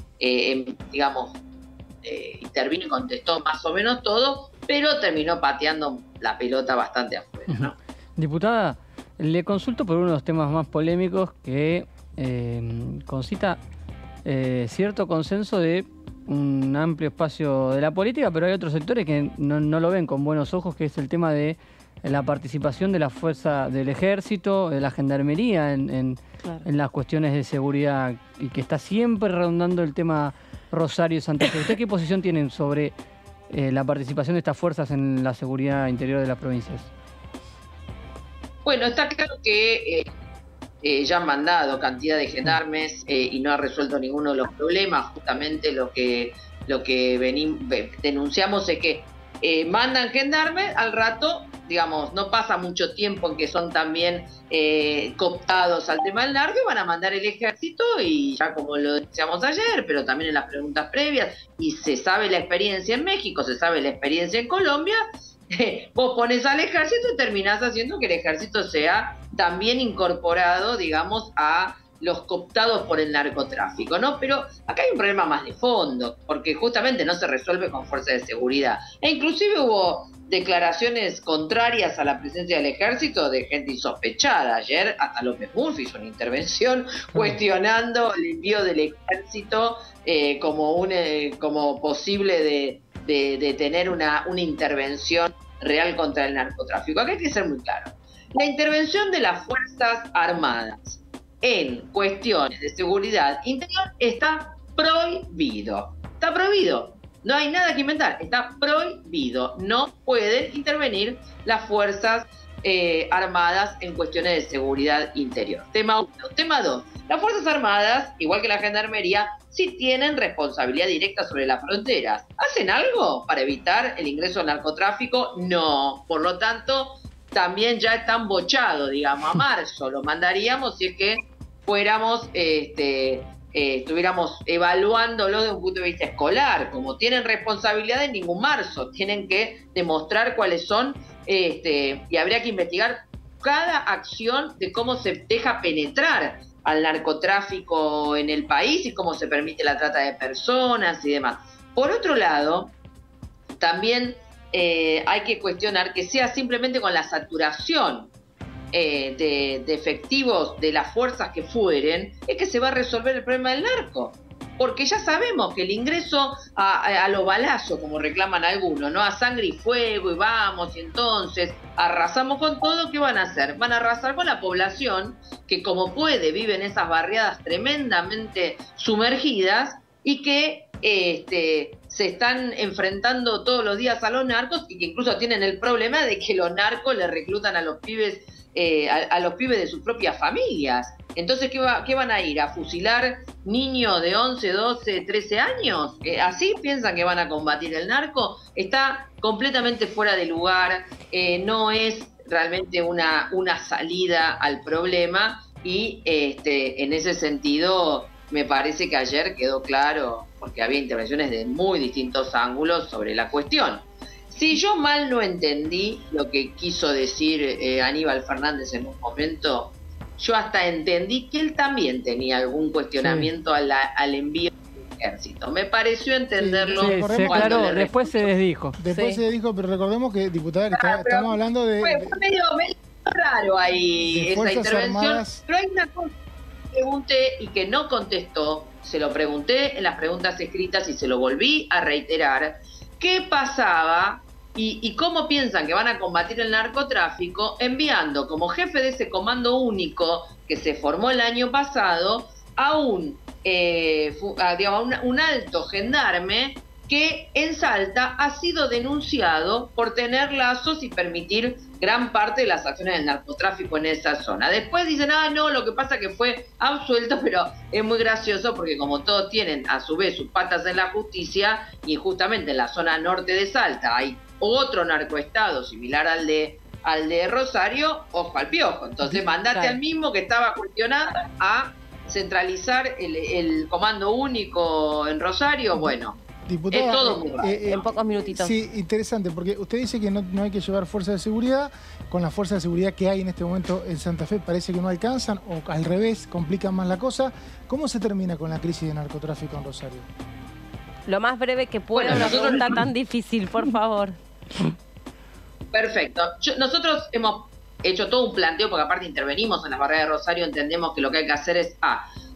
intervino y contestó más o menos todo, pero terminó pateando la pelota bastante afuera, ¿no? Diputada, le consulto por uno de los temas más polémicos que concita cierto consenso de un amplio espacio de la política, pero hay otros sectores que no lo ven con buenos ojos, que es el tema de la participación de la fuerza del ejército, de la gendarmería en las cuestiones de seguridad, y que está siempre redundando el tema Rosario y Santa Fe. ¿Usted qué posición tienen sobre la participación de estas fuerzas en la seguridad interior de las provincias? Bueno, está claro que ya han mandado cantidad de gendarmes y no ha resuelto ninguno de los problemas. Justamente lo que denunciamos es que mandan gendarmes, al rato, no pasa mucho tiempo en que son también cooptados al tema del narco, y van a mandar el ejército, y ya como lo decíamos ayer, pero también en las preguntas previas, y se sabe la experiencia en México, se sabe la experiencia en Colombia. Vos pones al ejército y terminás haciendo que el ejército sea también incorporado, a los cooptados por el narcotráfico, ¿no? Pero acá hay un problema más de fondo, porque justamente no se resuelve con fuerza de seguridad. E inclusive hubo declaraciones contrarias a la presencia del ejército de gente insospechada. Ayer hasta López Murphy hizo una intervención cuestionando el envío del ejército como posible de tener una intervención real contra el narcotráfico. Acá hay que ser muy claro. La intervención de las Fuerzas Armadas en cuestiones de seguridad interior está prohibido. Está prohibido. No hay nada que inventar. Está prohibido. No pueden intervenir las Fuerzas Armadas en cuestiones de seguridad interior. Tema 1. Tema 2. Las Fuerzas Armadas, igual que la Gendarmería, sí tienen responsabilidad directa sobre las fronteras. ¿Hacen algo para evitar el ingreso del narcotráfico? No. Por lo tanto, también ya están bochados, a marzo. Lo mandaríamos si es que fuéramos, estuviéramos evaluándolo desde un punto de vista escolar. Como tienen responsabilidad en ningún marzo, tienen que demostrar cuáles son, y habría que investigar cada acción de cómo se deja penetrar al narcotráfico en el país y cómo se permite la trata de personas y demás. Por otro lado, también hay que cuestionar que sea simplemente con la saturación de efectivos de las fuerzas que fueren, es que se va a resolver el problema del narco. Porque ya sabemos que el ingreso a los balazos, como reclaman algunos, ¿no? A sangre y fuego, y vamos, y entonces arrasamos con todo. ¿Qué van a hacer? Van a arrasar con la población que, como puede, vive en esas barriadas tremendamente sumergidas y que se están enfrentando todos los días a los narcos, y que incluso tienen el problema de que los narcos le reclutan a los pibes de sus propias familias. Entonces, ¿qué van a ir? ¿A fusilar niños de 11, 12, 13 años? ¿Así piensan que van a combatir el narco? Está completamente fuera de lugar, no es realmente una salida al problema y en ese sentido me parece que ayer quedó claro, porque había intervenciones de muy distintos ángulos sobre la cuestión. Si yo mal no entendí lo que quiso decir Aníbal Fernández en un momento, yo hasta entendí que él también tenía algún cuestionamiento al envío del ejército. Me pareció entenderlo. Se aclaró, después se desdijo. Después se desdijo, pero recordemos que, diputada, estamos hablando de... Fue medio raro ahí esa intervención. Armadas. Pero hay una cosa que pregunté y que no contestó, se lo pregunté en las preguntas escritas y se lo volví a reiterar. ¿Qué pasaba y cómo piensan que van a combatir el narcotráfico enviando como jefe de ese comando único que se formó el año pasado a un alto gendarme que en Salta ha sido denunciado por tener lazos y permitir gran parte de las acciones del narcotráfico en esa zona? Después dicen, no, lo que pasa que fue absuelto, pero es muy gracioso porque como todos tienen a su vez sus patas en la justicia, y justamente en la zona norte de Salta hay otro narcoestado similar al de Rosario, ojo al piojo. Entonces mandate al mismo que estaba cuestionado a centralizar el comando único en Rosario. Bueno, diputada, es todo muy raro. En pocos minutitos. Sí, interesante, porque usted dice que no hay que llevar fuerza de seguridad. Con la fuerza de seguridad que hay en este momento en Santa Fe parece que no alcanzan, o al revés, complican más la cosa. ¿Cómo se termina con la crisis de narcotráfico en Rosario? Lo más breve que pueda, una pregunta tan difícil, por favor. Perfecto. Nosotros hemos hecho todo un planteo, porque aparte intervenimos en la barrera de Rosario, entendemos que lo que hay que hacer es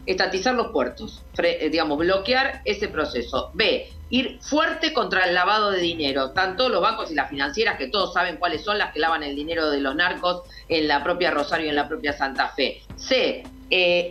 estatizar los puertos, bloquear ese proceso. B, ir fuerte contra el lavado de dinero, tanto los bancos y las financieras, que todos saben cuáles son las que lavan el dinero de los narcos en la propia Rosario y en la propia Santa Fe. C,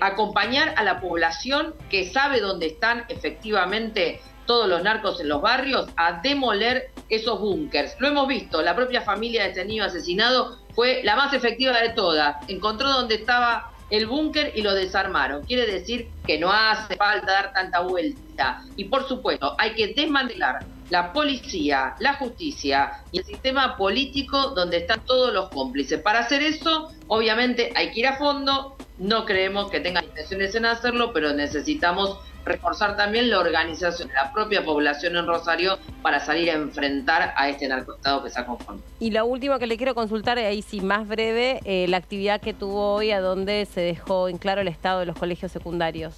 acompañar a la población que sabe dónde están efectivamente todos los narcos en los barrios, a demoler esos búnkers. Lo hemos visto, la propia familia de este niño asesinado fue la más efectiva de todas. Encontró dónde estaba el búnker y lo desarmaron. Quiere decir que no hace falta dar tanta vuelta. Y por supuesto, hay que desmantelar la policía, la justicia y el sistema político donde están todos los cómplices. Para hacer eso, obviamente, hay que ir a fondo. No creemos que tengan intenciones en hacerlo, pero necesitamos reforzar también la organización de la propia población en Rosario para salir a enfrentar a este narcoestado que se ha conformado. Y lo último que le quiero consultar, ahí sí más breve, la actividad que tuvo hoy, a donde se dejó en claro el estado de los colegios secundarios.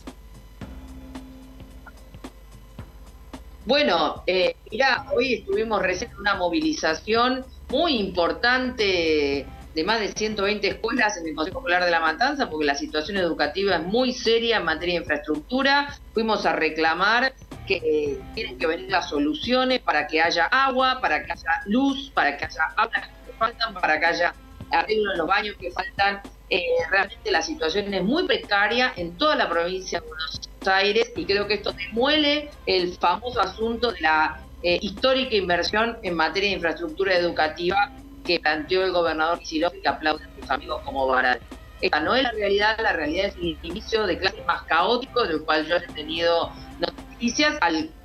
Bueno, mirá, hoy estuvimos recién en una movilización muy importante de más de 120 escuelas en el Consejo Escolar de La Matanza, porque la situación educativa es muy seria en materia de infraestructura. Fuimos a reclamar que tienen que venir las soluciones para que haya agua, para que haya luz, para que haya aulas que faltan, para que haya arreglo en los baños que faltan. Realmente la situación es muy precaria en toda la provincia de Buenos Aires, y creo que esto demuele el famoso asunto de la histórica inversión en materia de infraestructura educativa que planteó el gobernador Kicillof, que aplauden sus amigos como Baradit. Esta no es la realidad es el inicio de clases más caótico del cual yo he tenido noticias,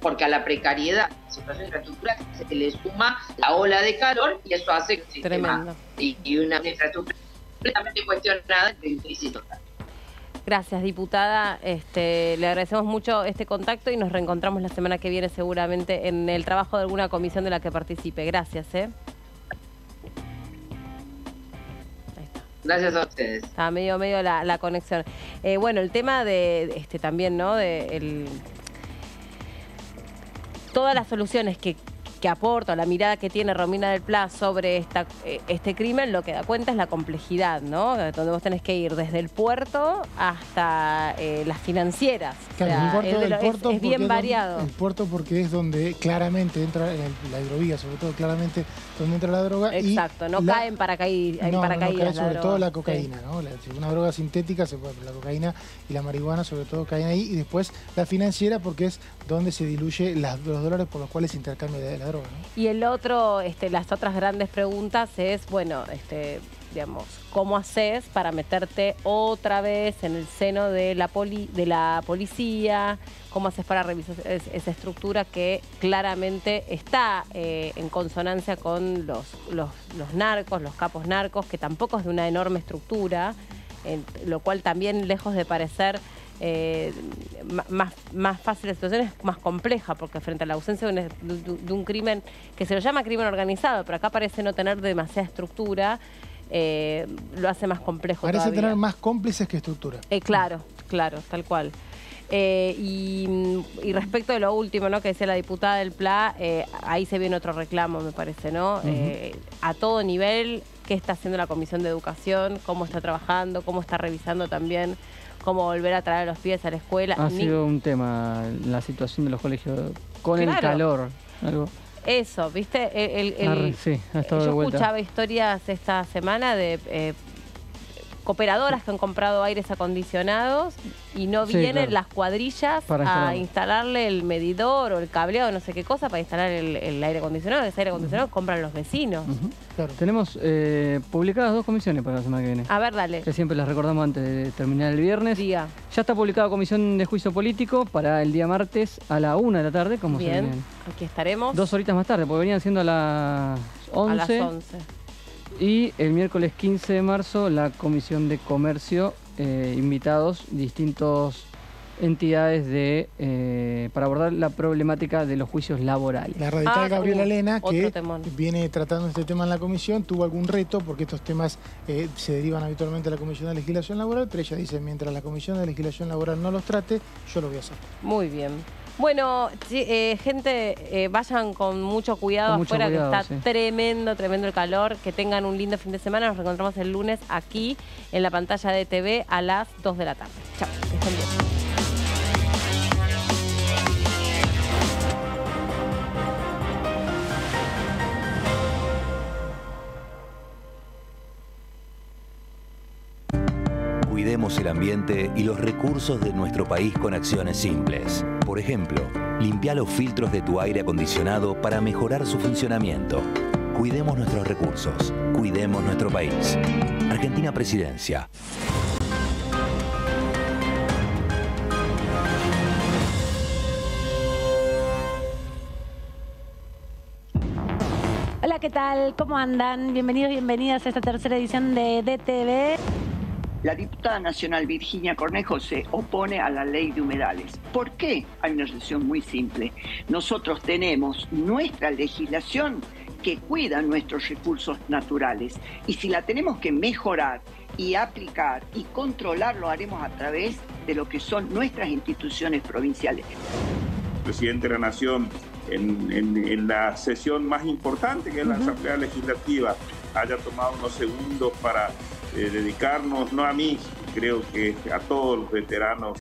porque a la precariedad de la situación de infraestructura se le suma la ola de calor, y eso hace que un sistema y una infraestructura completamente cuestionada en crisis total. Gracias, diputada. Le agradecemos mucho este contacto y nos reencontramos la semana que viene seguramente en el trabajo de alguna comisión de la que participe. Gracias. Gracias a ustedes. Está medio la conexión. Bueno, el tema de también, ¿no? Todas las soluciones que aporta, la mirada que tiene Romina del Pla sobre este crimen, lo que da cuenta es la complejidad, ¿no? Donde vos tenés que ir desde el puerto hasta las financieras. Claro, el puerto es bien variado. El puerto porque es donde claramente entra la hidrovía, sobre todo claramente donde entra la droga. Exacto, no caen paracaídas. No cae sobre todo la cocaína, ¿no? Una droga sintética, la cocaína y la marihuana sobre todo caen ahí. Y después la financiera, porque es donde se diluye los dólares por los cuales se intercambia la droga, ¿no? Y el otro, las otras grandes preguntas es, bueno, digamos, ¿cómo haces para meterte otra vez en el seno de la policía? ¿Cómo haces para revisar esa estructura que claramente está en consonancia con los narcos, los capos narcos, que tampoco es de una enorme estructura, lo cual también, lejos de parecer más fácil la situación, es más compleja, porque frente a la ausencia de un crimen que se lo llama crimen organizado, pero acá parece no tener demasiada estructura, lo hace más complejo. Parece todavía tener más cómplices que estructura. Claro, tal cual. Y respecto de lo último, ¿no?, que decía la diputada del PLA, ahí se viene otro reclamo, me parece, ¿no? A todo nivel, ¿qué está haciendo la Comisión de Educación? ¿Cómo está trabajando? ¿Cómo está revisando también cómo volver a traer a los pibes a la escuela? Ha sido un tema la situación de los colegios con el calor. Algo. Eso, ¿viste? Sí, ha estado de yo vuelta. escuchaba historias esta semana de cooperadoras que han comprado aires acondicionados y no vienen las cuadrillas a instalarle el medidor o el cableado, no sé qué cosa, para instalar el aire acondicionado. Ese aire acondicionado compran los vecinos. Claro. Tenemos publicadas 2 comisiones para la semana que viene. A ver, dale. Que siempre las recordamos antes de terminar el viernes. Diga. Ya está publicada comisión de juicio político para el día martes a la 1 de la tarde. Como bien, se vienen. Aquí estaremos. 2 horitas más tarde, porque venían siendo a las 11. A las 11. Y el miércoles 15 de marzo la Comisión de Comercio, invitados distintas entidades para abordar la problemática de los juicios laborales. La radical Gabriela Lena, que temón. viene tratando este tema en la comisión, tuvo algún reto porque estos temas se derivan habitualmente a la Comisión de Legislación Laboral, pero ella dice, mientras la Comisión de Legislación Laboral no los trate, yo lo voy a hacer. Muy bien. Bueno, gente, vayan con mucho cuidado afuera, que está tremendo el calor. Que tengan un lindo fin de semana. Nos reencontramos el lunes aquí en la pantalla de TV a las 2 de la tarde. Chao, que estén bien. Cuidemos el ambiente y los recursos de nuestro país con acciones simples. Por ejemplo, limpia los filtros de tu aire acondicionado para mejorar su funcionamiento. Cuidemos nuestros recursos. Cuidemos nuestro país. Argentina Presidencia. Hola, ¿qué tal? ¿Cómo andan? Bienvenidos, bienvenidas a esta tercera edición de DTV. La diputada nacional Virginia Cornejo se opone a la ley de humedales. ¿Por qué? Hay una razón muy simple. Nosotros tenemos nuestra legislación que cuida nuestros recursos naturales. Y si la tenemos que mejorar y aplicar y controlar, lo haremos a través de lo que son nuestras instituciones provinciales. El presidente de la Nación, en la sesión más importante, que es la Asamblea Legislativa, haya tomado unos segundos para dedicarnos, no a mí, creo que a todos los veteranos